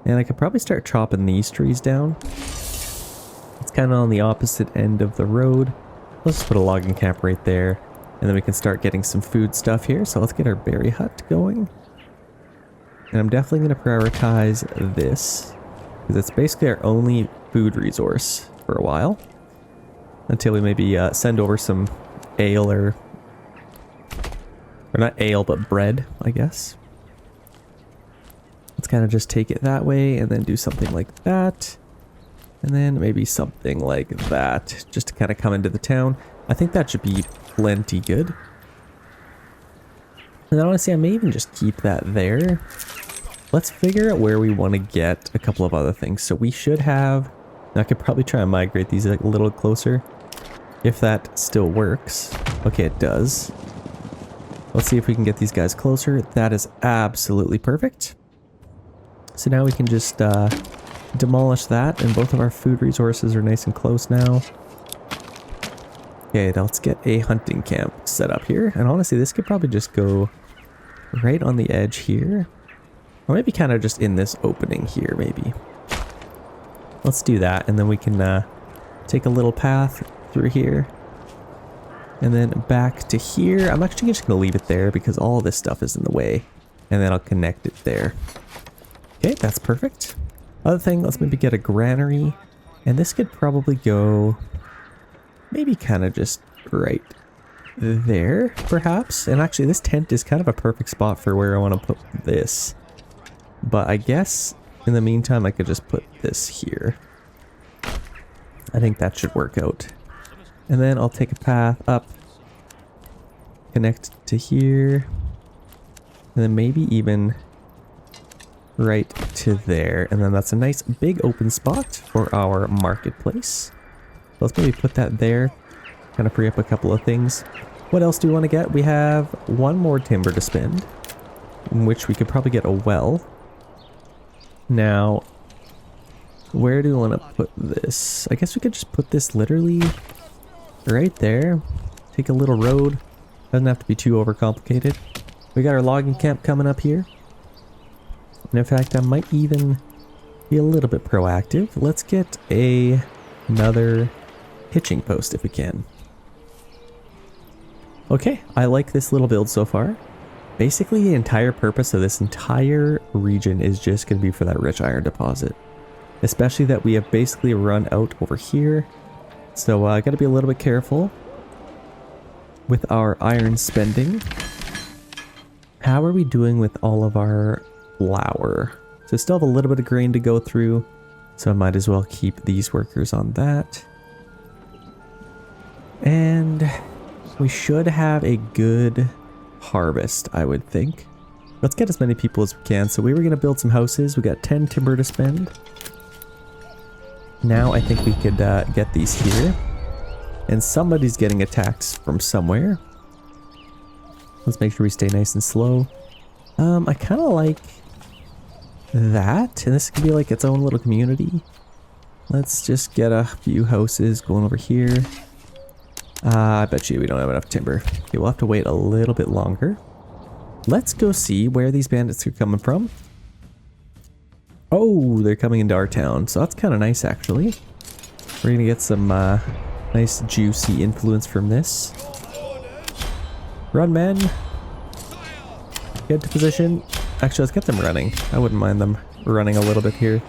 S1: And I could probably start chopping these trees down. It's kind of on the opposite end of the road. Let's just put a logging camp right there. And then we can start getting some food stuff here. So let's get our berry hut going. And I'm definitely going to prioritize this, because it's basically our only food resource for a while. Until we maybe send over some ale or not ale, but bread, I guess. Let's kind of just take it that way and then do something like that. And then maybe something like that, just to kind of come into the town. I think that should be plenty good. And honestly, I may even just keep that there. Let's figure out where we want to get a couple of other things. So we should have... I could probably try and migrate these like a little closer, if that still works. Okay, it does. Let's see if we can get these guys closer. That is absolutely perfect. So now we can just demolish that, and both of our food resources are nice and close now. Okay, now let's get a hunting camp set up here. And honestly, this could probably just go right on the edge here. Or maybe kind of just in this opening here, maybe. Let's do that, and then we can take a little path through here. And then back to here. I'm actually just going to leave it there because all this stuff is in the way. And then I'll connect it there. Okay, that's perfect. Other thing, let's maybe get a granary. And this could probably go maybe kind of just right there, perhaps. And actually, this tent is kind of a perfect spot for where I want to put this. But I guess in the meantime, I could just put this here. I think that should work out. And then I'll take a path up, connect to here, and then maybe even right to there. And then that's a nice big open spot for our marketplace. Let's maybe put that there, kind of free up a couple of things. What else do we want to get? We have one more timber to spend, in which we could probably get a well. Now, where do we want to put this? I guess we could just put this literally right there. Take a little road. Doesn't have to be too overcomplicated. We got our logging camp coming up here. And in fact, I might even be a little bit proactive. Let's get another hitching post if we can. Okay, I like this little build so far. Basically, the entire purpose of this entire region is just going to be for that rich iron deposit. Especially that we have basically run out over here. So I got to be a little bit careful with our iron spending. How are we doing with all of our flour? So still have a little bit of grain to go through. So I might as well keep these workers on that. And we should have a good harvest, I would think. Let's get as many people as we can. So we were going to build some houses. We got 10 timber to spend. Now I think we could get these here. And somebody's getting attacked from somewhere. Let's make sure we stay nice and slow. I kind of like that. And this could be like its own little community. Let's just get a few houses going over here. I bet you we don't have enough timber. Okay, we'll have to wait a little bit longer. Let's go see where these bandits are coming from. Oh, they're coming into our town. So that's kind of nice, actually. We're going to get some nice juicy influence from this. Run, men. Get to position. Actually, let's get them running. I wouldn't mind them running a little bit here.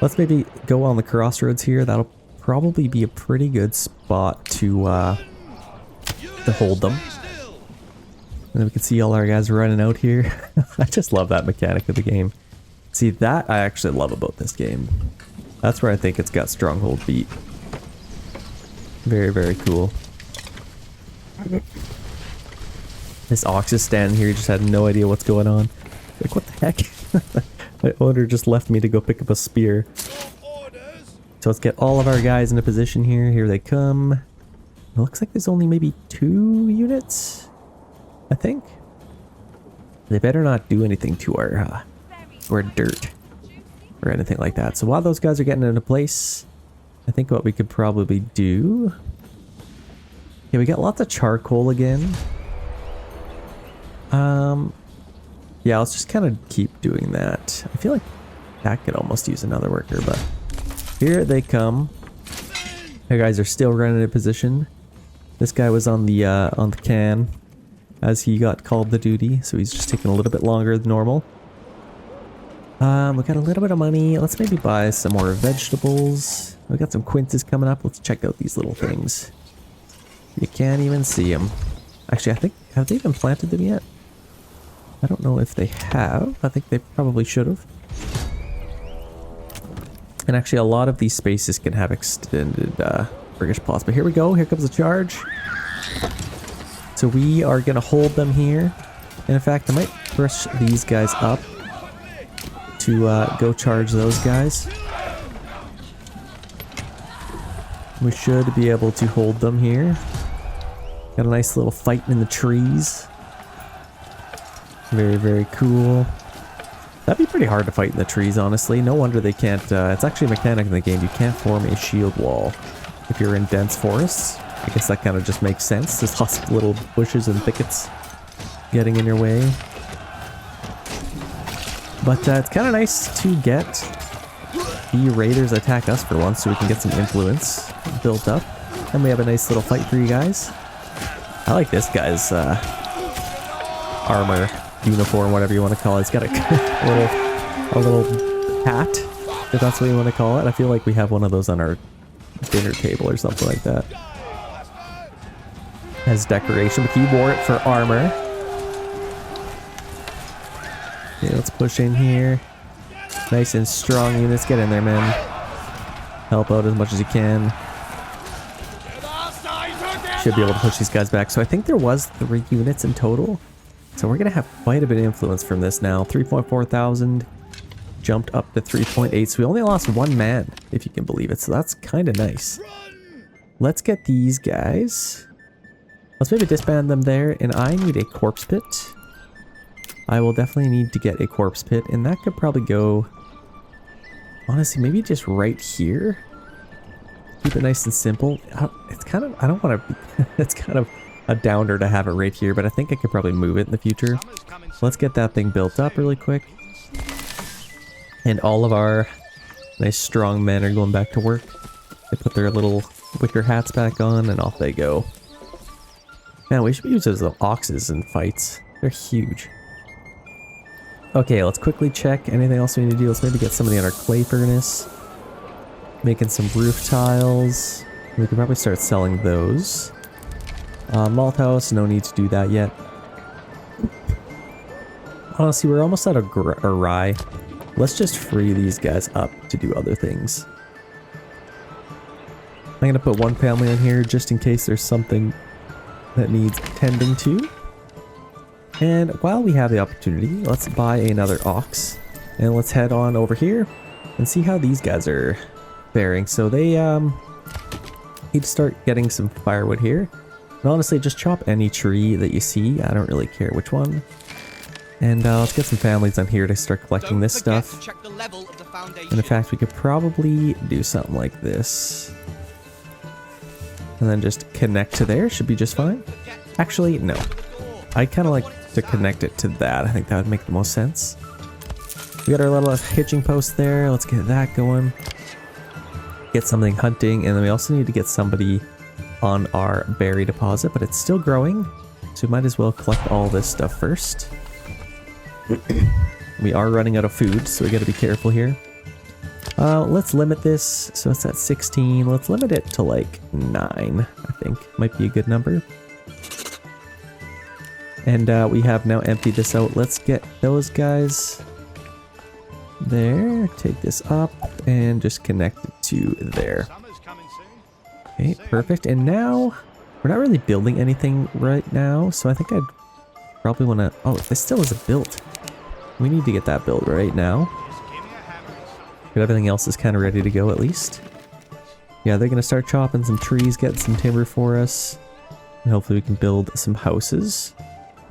S1: Let's maybe go on the crossroads here. That'll probably be a pretty good spot to hold them. And then we can see all our guys running out here. I just love that mechanic of the game. See, that I actually love about this game. That's where I think it's got Stronghold beat. Very, very cool. This ox is standing here, he just had no idea what's going on. Like, what the heck? My owner just left me to go pick up a spear. So let's get all of our guys in a position here. Here they come. It looks like there's only maybe 2 units, I think. They better not do anything to our dirt or anything like that. So while those guys are getting into place, I think what we could probably do... Yeah, we got lots of charcoal again. Yeah, let's just kind of keep doing that. I feel like that could almost use another worker, but here they come. Our guys are still running in position. This guy was on the can as he got called to duty, so he's just taking a little bit longer than normal. We got a little bit of money. Let's maybe buy some more vegetables. We got some quinces coming up. Let's check out these little things. You can't even see them. Actually, I think, have they even planted them yet? I don't know if they have. I think they probably should have. And actually, a lot of these spaces can have extended British plots. But here we go. Here comes the charge. So we are going to hold them here. And in fact, I might push these guys up to go charge those guys. We should be able to hold them here. Got a nice little fight in the trees. Very, very cool. That'd be pretty hard to fight in the trees, honestly. No wonder they can't... it's actually a mechanic in the game. You can't form a shield wall if you're in dense forests. I guess that kind of just makes sense. There's lots of little bushes and thickets getting in your way. But it's kind of nice to get the raiders attack us for once so we can get some influence built up. And we have a nice little fight for you guys. I like this guy's armor, uniform, whatever you want to call it. It's got a little hat, if that's what you want to call it. I feel like we have one of those on our dinner table or something like that. As decoration, but he wore it for armor. Okay, let's push in here. Nice and strong units. Get in there, man. Help out as much as you can. Should be able to push these guys back. So I think there was 3 units in total. So we're going to have quite a bit of influence from this now. 3.4 thousand. Jumped up to 3.8. So we only lost 1 man, if you can believe it. So that's kind of nice. Let's get these guys. Let's maybe disband them there. And I need a corpse pit. I will definitely need to get a corpse pit. And that could probably go... Honestly, maybe just right here. Keep it nice and simple. It's kind of... I don't want to... It's kind of a downer to have it right here. But I think I could probably move it in the future. Let's get that thing built up really quick. And all of our nice strong men are going back to work. They put their little wicker hats back on and off they go. Man, we should use those oxes in fights. They're huge. Okay, let's quickly check anything else we need to do. Let's maybe get somebody on our clay furnace. Making some roof tiles. We can probably start selling those. Malt house, no need to do that yet. Honestly, we're almost out of rye. Let's just free these guys up to do other things. I'm gonna put one family on here just in case there's something that needs tending to. And while we have the opportunity, let's buy another ox. And let's head on over here and see how these guys are faring. So they need to start getting some firewood here. And honestly, just chop any tree that you see. I don't really care which one. And let's get some families on here to start collecting this stuff. And in fact, we could probably do something like this. And then just connect to there. Should be just fine. Actually, no. I kind of like to connect it to that. I think that would make the most sense. We got our little hitching post there. Let's get that going. Get something hunting. And then we also need to get somebody on our berry deposit. But it's still growing. So we might as well collect all this stuff first. We are running out of food, so we got to be careful here. Let's limit this. So it's at 16. Let's limit it to like 9, I think. Might be a good number. And we have now emptied this out. Let's get those guys there. Take this up and just connect it to there. Okay, perfect. And now we're not really building anything right now, so I think I'd probably want to... Oh, this still isn't built. We need to get that built right now. But everything else is kind of ready to go at least. Yeah, they're going to start chopping some trees, getting some timber for us. And hopefully we can build some houses.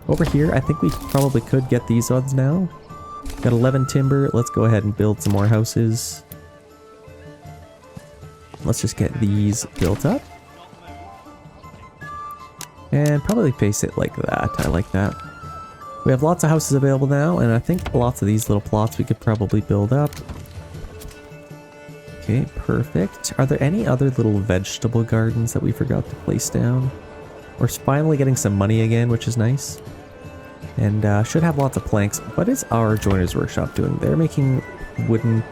S1: Over here, I think we probably could get these ones now. Got 11 timber. Let's go ahead and build some more houses. Let's just get these built up. And probably face it like that. I like that. We have lots of houses available now, and I think lots of these little plots we could probably build up. Okay, perfect. Are there any other little vegetable gardens that we forgot to place down? We're finally getting some money again, which is nice. And should have lots of planks. What is our joiner's workshop doing? They're making wooden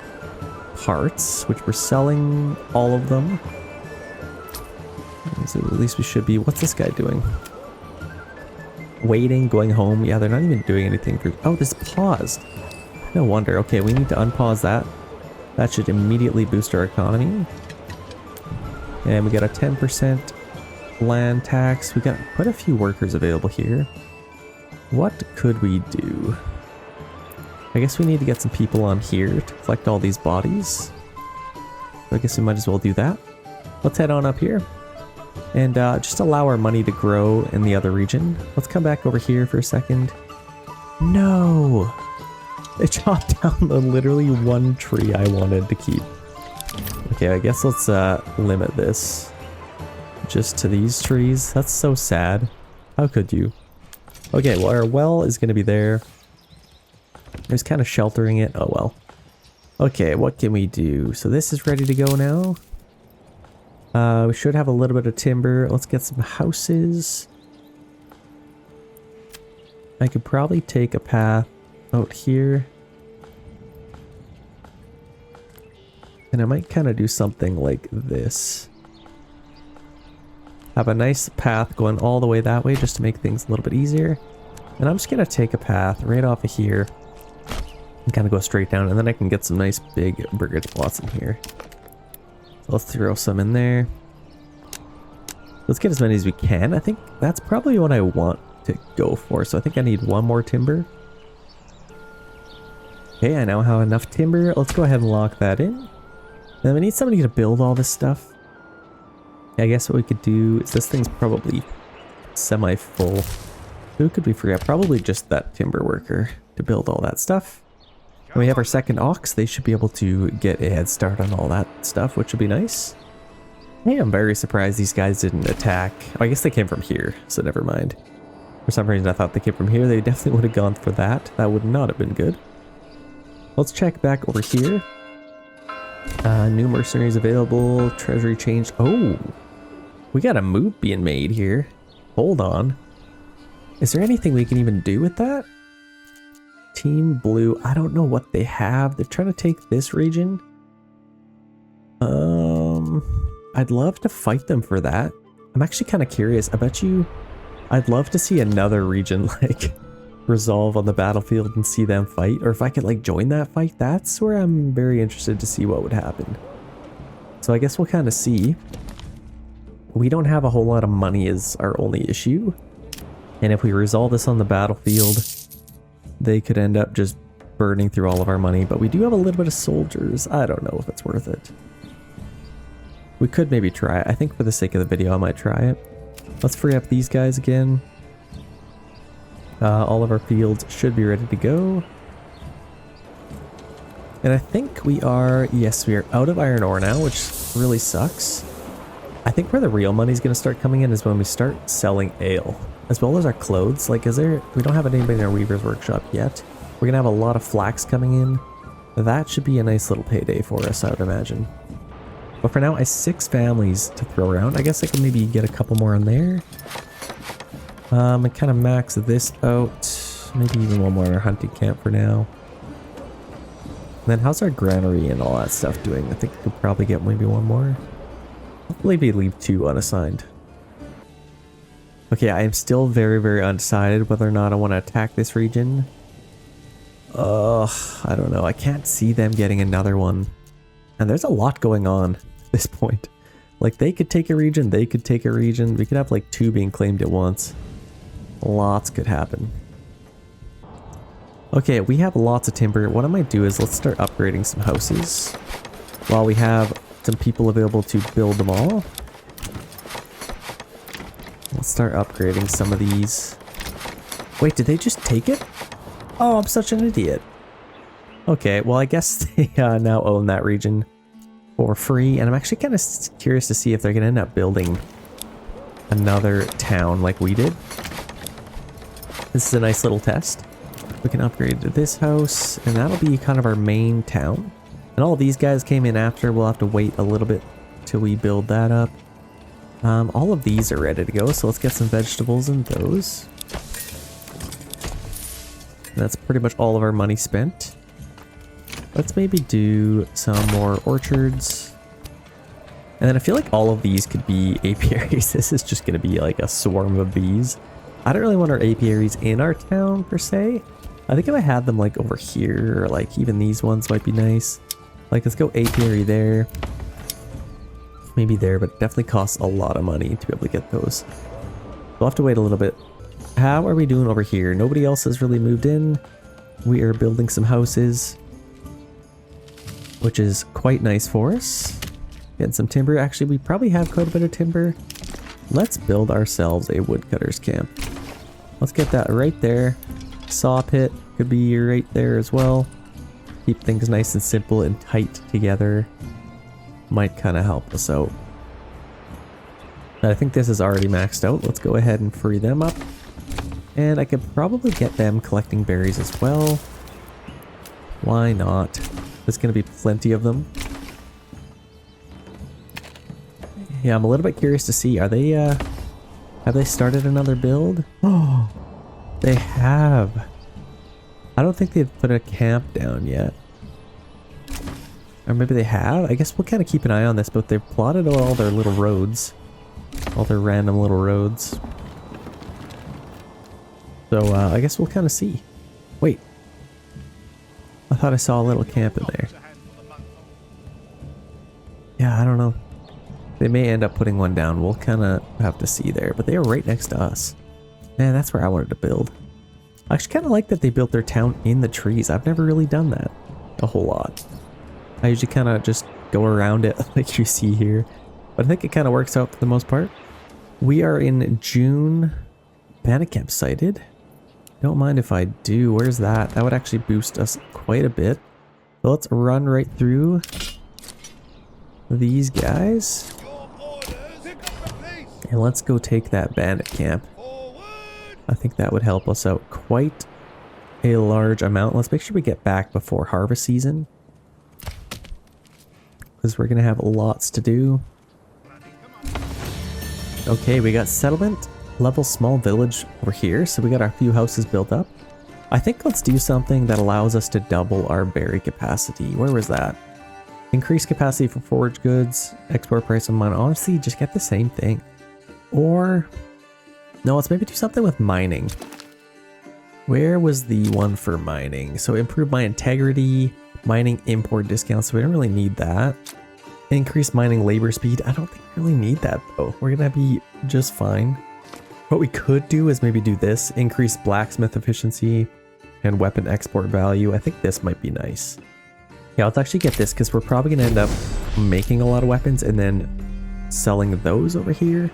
S1: parts, which we're selling all of them. So at least we should be. What's this guy doing? Waiting, going home. Yeah, they're not even doing anything for... Oh, this paused. No wonder. Okay, we need to unpause that. That should immediately boost our economy. And we got a 10% land tax. We got quite a few workers available here. What could we do? I guess we need to get some people on here to collect all these bodies. So I guess we might as well do that. Let's head on up here. And just allow our money to grow in the other region. Let's come back over here for a second. No! They chopped down the literally one tree I wanted to keep. Okay, I guess let's limit this just to these trees. That's so sad. How could you? Okay, well, our well is going to be there. There's kind of sheltering it. Oh, well. Okay, what can we do? So this is ready to go now. We should have a little bit of timber. Let's get some houses. I could probably take a path out here. And I might kind of do something like this. Have a nice path going all the way that way just to make things a little bit easier. And I'm just going to take a path right off of here and kind of go straight down, and then I can get some nice big burgage plots in here. So let's throw some in there. Let's get as many as we can. I think that's probably what I want to go for. So I think I need one more timber. Okay, I now have enough timber. Let's go ahead and lock that in. Then we need somebody to build all this stuff. I guess what we could do is this thing's probably semi-full. Who could we forget? Probably just that timber worker to build all that stuff. And we have our second ox. They should be able to get a head start on all that stuff, which would be nice. Hey, I'm very surprised these guys didn't attack. Oh, I guess they came from here, so never mind. For some reason I thought they came from here. They definitely would have gone for that. That would not have been good. Let's check back over here. New mercenaries available. Treasury changed. Oh, we got a move being made here. Hold on. Is there anything we can even do with that? Team Blue, I don't know what they have. They're trying to take this region. I'd love to fight them for that. I'm actually kind of curious. I bet you I'd love to see another region like resolve on the battlefield and see them fight. Or if I could like join that fight, that's where I'm very interested to see what would happen. So I guess we'll kind of see. We don't have a whole lot of money is our only issue. And if we resolve this on the battlefield, they could end up just burning through all of our money. But we do have a little bit of soldiers. I don't know if it's worth it. We could maybe try it. I think for the sake of the video, I might try it. Let's free up these guys again. All of our fields should be ready to go. And I think we are, yes, we are out of iron ore now, which really sucks. I think where the real money's going to start coming in is when we start selling ale, as well as our clothes. Like, we don't have anybody in our weaver's workshop yet. We're going to have a lot of flax coming in. That should be a nice little payday for us, I would imagine. But for now, I have 6 families to throw around. I guess I can maybe get a couple more in there. And kind of max this out. Maybe even one more in our hunting camp for now. And then how's our granary and all that stuff doing? I think we could probably get maybe one more. Hopefully we leave 2 unassigned. Okay, I am still very, very undecided whether or not I want to attack this region. I don't know. I can't see them getting another one. And there's a lot going on at this point. Like, they could take a region, they could take a region. We could have like 2 being claimed at once. Lots could happen. Okay, we have lots of timber. What I might do is let's start upgrading some houses while we have some people available to build them all. Let's start upgrading some of these. Wait, did they just take it? Oh, I'm such an idiot. Okay, well, I guess they now own that region for free. And I'm actually kind of curious to see if they're going to end up building another town like we did. This is a nice little test. We can upgrade to this house, and that'll be kind of our main town. And all of these guys came in after. We'll have to wait a little bit till we build that up. All of these are ready to go, so let's get some vegetables in those. And that's pretty much all of our money spent. Let's maybe do some more orchards. And then I feel like all of these could be apiaries. This is just going to be like a swarm of bees. I don't really want our apiaries in our town per se. I think if I had them like over here, or like even these ones might be nice. Like, let's go apiary there. Maybe there, but it definitely costs a lot of money to be able to get those. We'll have to wait a little bit. How are we doing over here? Nobody else has really moved in. We are building some houses, which is quite nice for us. Getting some timber. Actually, we probably have quite a bit of timber. Let's build ourselves a woodcutter's camp. Let's get that right there. Saw pit could be right there as well. Keep things nice and simple and tight together. Might kind of help us out. I think this is already maxed out. Let's go ahead and free them up. And I could probably get them collecting berries as well. Why not? There's going to be plenty of them. Yeah, I'm a little bit curious to see. Are they, have they started another build? Oh, they have. I don't think they've put a camp down yet. Or maybe they have? I guess we'll kind of keep an eye on this, but they've plotted all their little roads. All their random little roads. So, I guess we'll kind of see. Wait. I thought I saw a little camp in there. Yeah, I don't know. They may end up putting one down. We'll kind of have to see there. But they are right next to us. Man, that's where I wanted to build. I actually kind of like that they built their town in the trees. I've never really done that a whole lot. I usually kind of just go around it like you see here. But I think it kind of works out for the most part. We are in June. Bandit camp sighted. Don't mind if I do. Where's that? That would actually boost us quite a bit. So let's run right through these guys. And let's go take that bandit camp. I think that would help us out quite a large amount. Let's make sure we get back before harvest season, because we're going to have lots to do. Okay, we got settlement. level small village over here. So we got our few houses built up. I think let's do something that allows us to double our berry capacity. Where was that? Increase capacity for forage goods, export price of mine. Honestly, just get the same thing. Or, no, let's maybe do something with mining. Where was the one for mining? So improve my integrity, mining import discounts. So we don't really need that. Increase mining labor speed. I don't think we really need that though. We're gonna be just fine. What we could do is maybe do this. Increase blacksmith efficiency and weapon export value. I think this might be nice. Yeah, let's actually get this because we're probably gonna end up making a lot of weapons and then selling those over here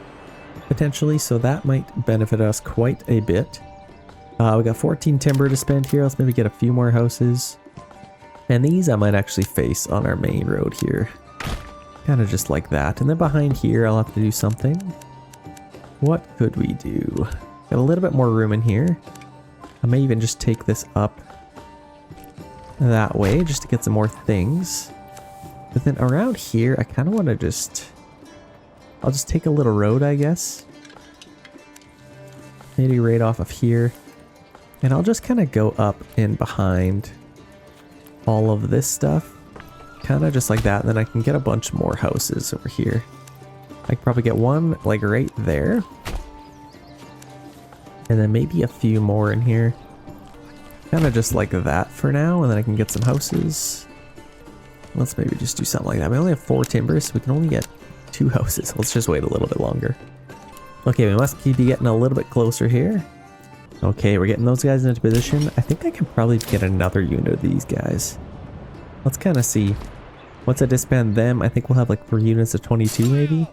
S1: potentially. So that might benefit us quite a bit. We got 14 timber to spend here. Let's maybe get a few more houses. And these I might actually face on our main road here. Kind of just like that. And then behind here, I'll have to do something. What could we do? Got a little bit more room in here. I may even just take this up that way just to get some more things. But then around here, I kind of want to just... I'll just take a little road, I guess. Maybe right off of here. And I'll just kind of go up in behind all of this stuff. Kind of just like that. And then I can get a bunch more houses over here. I could probably get one like right there. And then maybe a few more in here. Kind of just like that for now. And then I can get some houses. Let's maybe just do something like that. We only have 4 timbers, so we can only get 2 houses. Let's just wait a little bit longer. Okay, we must keep getting a little bit closer here. Okay, we're getting those guys into position. I think I can probably get another unit of these guys. Let's kind of see. Once I disband them, I think we'll have like 3 units of 22 maybe.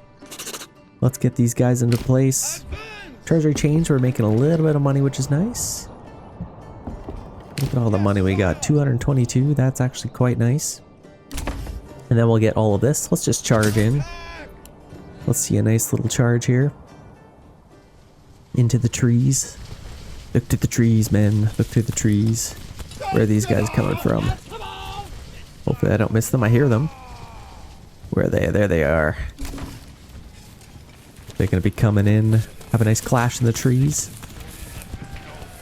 S1: Let's get these guys into place. Treasury change, we're making a little bit of money, which is nice. Look at all the money we got. 222, that's actually quite nice. And then we'll get all of this. Let's just charge in. Let's see a nice little charge here. Into the trees. Look to the trees, men. Look to the trees. Where are these guys coming from? Hopefully I don't miss them. I hear them. Where are they? There they are. They're going to be coming in. Have a nice clash in the trees.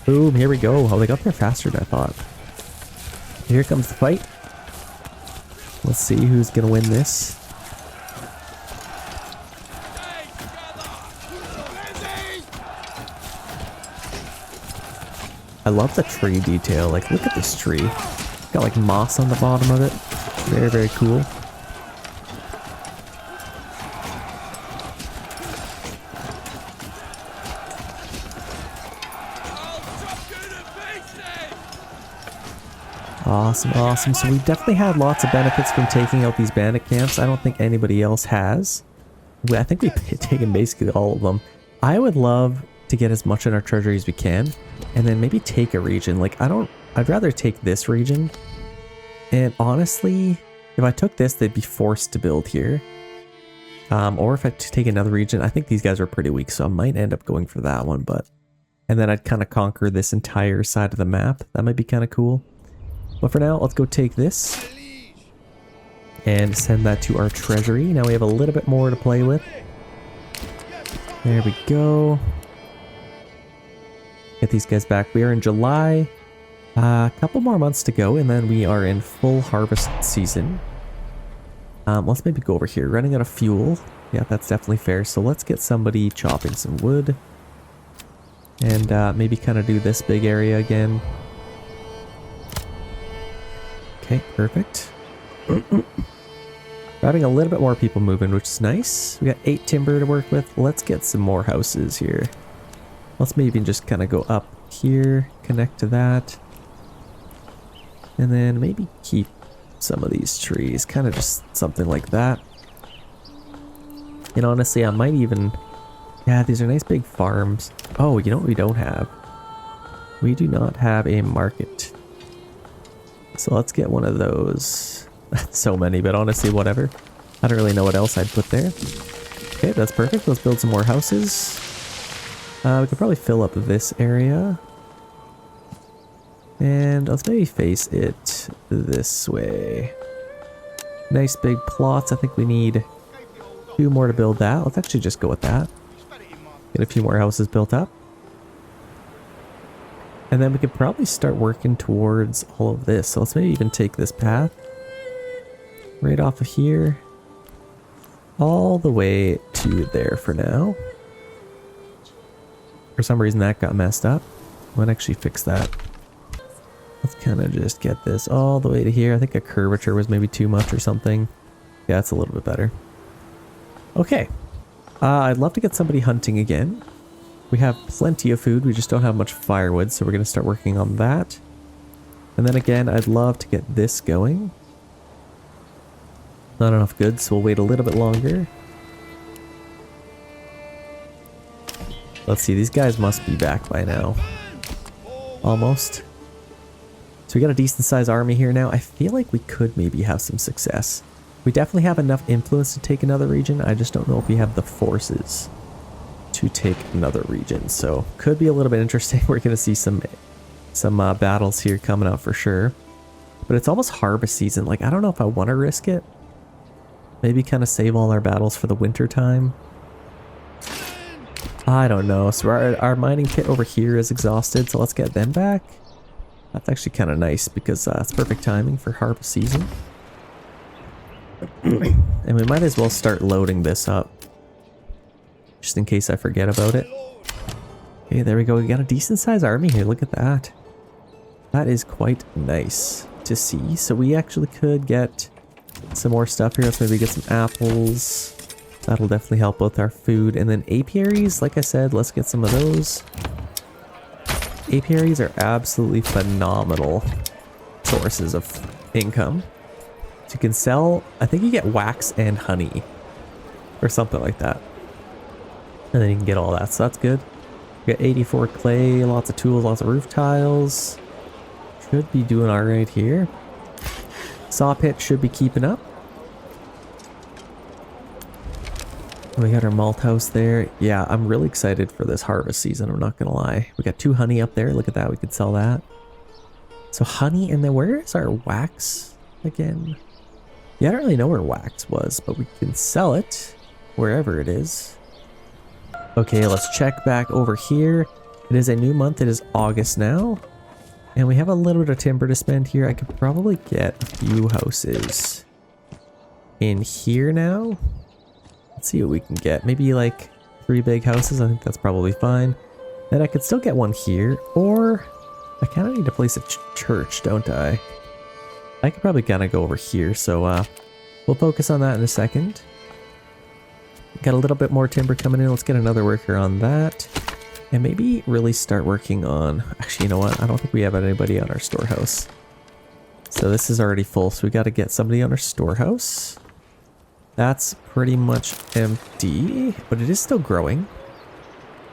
S1: Boom, here we go. Oh, they got there faster than I thought. Here comes the fight. Let's see who's going to win this. I love the tree detail. Like, look at this tree. Got like moss on the bottom of it. Very, very cool. Awesome, awesome. So we definitely had lots of benefits from taking out these bandit camps. I don't think anybody else has. I think we've taken basically all of them. I would love to get as much in our treasury as we can, and then maybe take a region. Like, I'd rather take this region. And honestly, if I took this, they'd be forced to build here. Or if I take another region, I think these guys are pretty weak, so I might end up going for that one. And then I'd kind of conquer this entire side of the map. That might be kind of cool. But for now, let's go take this and send that to our treasury. Now we have a little bit more to play with. There we go. Get these guys back. We are in July. A couple more months to go, and then we are in full harvest season. Let's maybe go over here. Running out of fuel. Yeah, that's definitely fair. So let's get somebody chopping some wood. And maybe kind of do this big area again. Okay, perfect. Having a little bit more people moving, which is nice. We got 8 timber to work with. Let's get some more houses here. Let's maybe just kind of go up here, connect to that. And then maybe keep some of these trees, kind of just something like that. And honestly, I might even... Yeah, these are nice big farms. Oh, you know what we don't have? We do not have a market. So let's get one of those. That's so many, but honestly, whatever. I don't really know what else I'd put there. Okay, that's perfect. Let's build some more houses. We could probably fill up this area. And let's maybe face it this way. Nice big plots. I think we need 2 more to build that. Let's actually just go with that. Get a few more houses built up. And then we could probably start working towards all of this. So let's maybe even take this path right off of here all the way to there for now. For some reason that got messed up. I might actually fix that. Let's kind of just get this all the way to here. I think a curvature was maybe too much or something. Yeah, that's a little bit better. Okay. I'd love to get somebody hunting again. We have plenty of food, we just don't have much firewood, so we're going to start working on that. And then again, I'd love to get this going. Not enough goods, so we'll wait a little bit longer. Let's see, these guys must be back by now. Almost. So we got a decent sized army here now. I feel like we could maybe have some success. We definitely have enough influence to take another region. I just don't know if we have the forces to take another region. So could be a little bit interesting. We're going to see some battles here coming out for sure. But it's almost harvest season. Like, I don't know if I want to risk it. Maybe kind of save all our battles for the winter time. I don't know. So our mining pit over here is exhausted. So let's get them back. That's actually kind of nice because it's perfect timing for harvest season. And we might as well start loading this up. Just in case I forget about it. Okay, there we go. We got a decent sized army here. Look at that. That is quite nice to see. So we actually could get some more stuff here. Let's maybe get some apples. That'll definitely help with our food. And then apiaries, like I said, let's get some of those. Apiaries are absolutely phenomenal sources of income. So you can sell, I think you get wax and honey or something like that. And then you can get all that, so that's good. We got 84 clay, lots of tools, lots of roof tiles. Should be doing alright here. Saw pit should be keeping up. We got our malt house there. Yeah, I'm really excited for this harvest season, I'm not gonna lie. We got 2 honey up there, look at that, we could sell that. So honey, and then where is our wax again? Yeah, I don't really know where wax was, but we can sell it wherever it is. Okay, let's check back over here. It is a new month, it is August now. And we have a little bit of timber to spend here. I could probably get a few houses in here now. Let's see what we can get. Maybe like 3 big houses, I think that's probably fine. Then I could still get one here, or I kind of need to place a church, don't I? I could probably kind of go over here, so we'll focus on that in a second. Got a little bit more timber coming in. Let's get another worker on that. And maybe really start working on... Actually, you know what? I don't think we have anybody on our storehouse. So this is already full, so we got to get somebody on our storehouse. That's pretty much empty, but it is still growing.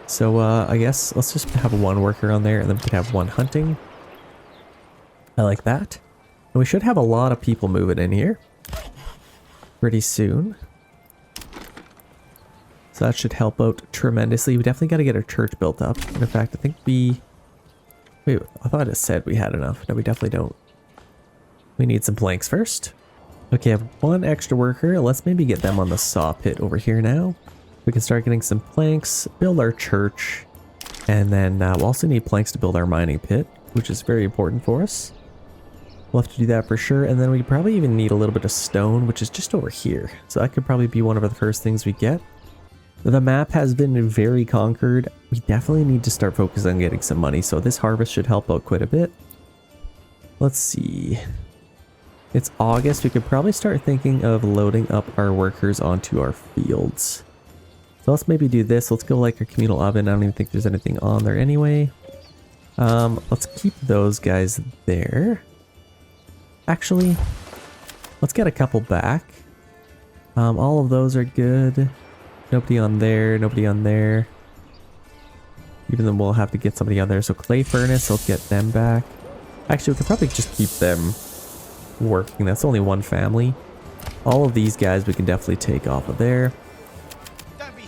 S1: So I guess let's just have 1 worker on there, and then we can have 1 hunting. I like that. And we should have a lot of people moving in here pretty soon. So that should help out tremendously. We definitely got to get our church built up. And in fact, I think we... Wait, I thought it said we had enough. No, we definitely don't. We need some planks first. Okay, I have 1 extra worker. Let's maybe get them on the saw pit over here now. We can start getting some planks, build our church, and then we'll also need planks to build our mining pit, which is very important for us. We'll have to do that for sure, and then we probably even need a little bit of stone, which is just over here. So that could probably be one of the first things we get. The map has been very conquered. We definitely need to start focusing on getting some money, so this harvest should help out quite a bit. Let's see. It's August. We could probably start thinking of loading up our workers onto our fields. So let's maybe do this. Let's go like a communal oven. I don't even think there's anything on there anyway. Let's keep those guys there. Actually, let's get a couple back. All of those are good. Nobody on there, nobody on there. Even though we'll have to get somebody on there. So clay furnace, let's get them back. Actually, we could probably just keep them working. That's only 1 family. All of these guys we can definitely take off of there.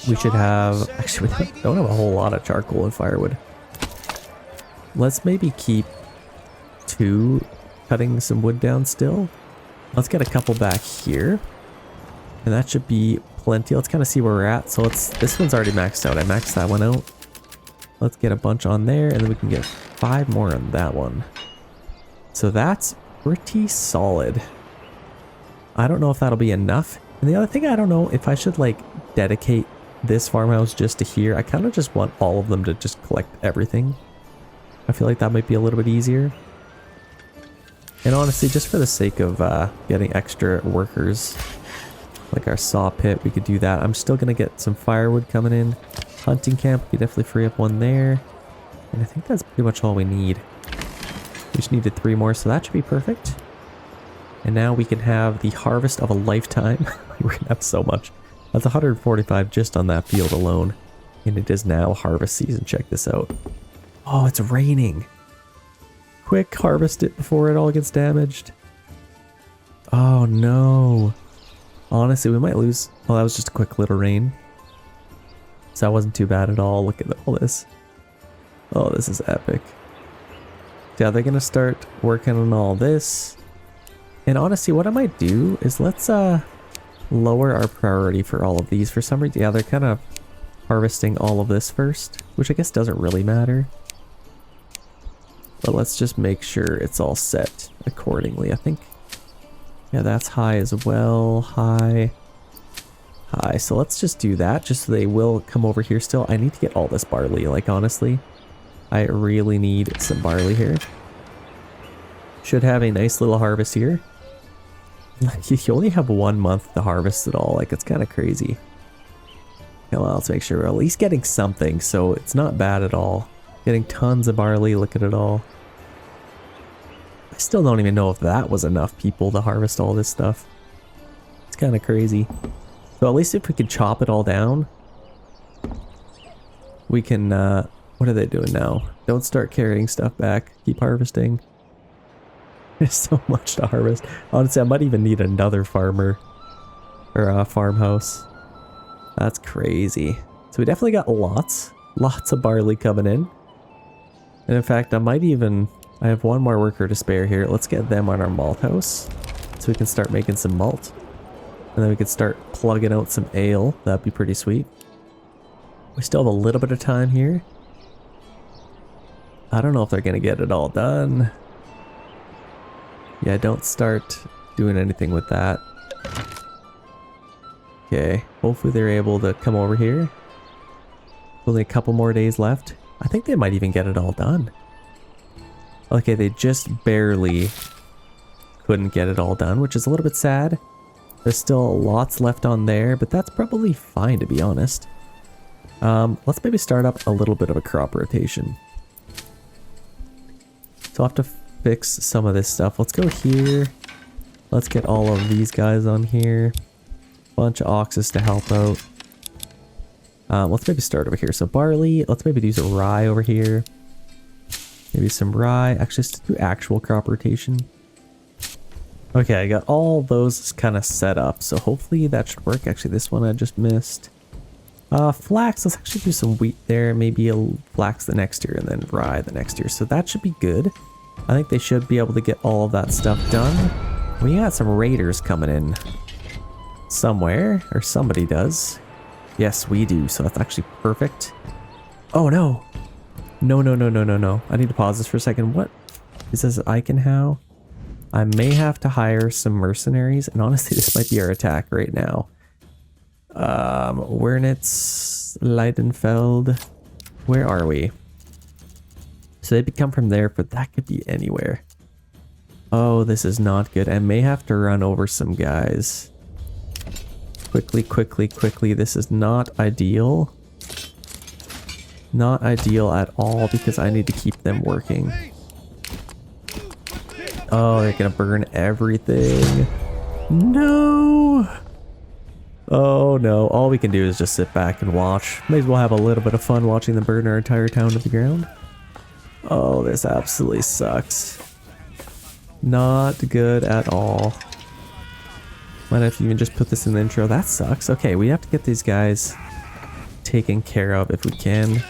S1: We should have... Actually, we don't have a whole lot of charcoal and firewood. Let's maybe keep 2 cutting some wood down still. Let's get a couple back here. And that should be plenty. Let's kind of see where we're at. So this one's already maxed out. I maxed that one out. Let's get a bunch on there, and then we can get 5 more on that one. So that's pretty solid. I don't know if that'll be enough. And the other thing, I don't know if I should like dedicate this farmhouse just to here. I kind of just want all of them to just collect everything. I feel like that might be a little bit easier. And honestly, just for the sake of getting extra workers, like our saw pit, we could do that. I'm still going to get some firewood coming in. Hunting camp, we could definitely free up one there. And I think that's pretty much all we need. We just needed 3 more, so that should be perfect. And now we can have the harvest of a lifetime. We're going to have so much. That's 145 just on that field alone. And it is now harvest season. Check this out. Oh, it's raining. Quick, harvest it before it all gets damaged. Oh no. Honestly, we might lose. Well, that was just a quick little rain. So that wasn't too bad at all. Look at all this. Oh, this is epic. Yeah, they're gonna start working on all this. And honestly, what I might do is let's lower our priority for all of these. For some reason, yeah, they're kind of harvesting all of this first, which I guess doesn't really matter. But let's just make sure it's all set accordingly. I think, yeah, that's high as well. High. So let's just do that, just so they will come over here still. I need to get all this barley, like honestly. I really need some barley here. Should have a nice little harvest here. You only have 1 month to harvest it all, like it's kind of crazy. Okay, well, let's make sure we're at least getting something, so it's not bad at all. Getting tons of barley, look at it all. I still don't even know if that was enough people to harvest all this stuff. It's kind of crazy. So at least if we could chop it all down, we can, what are they doing now? Don't start carrying stuff back. Keep harvesting. There's so much to harvest. Honestly, I might even need another farmer or a farmhouse. That's crazy. So we definitely got lots of barley coming in. And in fact, I have 1 more worker to spare here. Let's get them on our malt house so we can start making some malt. And then we could start plugging out some ale. That'd be pretty sweet. We still have a little bit of time here. I don't know if they're going to get it all done. Yeah, don't start doing anything with that. Okay, hopefully they're able to come over here. Only a couple more days left. I think they might even get it all done. Okay, they just barely couldn't get it all done, which is a little bit sad. There's still lots left on there, but that's probably fine, to be honest. Let's maybe start up a little bit of a crop rotation. So I'll have to fix some of this stuff. Let's go here. Let's get all of these guys on here. Bunch of oxes to help out. Let's maybe start over here. So barley. Let's maybe do some rye over here. Maybe some rye. Actually, let's do actual crop rotation. Okay, I got all those kind of set up. So hopefully that should work. Actually, this one I just missed. Flax. Let's actually do some wheat there. Maybe a flax the next year and then rye the next year. So that should be good. I think they should be able to get all of that stuff done. We got some raiders coming in somewhere, or somebody does. Yes, we do. So that's actually perfect. Oh no. No. I need to pause this for a second. What? It says Eichenhow. I may have to hire some mercenaries, and honestly, this might be our attack right now. Wernitz, Leidenfeld. Where are we? So they come from there, but that could be anywhere. Oh, this is not good. I may have to run over some guys. Quickly. This is not ideal. Not ideal at all because I need to keep them working. Oh, they're gonna burn everything. No! Oh no, all we can do is just sit back and watch. May as well have a little bit of fun watching them burn our entire town to the ground. Oh, this absolutely sucks. Not good at all. Might have to even just put this in the intro. That sucks. Okay, we have to get these guys taken care of if we can.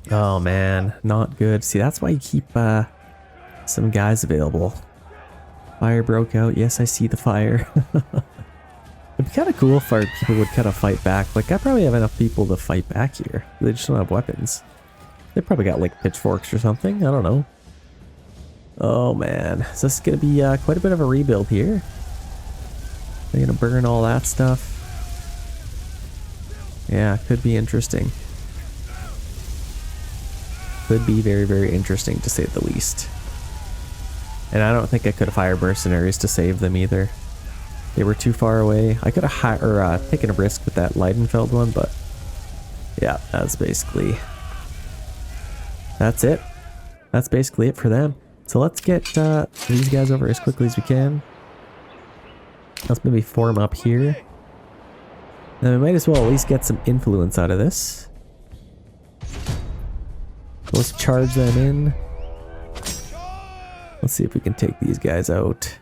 S1: Oh man, not good. See, that's why you keep some guys available. Fire broke out. Yes, I see the fire. It'd be kind of cool if our people would kind of fight back. Like, I probably have enough people to fight back here. They just don't have weapons. They probably got, like, pitchforks or something. I don't know. Oh, man. So this is going to be quite a bit of a rebuild here. They're going to burn all that stuff. Yeah, could be interesting. Could be very, very interesting, to say the least. And I don't think I could have hired mercenaries to save them either. They were too far away. I could have taken a risk with that Leidenfeld one, but yeah, that's basically it. That's basically it for them. So let's get these guys over as quickly as we can. Let's maybe form up here. And we might as well at least get some influence out of this. Let's charge them in. Let's see if we can take these guys out.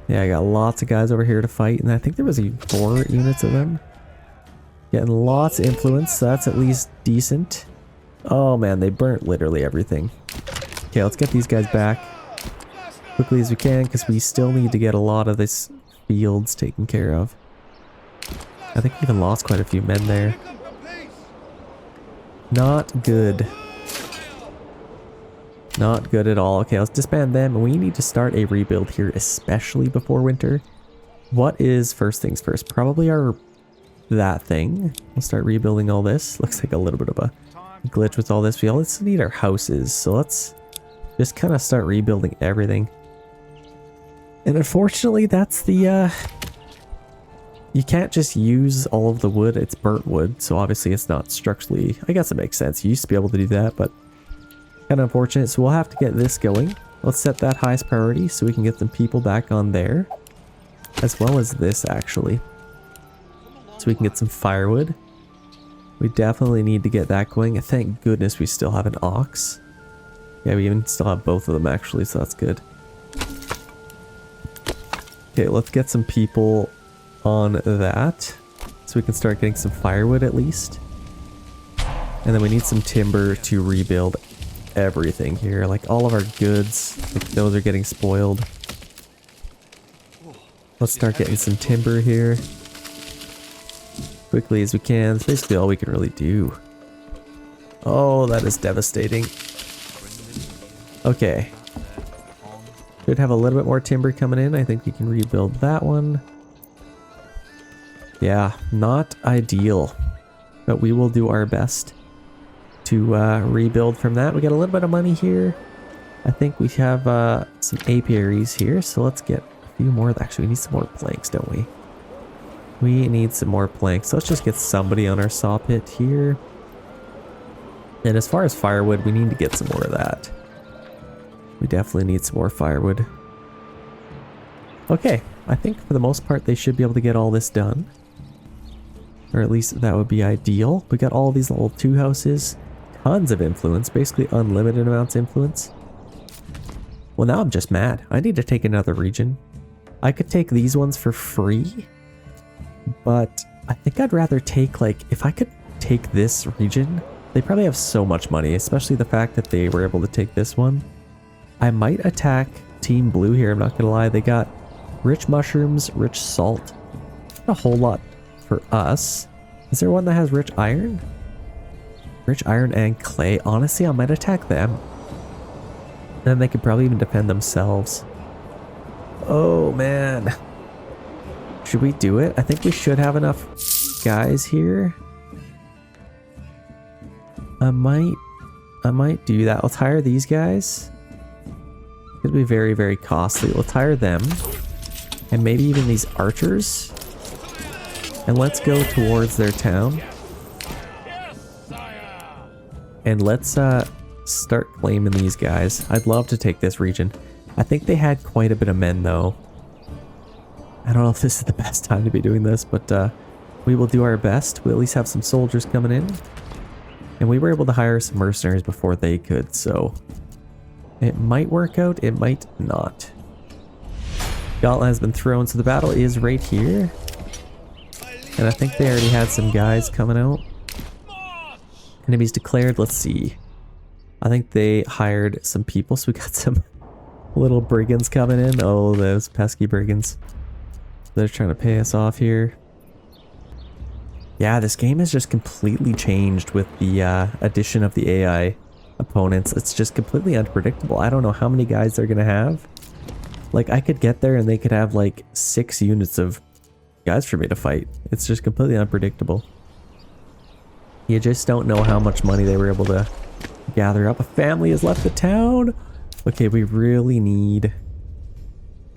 S1: Yeah, I got lots of guys over here to fight, and I think there was 4 units of them. Getting lots of influence, so that's at least decent. Oh man, they burnt literally everything. Okay, let's get these guys back quickly as we can, because we still need to get a lot of this fields taken care of. I think we even lost quite a few men there. Not good. Not good at all. Okay, let's disband them. We need to start a rebuild here, especially before winter. What is first things first? Probably that thing. We'll start rebuilding all this. Looks like a little bit of a glitch with all this. We also need our houses, so let's just kind of start rebuilding everything. And unfortunately, that's the you can't just use all of the wood. It's burnt wood, so obviously it's not structurally, I guess it makes sense. You used to be able to do that, but kind of unfortunate. So we'll have to get this going. Let's set that highest priority so we can get some people back on there, as well as this actually, so we can get some firewood. We definitely need to get that going. Thank goodness we still have an ox. Yeah, we even still have both of them actually, so that's good. Okay, let's get some people on that so we can start getting some firewood at least. And then we need some timber to rebuild everything here. Like all of our goods, like those are getting spoiled. Let's start getting some timber here quickly as we can. That's basically all we can really do. Oh, that is devastating. Okay. Should have a little bit more timber coming in. I think we can rebuild that one. Yeah, not ideal, but we will do our best to rebuild from that. We got a little bit of money here. I think we have some apiaries here, so let's get a few more. Actually, we need some more planks, don't we? We need some more planks. So let's just get somebody on our saw pit here. And as far as firewood, we need to get some more of that. We definitely need some more firewood. Okay, I think for the most part they should be able to get all this done. Or at least that would be ideal. We got all these little 2 houses. Tons of influence, basically unlimited amounts of influence. Well, now I'm just mad. I need to take another region. I could take these ones for free, but I think I'd rather take, like, if I could take this region, they probably have so much money, especially the fact that they were able to take this one. I might attack Team Blue here, I'm not gonna lie. They got rich mushrooms, rich salt. Not a whole lot for us. Is there one that has rich iron? Rich iron and clay. Honestly, I might attack them. Then they could probably even defend themselves. Oh man. Should we do it? I think we should have enough guys here. I might do that. Let's hire these guys. It'll be very, very costly. Let's hire them. And maybe even these archers. And let's go towards their town. And let's start claiming these guys. I'd love to take this region. I think they had quite a bit of men though. I don't know if this is the best time to be doing this, but we will do our best. We'll at least have some soldiers coming in. And we were able to hire some mercenaries before they could, so it might work out, it might not. Gauntlet has been thrown, so the battle is right here. And I think they already had some guys coming out. Enemies declared, let's see. I think they hired some people, so we got some Little brigands coming in. Oh, those pesky brigands. They're trying to pay us off here. Yeah, this game has just completely changed with the addition of the AI opponents. It's just completely unpredictable. I don't know how many guys they're going to have. Like, I could get there and they could have like 6 units of guys for me to fight. It's just completely unpredictable. You just don't know how much money they were able to gather up. A family has left the town. Okay, we really need...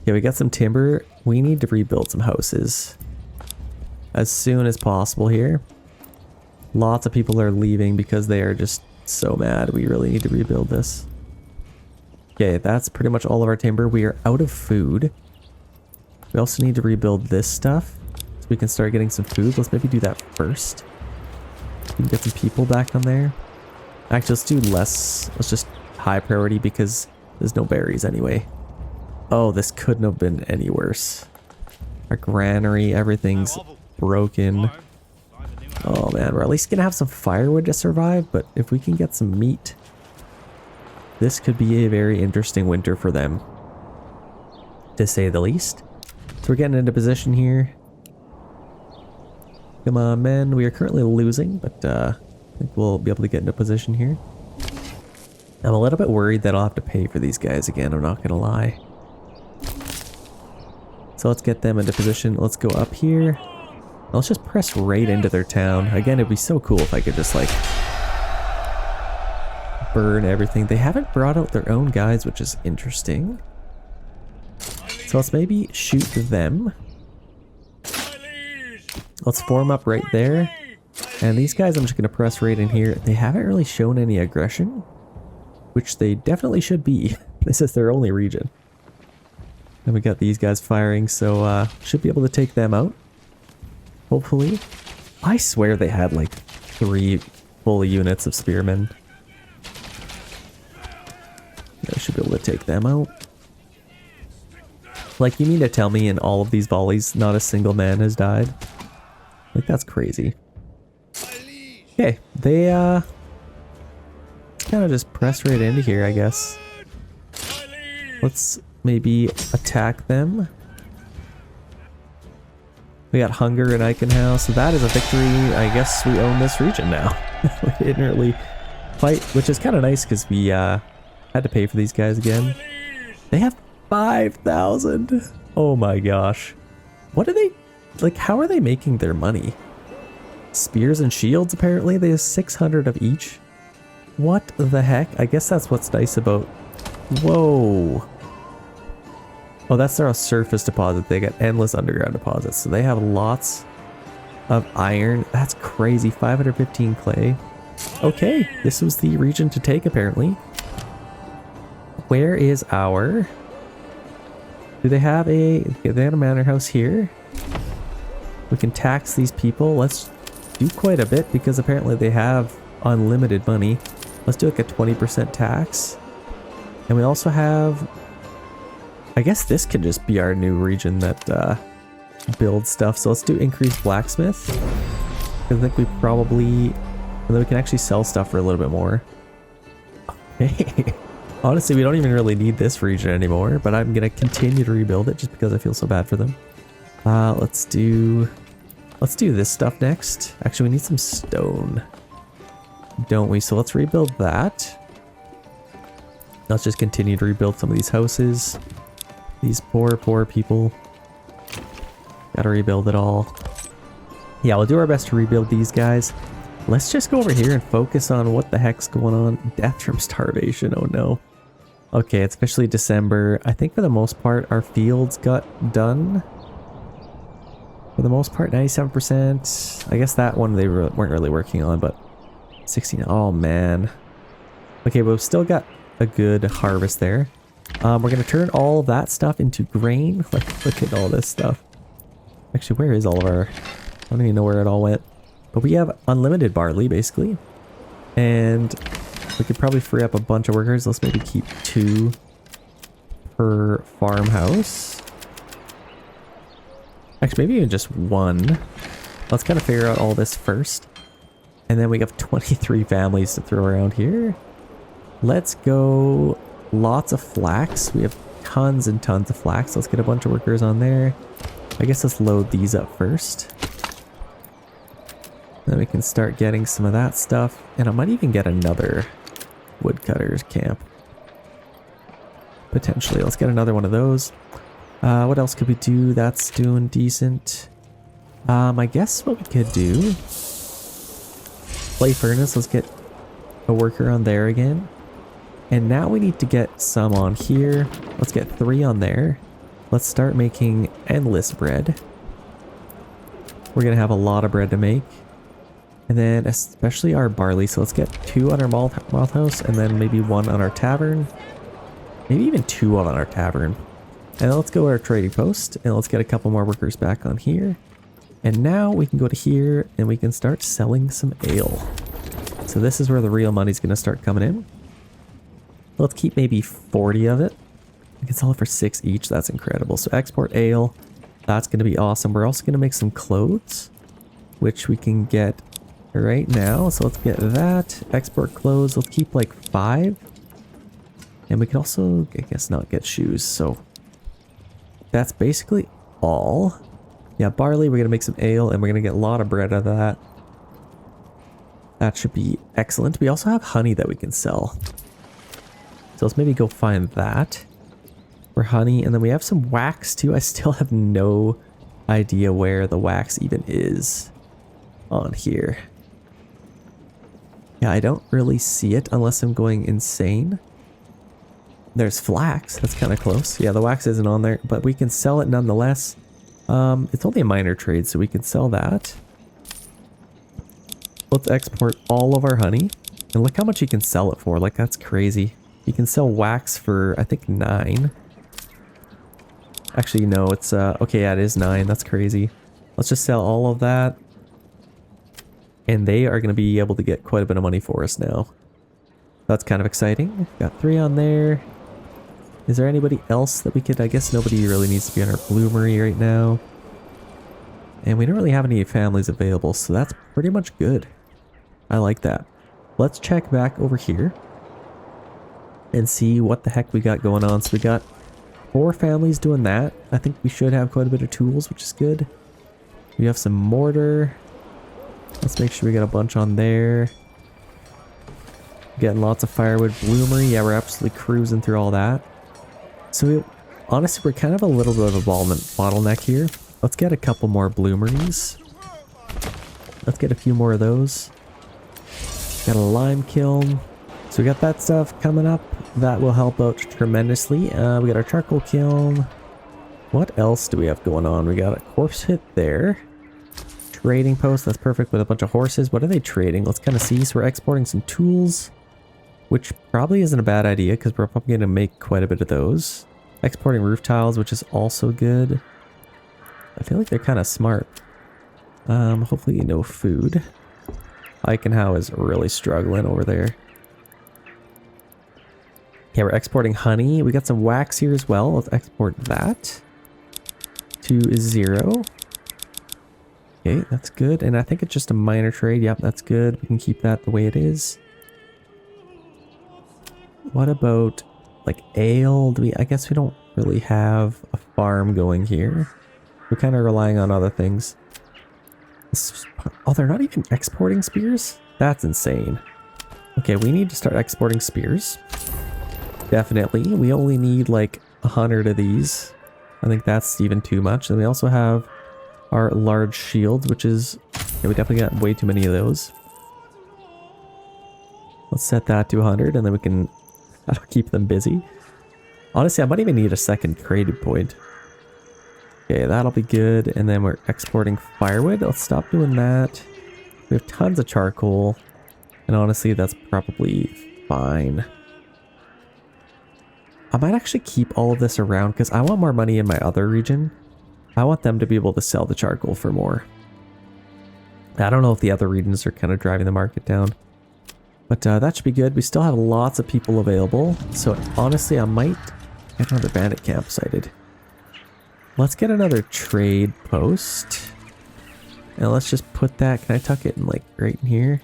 S1: Okay, we got some timber. We need to rebuild some houses as soon as possible here. Lots of people are leaving because they are just so mad. We really need to rebuild this. Okay, that's pretty much all of our timber. We are out of food. We also need to rebuild this stuff so we can start getting some food. Let's maybe do that first. We can get some people back on there. Actually, let's do less. Let's just high priority because there's no berries anyway. Oh, this couldn't have been any worse. Our granary, everything's broken. Oh man, we're at least gonna have some firewood to survive, but if we can get some meat, this could be a very interesting winter for them, to say the least. So we're getting into position here. Come on, men. We are currently losing, but I think we'll be able to get into position here. I'm a little bit worried that I'll have to pay for these guys again, I'm not gonna lie. So let's get them into position. Let's go up here. Let's just press right into their town. Again, it'd be so cool if I could just like burn everything. They haven't brought out their own guys, which is interesting. So let's maybe shoot them. Let's form up right there. And these guys I'm just going to press right in here. They haven't really shown any aggression, which they definitely should be. This is their only region. And we got these guys firing, so should be able to take them out. Hopefully. I swear they had like 3 full units of spearmen. I should be able to take them out. Like, you mean to tell me in all of these volleys not a single man has died? Like, that's crazy. Okay, they kind of just press right into here, I guess. Let's maybe attack them. We got hunger in Eichenhaus, so that is a victory. I guess we own this region now. We didn't really fight, which is kind of nice because we had to pay for these guys again. They have 5,000. Oh my gosh. What are they, like, how are they making their money? Spears and shields, apparently. They have 600 of each. What the heck? I guess that's what's nice about... Whoa. Oh, that's their surface deposit. They got endless underground deposits. So they have lots of iron. That's crazy. 515 clay. Okay, this was the region to take, apparently. Where is our... Do they have a... Okay, they have a manor house here. We can tax these people. Let's do quite a bit because apparently they have unlimited money. Let's do like a 20% tax. And we also have... I guess this could just be our new region that builds stuff. So let's do increased blacksmith. I think we probably... And then we can actually sell stuff for a little bit more. Okay. Honestly, we don't even really need this region anymore, but I'm gonna continue to rebuild it just because I feel so bad for them. Let's do this stuff next. Actually, we need some stone, don't we? So let's rebuild that. Let's just continue to rebuild some of these houses. These poor people. Gotta rebuild it all. Yeah, we'll do our best to rebuild these guys. Let's just go over here and focus on what the heck's going on. Death from starvation, oh no. Okay, it's officially December. I think for the most part, our fields got done. For the most part, 97%. I guess that one they weren't really working on, but 16. Oh, man. Okay, but we've still got a good harvest there. We're going to turn all of that stuff into grain. Like, look at all this stuff. Actually, where is all of our... I don't even know where it all went. But we have unlimited barley, basically. And we could probably free up a bunch of workers. Let's maybe keep 2 per farmhouse. Actually, maybe even just 1. Let's kind of figure out all this first. And then we have 23 families to throw around here. Let's go. Lots of flax. We have tons and tons of flax. Let's get a bunch of workers on there. I guess let's load these up first. Then we can start getting some of that stuff. And I might even get another woodcutter's camp. Potentially. Let's get another one of those. What else could we do? That's doing decent. I guess what we could do... Clay furnace. Let's get a worker on there again. And now we need to get some on here. Let's get 3 on there. Let's start making endless bread. We're going to have a lot of bread to make. And then especially our barley. So let's get 2 on our malt house and then maybe 1 on our tavern. Maybe even 2 on our tavern. And let's go to our trading post and let's get a couple more workers back on here. And now we can go to here and we can start selling some ale. So this is where the real money's going to start coming in. Let's keep maybe 40 of it. We can sell it for 6 each. That's incredible. So export ale. That's going to be awesome. We're also going to make some clothes, which we can get right now. So let's get that. Export clothes. Let's keep like 5. And we can also, I guess, not get shoes. So that's basically all. Yeah, barley. We're going to make some ale and we're going to get a lot of bread out of that. That should be excellent. We also have honey that we can sell. So let's maybe go find that for honey. And then we have some wax too. I still have no idea where the wax even is on here. Yeah, I don't really see it unless I'm going insane. There's flax. That's kind of close. Yeah, the wax isn't on there, but we can sell it nonetheless. It's only a minor trade, so we can sell that. Let's export all of our honey. And look how much you can sell it for. Like, that's crazy. You can sell wax for, I think, 9. Actually, no, it's, okay, yeah, it is 9. That's crazy. Let's just sell all of that. And they are going to be able to get quite a bit of money for us now. That's kind of exciting. Got 3 on there. Is there anybody else that we could, I guess nobody really needs to be on our bloomery right now. And we don't really have any families available, so that's pretty much good. I like that. Let's check back over here and see what the heck we got going on. So we got 4 families doing that. I think we should have quite a bit of tools, which is good. We have some mortar. Let's make sure we got a bunch on there. Getting lots of firewood. Bloomery. Yeah, we're absolutely cruising through all that. So honestly, we're kind of a little bit of a bottleneck here. Let's get a couple more bloomeries. Let's get a few more of those. Got a lime kiln. So we got that stuff coming up. That will help out tremendously. We got our charcoal kiln. What else do we have going on? We got a corpse pit there. Trading post. That's perfect with a bunch of horses. What are they trading? Let's kind of see. So we're exporting some tools, which probably isn't a bad idea because we're probably going to make quite a bit of those. Exporting roof tiles, which is also good. I feel like they're kind of smart. Hopefully no food. Eichenhow is really struggling over there. Yeah, we're exporting honey. We got some wax here as well. Let's export that to 0. Okay, that's good. And I think it's just a minor trade. Yep, that's good. We can keep that the way it is. What about like ale? I guess we don't really have a farm going here. We're kind of relying on other things. Oh, they're not even exporting spears? That's insane. Okay, we need to start exporting spears. Definitely. We only need like 100 of these. I think that's even too much. And we also have our large shields, which is... Yeah, we definitely got way too many of those. Let's set that to 100 and then we can... That'll keep them busy. Honestly, I might even need a second trading point. Okay, that'll be good. And then we're exporting firewood. Let's stop doing that. We have tons of charcoal. And honestly, that's probably fine. I might actually keep all of this around because I want more money in my other region. I want them to be able to sell the charcoal for more. I don't know if the other regions are kind of driving the market down. But that should be good. We still have lots of people available. So honestly, I might get another bandit camp sited. Let's get another trade post. And let's just put that. Can I tuck it in like right in here?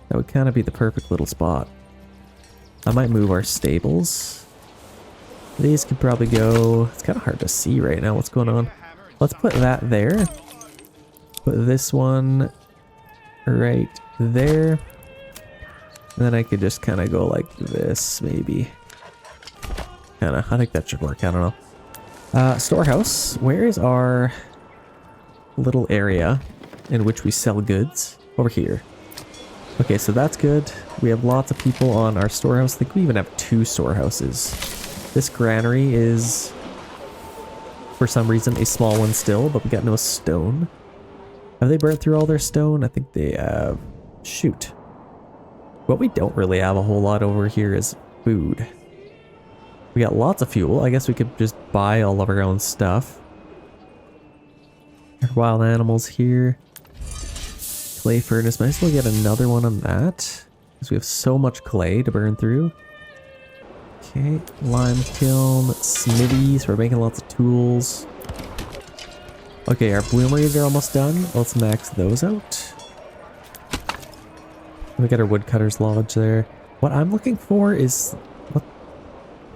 S1: That would kind of be the perfect little spot. I might move our stables.
S3: These could probably go... It's kind of hard to see right now what's going on. Let's put that there. Put this one right there. And then I could just kind of go like this, maybe. Kind of, I think that should work, I don't know. Storehouse, where is our little area in which we sell goods? Over here. Okay, so that's good. We have lots of people on our storehouse. I think we even have 2 storehouses. This granary is, for some reason, a small one still, but we got no stone. Have they burnt through all their stone? I think they have. Shoot. What we don't really have a whole lot over here is food. We got lots of fuel. I guess we could just buy all of our own stuff. Wild animals here. Clay furnace. Might as well get another one on that, because we have so much clay to burn through. Okay, lime kiln, smithy, so we're making lots of tools. Okay, our bloomeries are almost done. Let's max those out. We got our woodcutter's lodge there. What I'm looking for is... what?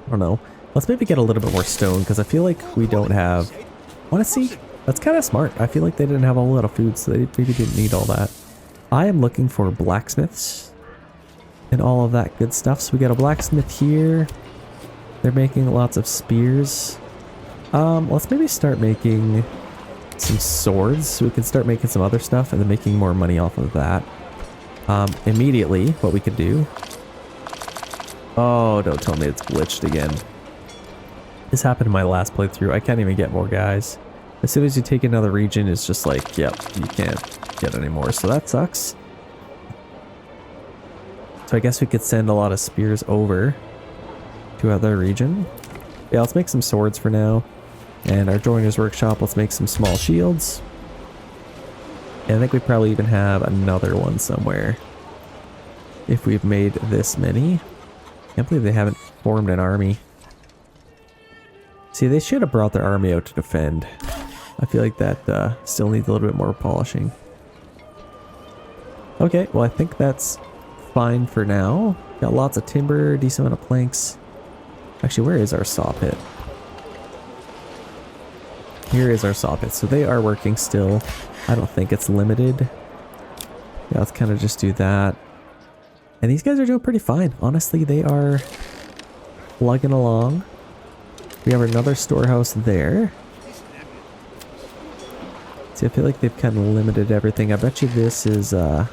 S3: I don't know. Let's maybe get a little bit more stone, because I feel like we don't have... Honestly, that's kind of smart. I feel like they didn't have a whole lot of food, so they maybe didn't need all that. I am looking for blacksmiths and all of that good stuff. So we got a blacksmith here. They're making lots of spears. Let's maybe start making some swords so we can start making some other stuff and then making more money off of that. Immediately, what we could do... Oh, don't tell me it's glitched again. This happened in my last playthrough. I can't even get more guys. As soon as you take another region, it's just like, yep, you can't get any more. So that sucks. So I guess we could send a lot of spears over to other region. Yeah, let's make some swords for now. And our joiner's workshop, let's make some small shields. And I think we probably even have another one somewhere. If we've made this many. Can't believe they haven't formed an army. See, they should have brought their army out to defend. I feel like that still needs a little bit more polishing. Okay, well I think that's fine for now. Got lots of timber, decent amount of planks. Actually, where is our saw pit? Here is our saw pit. So they are working still. I don't think it's limited. Yeah, let's kind of just do that. And these guys are doing pretty fine. Honestly, they are plugging along. We have another storehouse there. See, I feel like they've kind of limited everything. I bet you this is, no,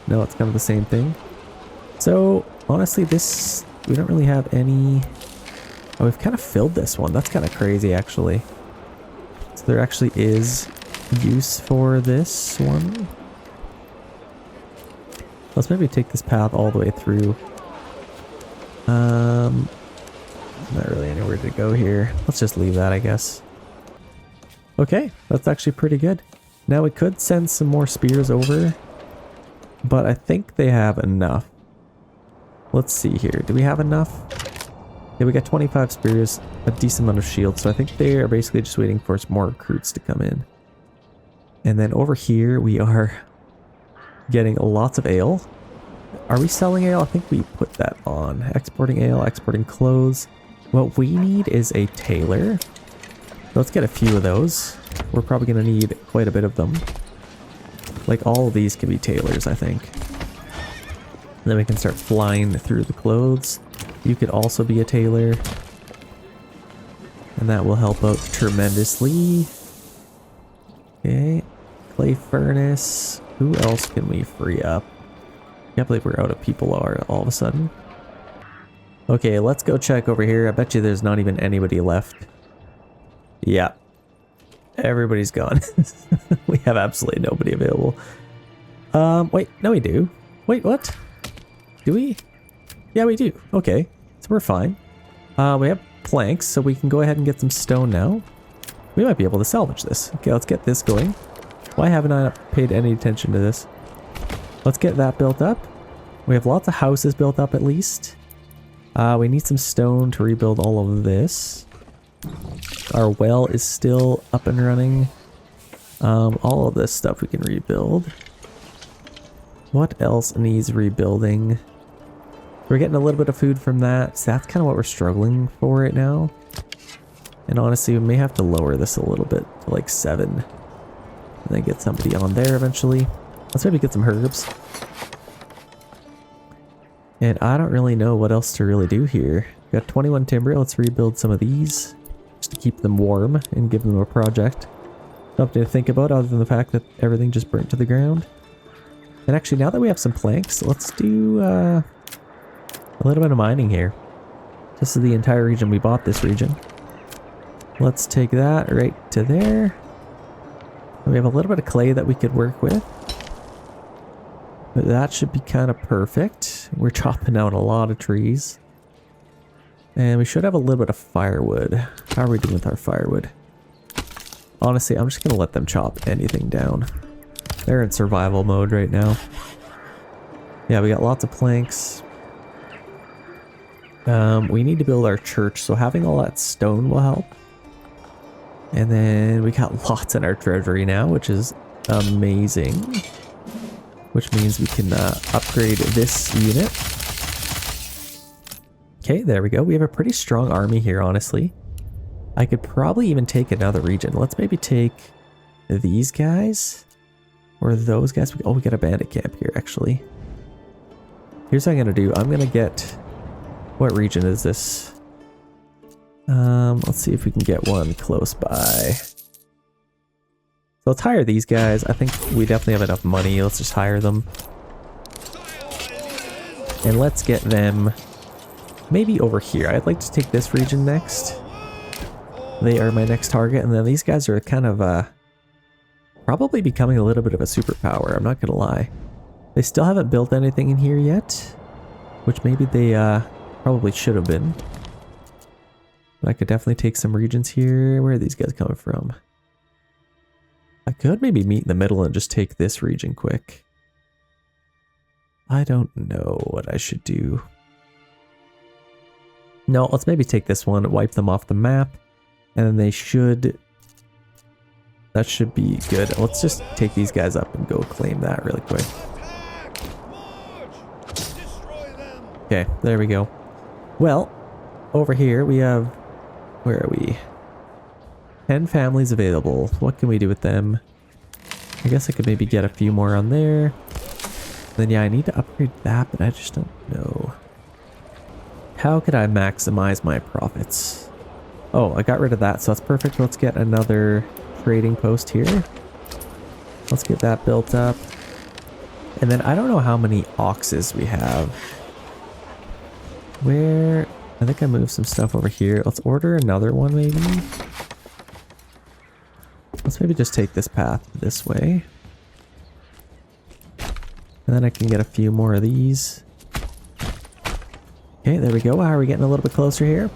S3: it's kind of the same thing. So, honestly, this, we don't really have any... Oh, we've kind of filled this one. That's kind of crazy, actually. So there actually is use for this one. Let's maybe take this path all the way through. Not really anywhere to go here. Let's just leave that, I guess. Okay, that's actually pretty good. Now we could send some more spears over, but I think they have enough. Let's see here. Do we have enough? Yeah, we got 25 spears, a decent amount of shields, so I think they are basically just waiting for some more recruits to come in. And then over here we are getting lots of ale. Are we selling ale? I think we put that on. Exporting ale, exporting clothes. What we need is a tailor. Let's get a few of those. We're probably going to need quite a bit of them. Like all of these can be tailors, I think. And then we can start flying through the clothes. You could also be a tailor. And that will help out tremendously. Okay. Clay furnace. Who else can we free up? Can't believe we're out of people all of a sudden. Okay, let's go check over here. I bet you there's not even anybody left. Yeah. Everybody's gone. We have absolutely nobody available. Wait, no we do. Wait, what? Do we? Yeah, we do. Okay, so we're fine. We have planks, so we can go ahead and get some stone now. We might be able to salvage this. Okay, let's get this going. Why haven't I paid any attention to this? Let's get that built up. We have lots of houses built up at least. We need some stone to rebuild all of this. Our well is still up and running. All of this stuff we can rebuild. What else needs rebuilding? We're getting a little bit of food from that, so that's kind of what we're struggling for right now. And honestly, we may have to lower this a little bit to like 7. And then get somebody on there eventually. Let's maybe get some herbs. And I don't really know what else to really do here. We got 21 timber. Let's rebuild some of these just to keep them warm and give them a project. Something to think about other than the fact that everything just burnt to the ground. And actually, now that we have some planks, let's do a little bit of mining here. This is the entire region. We bought this region. Let's take that right to there. We have a little bit of clay that we could work with. But that should be kind of perfect. We're chopping down a lot of trees. And we should have a little bit of firewood. How are we doing with our firewood? Honestly, I'm just going to let them chop anything down. They're in survival mode right now. Yeah, we got lots of planks. We need to build our church, so having all that stone will help. And then we got lots in our treasury now, which is amazing. Which means we can upgrade this unit. Okay, there we go. We have a pretty strong army here, honestly. I could probably even take another region. Let's maybe take these guys. Or those guys. Oh, we got a bandit camp here, actually. Here's what I'm going to do. I'm going to get... What region is this? Let's see if we can get one close by. So let's hire these guys. I think we definitely have enough money. Let's just hire them. And let's get them maybe over here. I'd like to take this region next. They are my next target. And then these guys are kind of probably becoming a little bit of a superpower. I'm not going to lie. They still haven't built anything in here yet. Which maybe they probably should have been. But I could definitely take some regions here. Where are these guys coming from? I could maybe meet in the middle and just take this region quick. I don't know what I should do. No, let's maybe take this one, wipe them off the map, and then they should... That should be good. Let's just take these guys up and go claim that really quick. Okay, there we go. Well, over here we have... Where are we? 10 families available. What can we do with them? I guess I could maybe get a few more on there. Then yeah, I need to upgrade that, but I just don't know. How could I maximize my profits? Oh, I got rid of that, so that's perfect. Let's get another trading post here. Let's get that built up. And then I don't know how many oxes we have. Where... I think I moved some stuff over here. Let's order another one maybe. Let's maybe just take this path this way. And then I can get a few more of these. Okay, there we go. How are we getting a little bit closer here?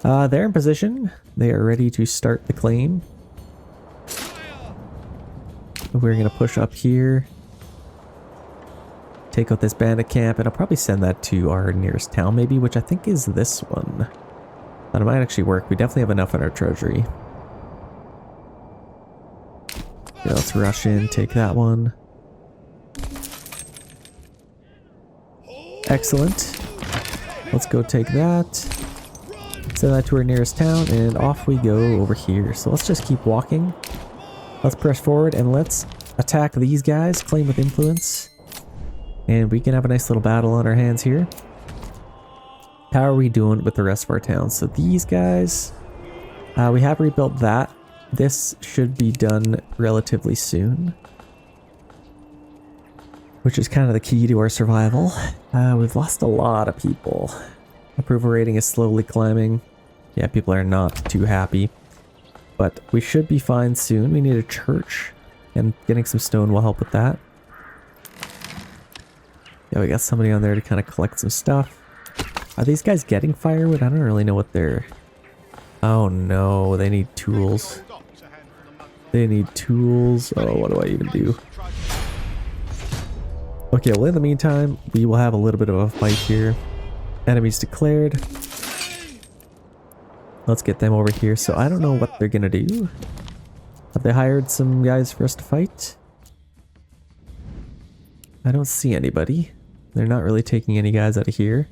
S3: They're in position. They are ready to start the claim. We're going to push up here. Take out this bandit camp, and I'll probably send that to our nearest town maybe, which I think is this one. That might actually work. We definitely have enough in our treasury. Okay, let's rush in, take that one. Excellent. Let's go take that. Send that to our nearest town, and off we go over here. So let's just keep walking. Let's press forward, and let's attack these guys, claim with influence. And we can have a nice little battle on our hands here. How are we doing with the rest of our towns? So these guys, we have rebuilt that. This should be done relatively soon. Which is kind of the key to our survival. We've lost a lot of people. Approval rating is slowly climbing. Yeah, people are not too happy. But we should be fine soon. We need a church. And getting some stone will help with that. Yeah, we got somebody on there to kind of collect some stuff. Are these guys getting firewood? I don't really know what they're... Oh no, they need tools. They need tools. Oh, what do I even do? Okay, well in the meantime, we will have a little bit of a fight here. Enemies declared. Let's get them over here. So I don't know what they're gonna do. Have they hired some guys for us to fight? I don't see anybody. They're not really taking any guys out of here.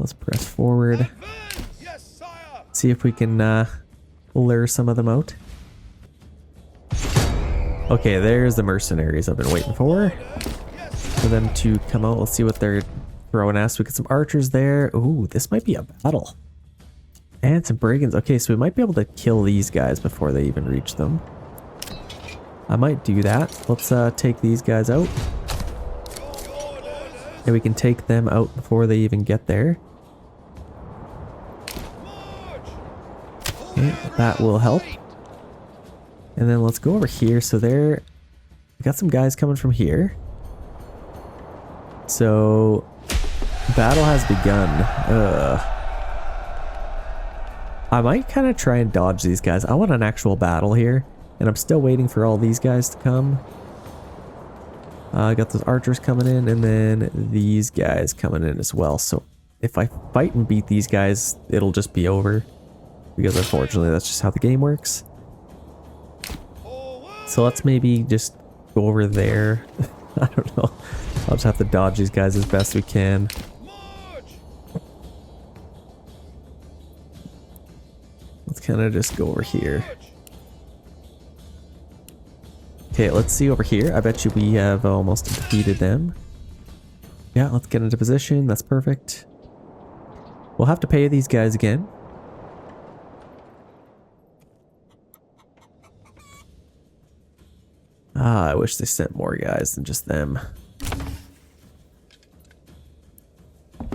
S3: Let's press forward.
S2: Advance! Yes, sire!
S3: See if we can lure some of them out. Okay, there's the mercenaries I've been waiting for them to come out. Let's see what they're throwing at us. We get some archers there. Ooh, this might be a battle. And some brigands. Okay, so we might be able to kill these guys before they even reach them. I might do that. Let's take these guys out. And we can take them out before they even get there. Okay, that will help. And then let's go over here. So there, we got some guys coming from here. So battle has begun. I might kind of try and dodge these guys. I want an actual battle here, and I'm still waiting for all these guys to come. I got those archers coming in, and then these guys coming in as well. So if I fight and beat these guys, it'll just be over, because unfortunately that's just how the game works. So let's maybe just go over there. I don't know. I'll just have to dodge these guys as best we can. Let's kind of just go over here. Okay, let's see over here. I bet you we have almost defeated them. Yeah, let's get into position. That's perfect. We'll have to pay these guys again. Ah, I wish they sent more guys than just them.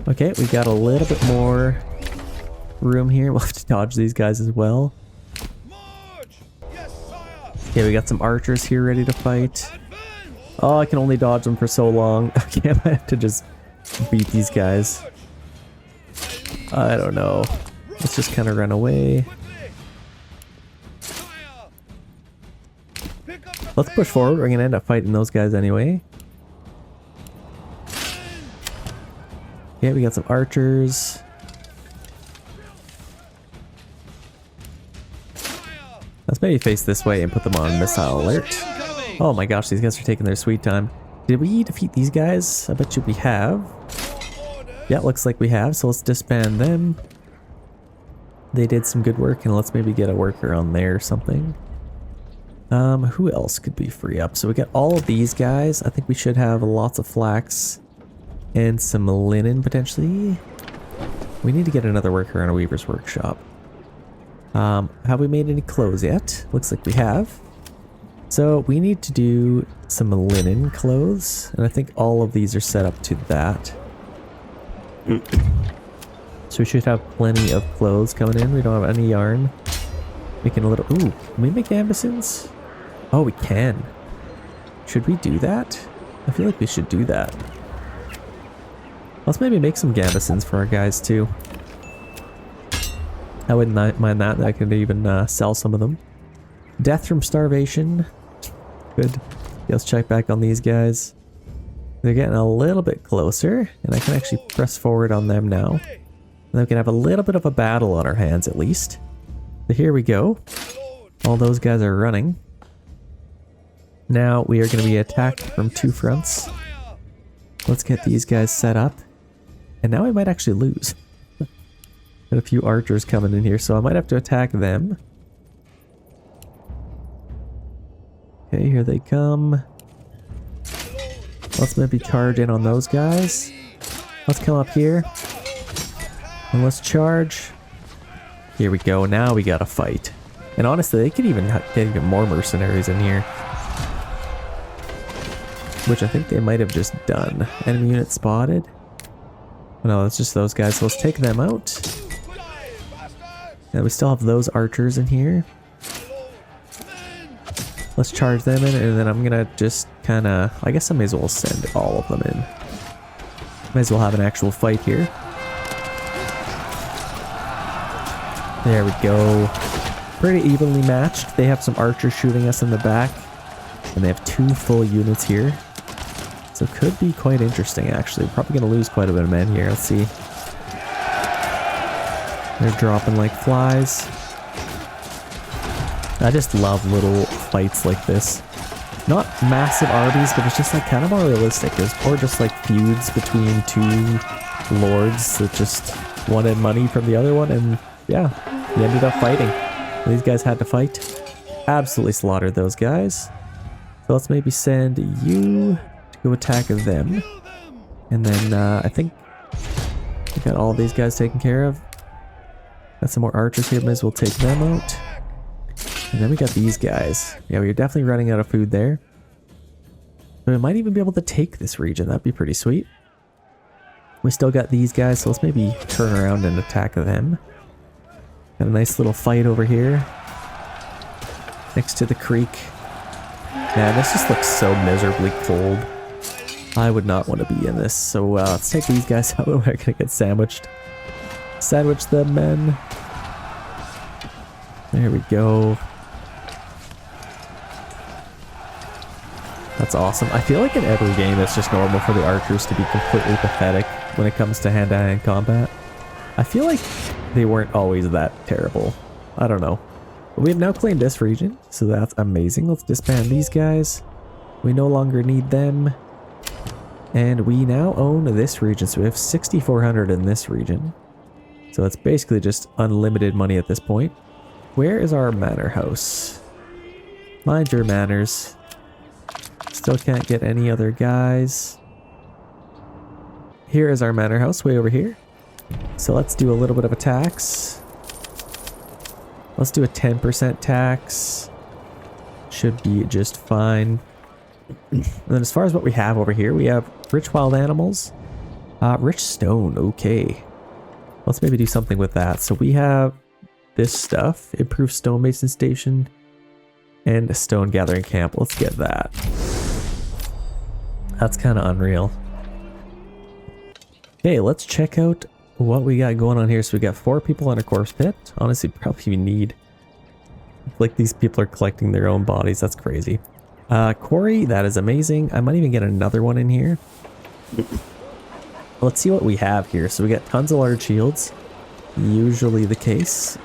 S3: Okay, we got a little bit more room here. We'll have to dodge these guys as well. Okay, we got some archers here ready to fight. Oh, I can only dodge them for so long. Okay, I might have to just beat these guys. I don't know. Let's just kind of run away. Let's push forward. We're going to end up fighting those guys anyway. Okay, we got some archers. Let's maybe face this way and put them on missile alert. Oh my gosh, these guys are taking their sweet time. Did we defeat these guys? I bet you we have. Yeah, looks like we have, so let's disband them. They did some good work, and let's maybe get a worker on there or something. Who else could we free up? So we got all of these guys. I think we should have lots of flax and some linen potentially. We need to get another worker on a weaver's workshop. Have we made any clothes yet? Looks like we have. So we need to do some linen clothes, and I think all of these are set up to that. So we should have plenty of clothes coming in. We don't have any yarn. Making a little... Ooh, can we make gambesons? Oh, we can. Should we do that? I feel like we should do that. Let's maybe make some gambesons for our guys too. I wouldn't mind that. I could even sell some of them. Death from starvation. Good. Let's check back on these guys. They're getting a little bit closer, and I can actually press forward on them now. And we can have a little bit of a battle on our hands at least. So here we go. All those guys are running. Now we are going to be attacked from two fronts. Let's get these guys set up. And now we might actually lose. Got a few archers coming in here, so I might have to attack them. Okay, here they come. Let's maybe charge in on those guys. Let's come up here. And let's charge. Here we go. Now we got to fight. And honestly, they could even get even more mercenaries in here. Which I think they might have just done. Enemy unit spotted. No, it's just those guys. So let's take them out. And we still have those archers in here. Let's charge them in, and then I'm gonna just kind of... I guess I may as well send all of them in. May as well have an actual fight here. There we go. Pretty evenly matched. They have some archers shooting us in the back. And they have 2 full units here. So it could be quite interesting, actually. We're probably going to lose quite a bit of men here. Let's see. They're dropping like flies. I just love little fights like this. Not massive armies, but it's just like kind of more realistic. It's more just like feuds between 2 lords that just wanted money from the other one, and yeah, he ended up fighting. These guys had to fight. Absolutely slaughtered those guys. So let's maybe send you to go attack them. And then I think we got all these guys taken care of. Got some more archers here, might as well take them out. And then we got these guys. Yeah, we're definitely running out of food there. But we might even be able to take this region. That'd be pretty sweet. We still got these guys, so let's maybe turn around and attack them. Got a nice little fight over here. Next to the creek. Man, this just looks so miserably cold. I would not want to be in this. So let's take these guys out. We're gonna get sandwiched. Sandwich them, men. There we go. That's awesome. I feel like in every game it's just normal for the archers to be completely pathetic when it comes to hand-to-hand combat. I feel like they weren't always that terrible. I don't know. But we have now claimed this region, so that's amazing. Let's disband these guys. We no longer need them. And we now own this region, so we have 6,400 in this region. So it's basically just unlimited money at this point. Where is our manor house? Mind your manners. Still can't get any other guys. Here is our manor house, way over here. So let's do a little bit of a tax. Let's do a 10% tax. Should be just fine. And then as far as what we have over here, we have rich wild animals. Rich stone, okay. Let's maybe do something with that. So we have this stuff, improved stonemason station, and a stone gathering camp. Let's get that. That's kind of unreal. Okay, let's check out what we got going on here. So we got 4 people on a corpse pit. Honestly, probably we need, like, these people are collecting their own bodies. That's crazy. Quarry, that is amazing. I might even get another one in here. Let's see what we have here. So we got tons of large shields. Usually the case.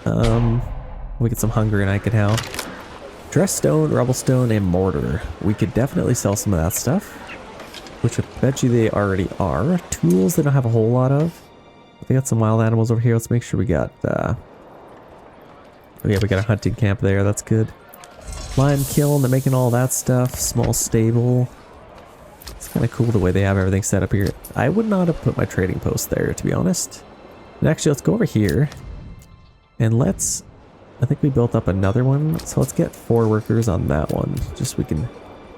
S3: We get some hunger and I could help. Dress stone, rubble stone, and mortar. We could definitely sell some of that stuff, which I bet you they already are. Tools they don't have a whole lot of. They got some wild animals over here. Let's make sure we got oh yeah, we got a hunting camp there. That's good. Lime kiln, they're making all that stuff. Small stable. It's kind of cool the way they have everything set up here. I would not have put my trading post there, to be honest. And actually, let's go over here. And let's... I think we built up another one. So let's get 4 workers on that one. Just so we can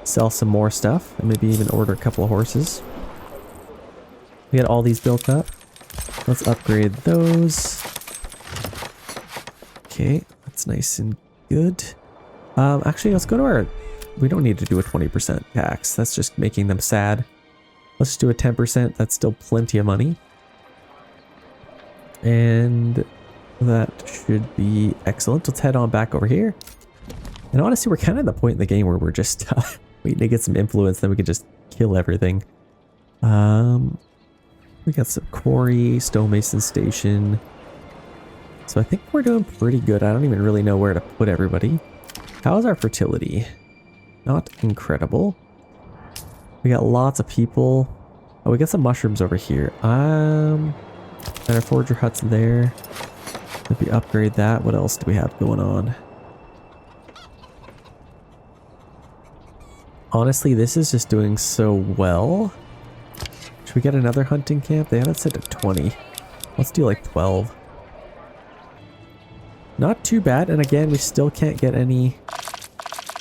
S3: sell some more stuff. And maybe even order a couple of horses. We got all these built up. Let's upgrade those. Okay, that's nice and good. Actually, let's go to our... We don't need to do a 20% tax. That's just making them sad. Let's just do a 10%. That's still plenty of money. And that should be excellent. Let's head on back over here. And honestly, we're kind of at the point in the game where we're just waiting to get some influence. Then we can just kill everything. We got some quarry, stonemason station. So I think we're doing pretty good. I don't even really know where to put everybody. How's our fertility? Not incredible. We got lots of people. Oh, we got some mushrooms over here. And our forger hut's there. Maybe upgrade that. What else do we have going on? Honestly, this is just doing so well. Should we get another hunting camp? They had it set to 20. Let's do like 12. Not too bad. And again, we still can't get any...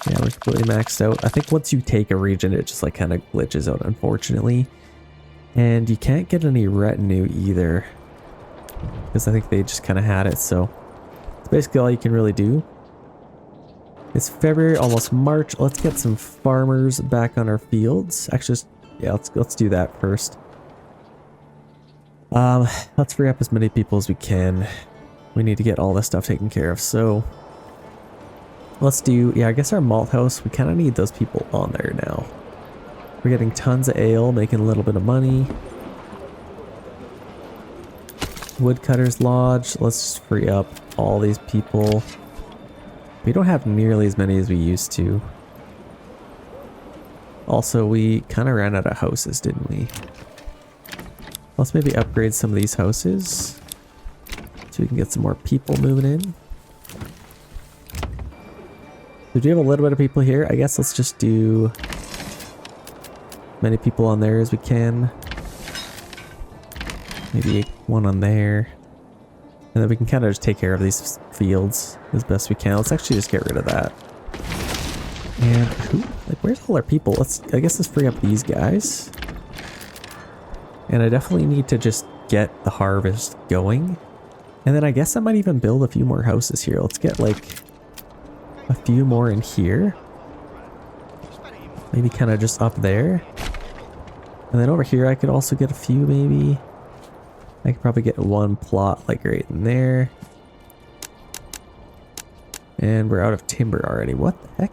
S3: Yeah, we're completely maxed out. I think once you take a region, it just like kind of glitches out, unfortunately. And you can't get any retinue either, because I think they just kind of had it. So it's basically all you can really do. It's February, almost March. Let's get some farmers back on our fields. Actually, yeah, let's do that first. Let's free up as many people as we can. We need to get all this stuff taken care of. So let's do, yeah, I guess our malt house, we kind of need those people on there now. We're getting tons of ale, making a little bit of money. Woodcutter's Lodge, let's just free up all these people. We don't have nearly as many as we used to. Also, we kind of ran out of houses, didn't we? Let's maybe upgrade some of these houses so we can get some more people moving in. We do have a little bit of people here. I guess let's just do as many people on there as we can. Maybe one on there. And then we can kind of just take care of these fields as best we can. Let's actually just get rid of that. And where's all our people? I guess let's free up these guys. And I definitely need to just get the harvest going. And then I guess I might even build a few more houses here. Let's get like a few more in here. Maybe kind of just up there. And then over here I could also get a few maybe. I could probably get one plot like right in there. And we're out of timber already. What the heck?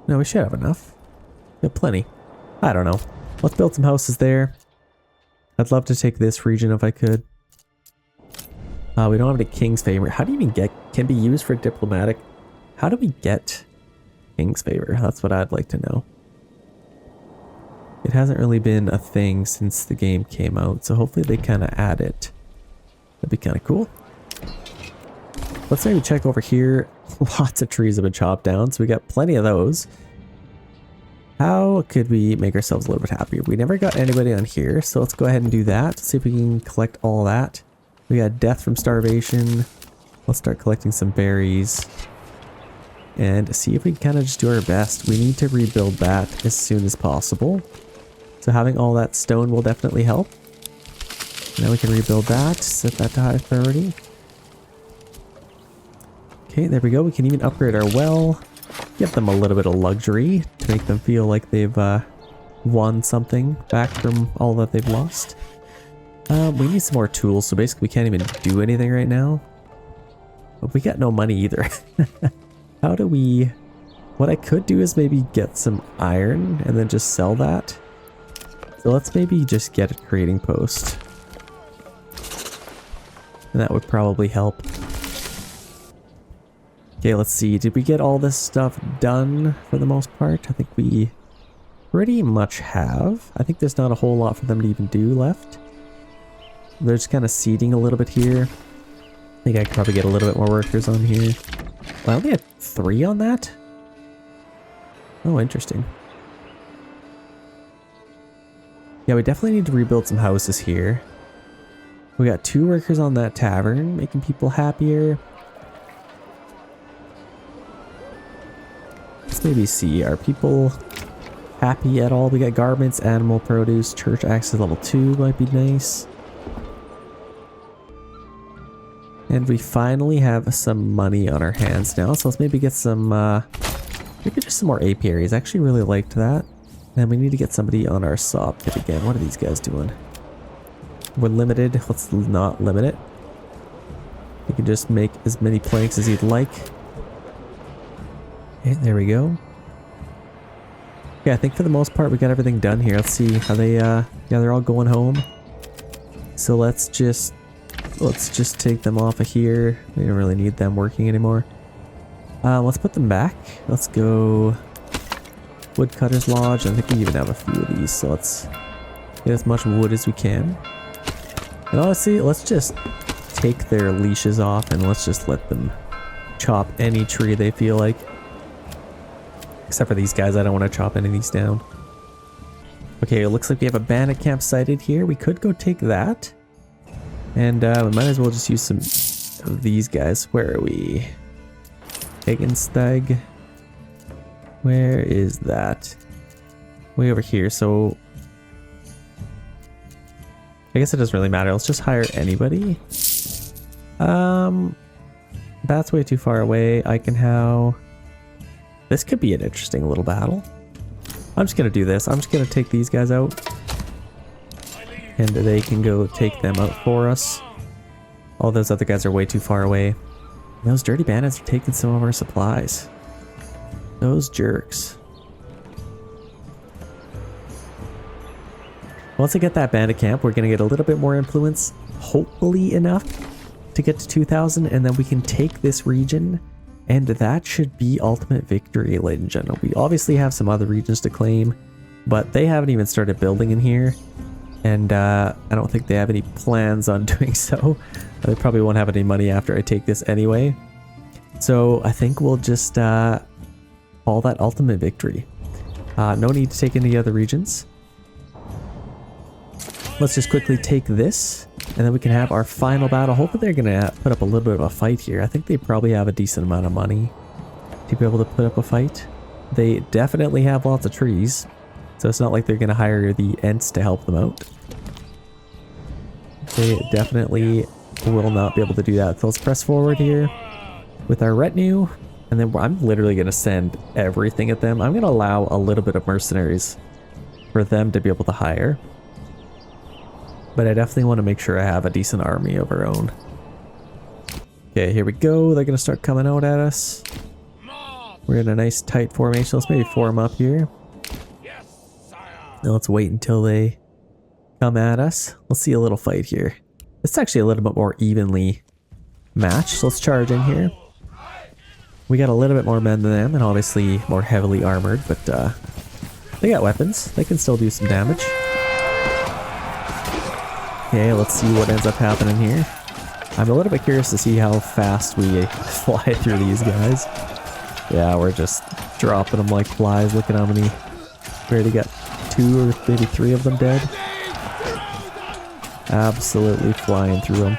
S3: No, we should have enough. We have plenty. I don't know. Let's build some houses there. I'd love to take this region if I could. We don't have any king's favor. How do you even get, can be used for diplomatic? How do we get king's favor? That's what I'd like to know. It hasn't really been a thing since the game came out, so hopefully they kind of add it. That'd be kind of cool. Let's maybe check over here. Lots of trees have been chopped down, so we got plenty of those. How could we make ourselves a little bit happier? We never got anybody on here, so let's go ahead and do that. See if we can collect all that. We got death from starvation. Let's start collecting some berries. And see if we can kind of just do our best. We need to rebuild that as soon as possible. So having all that stone will definitely help. Now we can rebuild that. Set that to high priority. Okay, there we go. We can even upgrade our well. Give them a little bit of luxury to make them feel like they've won something back from all that they've lost. We need some more tools, so basically we can't even do anything right now. But we got no money either. How do we... What I could do is maybe get some iron and then just sell that. So let's maybe just get a trading post. And that would probably help. Okay, let's see. Did we get all this stuff done for the most part? I think we pretty much have. I think there's not a whole lot for them to even do left. They're just kind of seeding a little bit here. I think I could probably get a little bit more workers on here. Well, I only had 3 on that? Oh, interesting. Yeah, we definitely need to rebuild some houses here. We got 2 workers on that tavern, making people happier. Let's maybe see, are people happy at all? We got garments, animal produce, church access level 2 might be nice. And we finally have some money on our hands now, so let's maybe get some, maybe just some more apiaries. I actually really liked that. And we need to get somebody on our saw pit again. What are these guys doing? We're limited. Let's not limit it. You can just make as many planks as you'd like. Okay, there we go. Yeah, I think for the most part we got everything done here. Let's see how they, yeah, they're all going home. So let's just take them off of here. We don't really need them working anymore. Let's put them back. Let's go Woodcutter's Lodge. I think we even have a few of these, so let's get as much wood as we can. And honestly, let's just take their leashes off and let's just let them chop any tree they feel like. Except for these guys, I don't want to chop any of these down. Okay, it looks like we have a bandit camp sighted here. We could go take that. And we might as well just use some of these guys. Where are we? Hagenstag. Where is that? Way over here, so... I guess it doesn't really matter. Let's just hire anybody. That's way too far away. Eikenhow. This could be an interesting little battle. I'm just gonna do this. I'm just gonna take these guys out. And they can go take them out for us. All those other guys are way too far away. Those dirty bandits are taking some of our supplies. Those jerks. Once I get that bandit camp, we're gonna get a little bit more influence. Hopefully enough to get to 2,000, and then we can take this region. And that should be ultimate victory, ladies and gentlemen. We obviously have some other regions to claim, but they haven't even started building in here. And I don't think they have any plans on doing so. They probably won't have any money after I take this anyway. So I think we'll just call that ultimate victory. No need to take any other regions. Let's just quickly take this, and then we can have our final battle. Hopefully they're gonna put up a little bit of a fight here. I think they probably have a decent amount of money to be able to put up a fight. They definitely have lots of trees, so it's not like they're gonna hire the Ents to help them out. They definitely will not be able to do that. So let's press forward here with our retinue, and then I'm literally gonna send everything at them. I'm gonna allow a little bit of mercenaries for them to be able to hire. But I definitely want to make sure I have a decent army of our own. Okay, here we go. They're going to start coming out at us. We're in a nice tight formation. Let's maybe form up here. Now let's wait until they come at us. Let's see a little fight here. It's actually a little bit more evenly matched. So let's charge in here. We got a little bit more men than them, and obviously more heavily armored, but they got weapons. They can still do some damage. Okay, let's see what ends up happening here. I'm a little bit curious to see how fast we fly through these guys. Yeah, we're just dropping them like flies. Look at how many. We already got 2 or maybe 3 of them dead. Absolutely flying through them.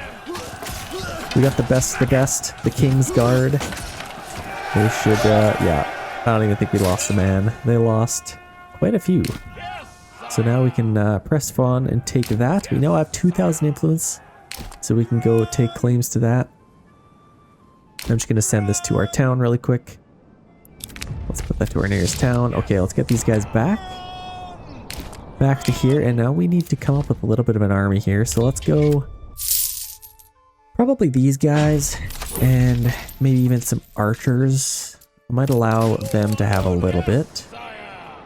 S3: We got the best of the best. The King's Guard. They should, yeah. I don't even think we lost a man. They lost quite a few. So now we can press fun and take that. We now have 2,000 influence, so we can go take claims to that. I'm just going to send this to our town really quick. Let's put that to our nearest town. Okay, let's get these guys back. Back to here, and now we need to come up with a little bit of an army here. So let's go probably these guys, and maybe even some archers. I might allow them to have a little bit.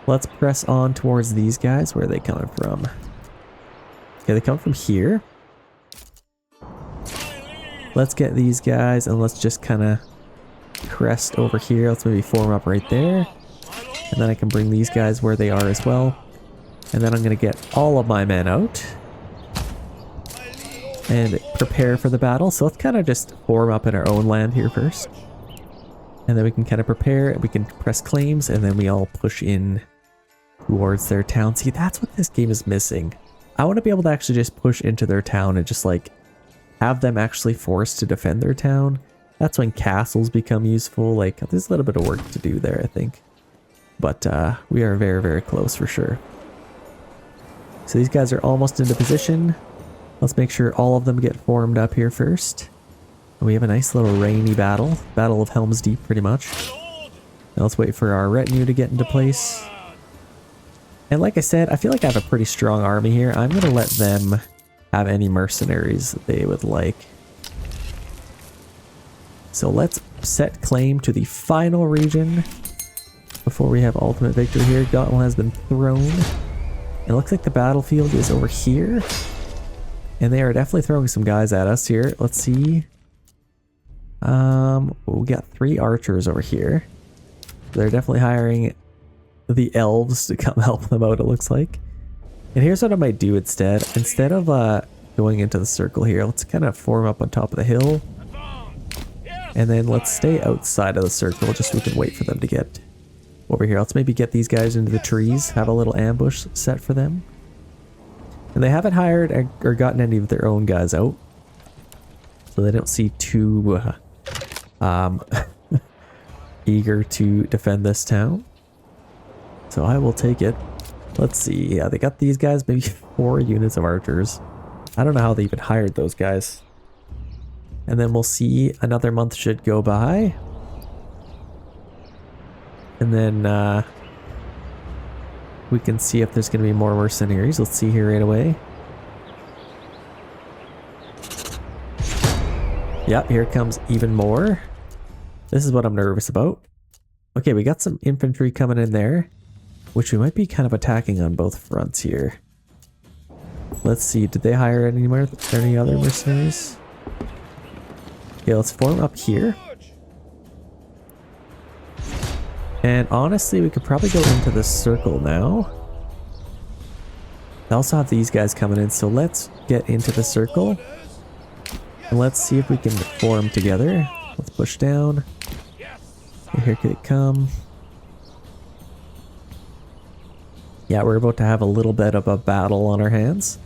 S3: Let's press on towards these guys. Where are they coming from? Okay, they come from here. Let's get these guys, and let's just kind of crest over here. Let's maybe form up right there. And then I can bring these guys where they are as well. And then I'm going to get all of my men out and prepare for the battle. So let's kind of just form up in our own land here first. And then we can kind of prepare. We can press claims, and then we all push in towards their town. See, that's what this game is missing. I want to be able to actually just push into their town and just like have them actually forced to defend their town. That's when castles become useful. Like, there's a little bit of work to do there, I think. But we are very, very close for sure. So these guys are almost into position. Let's make sure all of them get formed up here first. And we have a nice little rainy battle. Battle of Helm's Deep, pretty much. Now let's wait for our retinue to get into place. And like I said, I feel like I have a pretty strong army here. I'm going to let them have any mercenaries that they would like. So let's set claim to the final region before we have ultimate victory here. Gauntlet has been thrown. It looks like the battlefield is over here. And they are definitely throwing some guys at us here. Let's see. We got 3 archers over here. They're definitely hiring the elves to come help them out, it looks like. And here's what I might do instead. Instead of going into the circle here, let's kind of form up on top of the hill. And then let's stay outside of the circle just so we can wait for them to get over here. Let's maybe get these guys into the trees, have a little ambush set for them. And they haven't hired or gotten any of their own guys out, so they don't seem too eager to defend this town. So I will take it. Let's see. Yeah, they got these guys, maybe 4 units of archers. I don't know how they even hired those guys. And then we'll see, another month should go by. And then we can see if there's going to be more mercenaries. Let's see here right away. Yep, here comes even more. This is what I'm nervous about. Okay, we got some infantry coming in there, which we might be kind of attacking on both fronts here. Let's see, did they hire any other mercenaries? Okay, let's form up here. And honestly, we could probably go into the circle now. They also have these guys coming in, so let's get into the circle. And let's see if we can form together. Let's push down. And here they come. Yeah, we're about to have a little bit of a battle on our hands.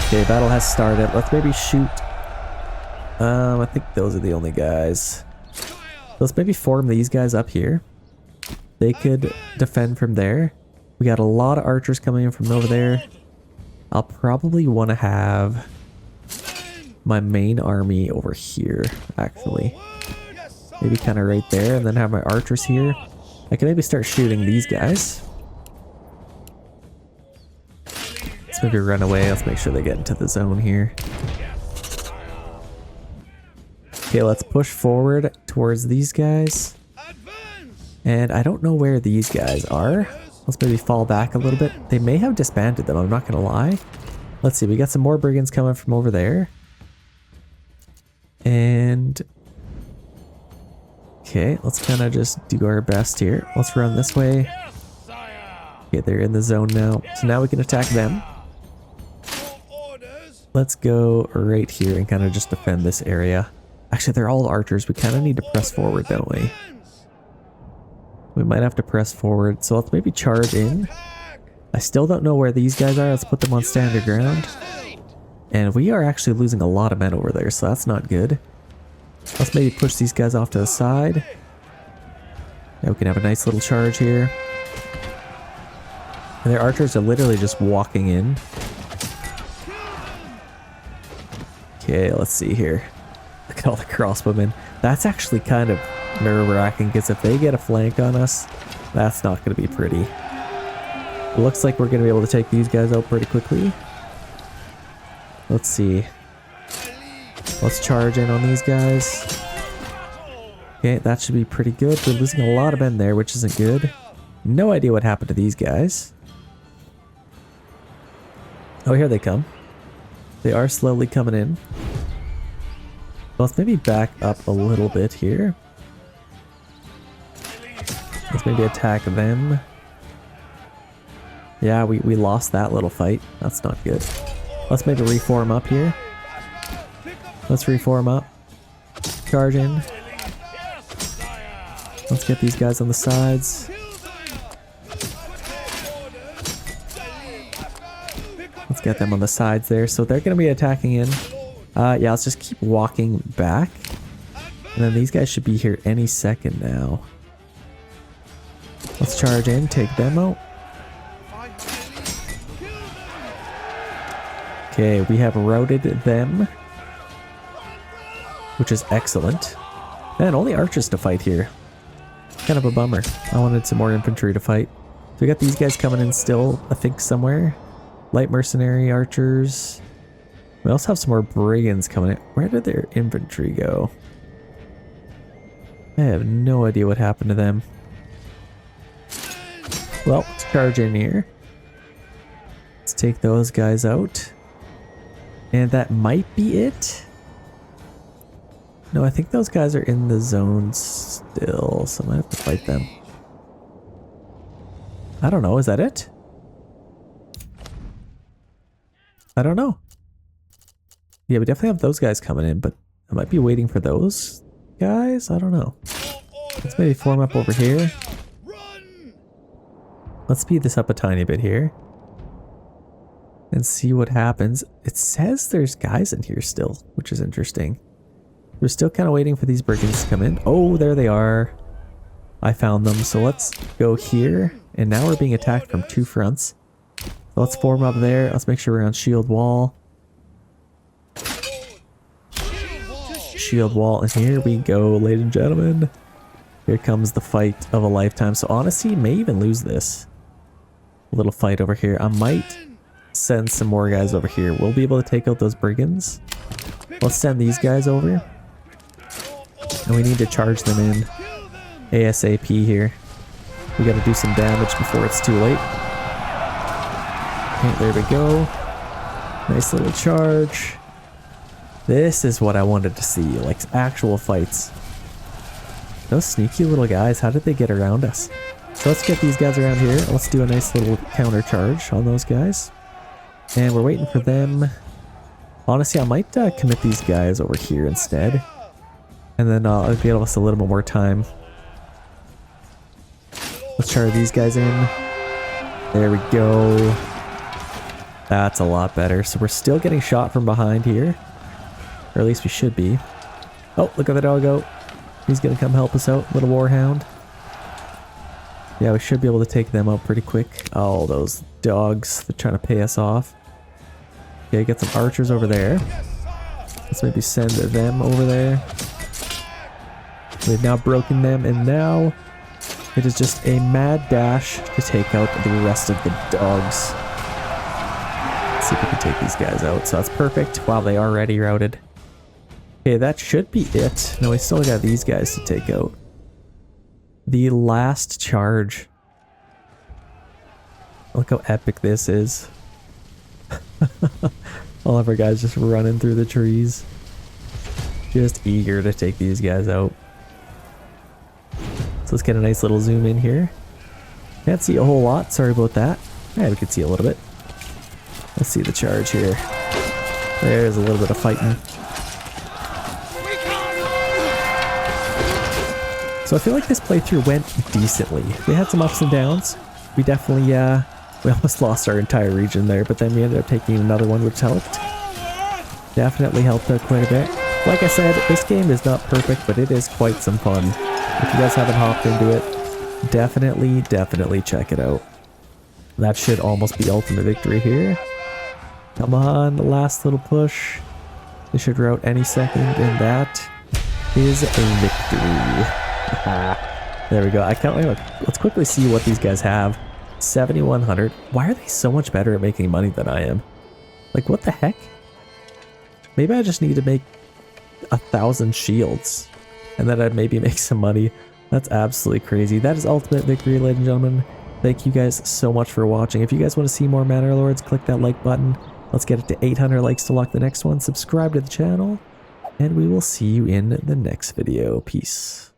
S3: Okay, battle has started. Let's maybe shoot. I think those are the only guys. Let's maybe form these guys up here. They could defend from there. We got a lot of archers coming in from over there. I'll probably want to have my main army over here, actually. Maybe kind of right there, and then have my archers here. I can maybe start shooting these guys. Let's maybe run away. Let's make sure they get into the zone here. Okay, let's push forward towards these guys. And I don't know where these guys are. Let's maybe fall back a little bit. They may have disbanded them, I'm not gonna lie. Let's see, we got some more brigands coming from over there. And okay, let's kind of just do our best here. Let's run this way. Okay, they're in the zone now. So now we can attack them. Let's go right here and kind of just defend this area. Actually, they're all archers. We kind of need to press forward, don't we? We might have to press forward. So let's maybe charge in. I still don't know where these guys are. Let's put them on standard ground. And we are actually losing a lot of men over there, so that's not good. Let's maybe push these guys off to the side. Now we can have a nice little charge here. And their archers are literally just walking in. Okay, let's see here. Look at all the crossbowmen. That's actually kind of nerve-wracking, because if they get a flank on us, that's not going to be pretty. It looks like we're going to be able to take these guys out pretty quickly. Let's see. Let's charge in on these guys. Okay, that should be pretty good. We're losing a lot of men there, which isn't good. No idea what happened to these guys. Oh, here they come. They are slowly coming in. Let's maybe back up a little bit here. Let's maybe attack them. Yeah, we lost that little fight. That's not good. Let's maybe reform up here. Let's reform up. Charge in. Let's get these guys on the sides. Let's get them on the sides there. So they're going to be attacking in. Yeah, let's just keep walking back. And then these guys should be here any second now. Let's charge in, take them out. Okay, we have routed them, which is excellent. Man, only archers to fight here. Kind of a bummer. I wanted some more infantry to fight. So we got these guys coming in still, I think, somewhere. Light mercenary archers. We also have some more brigands coming in. Where did their infantry go? I have no idea what happened to them. Well, let's charge in here. Let's take those guys out. And that might be it. No, I think those guys are in the zone still, so I might have to fight them. I don't know, is that it? I don't know. Yeah, we definitely have those guys coming in, but I might be waiting for those guys? I don't know. Let's maybe form up over here. Let's speed this up a tiny bit here. And see what happens. It says there's guys in here still, which is interesting. We're still kind of waiting for these brigands to come in. Oh, there they are. I found them. So let's go here. And now we're being attacked from two fronts. So let's form up there. Let's make sure we're on shield wall. Shield wall. And here we go, ladies and gentlemen. Here comes the fight of a lifetime. So Honesty may even lose this. A little fight over here. I might send some more guys over here. We'll be able to take out those brigands. Let's send these guys over. And we need to charge them in ASAP here. We got to do some damage before it's too late. Okay, there we go. Nice little charge. This is what I wanted to see, like actual fights. Those sneaky little guys, how did they get around us? So let's get these guys around here. Let's do a nice little counter charge on those guys. And we're waiting for them. Honestly, I might commit these guys over here instead. And then it'll give us a little bit more time. Let's charge these guys in. There we go. That's a lot better. So we're still getting shot from behind here. Or at least we should be. Oh, look at the doggo. He's gonna come help us out, little warhound. Yeah, we should be able to take them out pretty quick. Oh, those dogs. They're trying to pay us off. Okay, get some archers over there. Let's maybe send them over there. We've now broken them, and now it is just a mad dash to take out the rest of the dogs. Let's see if we can take these guys out. So that's perfect. Wow, they are already routed. Okay, that should be it. No, we still got these guys to take out. The last charge. Look how epic this is. All of our guys just running through the trees. Just eager to take these guys out. So let's get a nice little zoom in here. Can't see a whole lot, sorry about that. Yeah, we can see a little bit. Let's see the charge here. There's a little bit of fighting. So I feel like this playthrough went decently. We had some ups and downs. We definitely, we almost lost our entire region there, but then we ended up taking another one, which helped. Definitely helped out quite a bit. Like I said, this game is not perfect, but it is quite some fun. If you guys haven't hopped into it, definitely check it out. That should almost be ultimate victory here. Come on, the last little push. They should route any second, and that is a victory. There we go. Let's quickly see what these guys have. 7,100. Why are they so much better at making money than I am? Like, what the heck? Maybe I just need to make 1,000 shields, and then I'd maybe make some money. That's absolutely crazy. That is ultimate victory, ladies and gentlemen. Thank you guys so much for watching. If you guys want to see more Manor Lords, click that like button. Let's get it to 800 likes to lock the next one. Subscribe to the channel, and we will see you in the next video. Peace.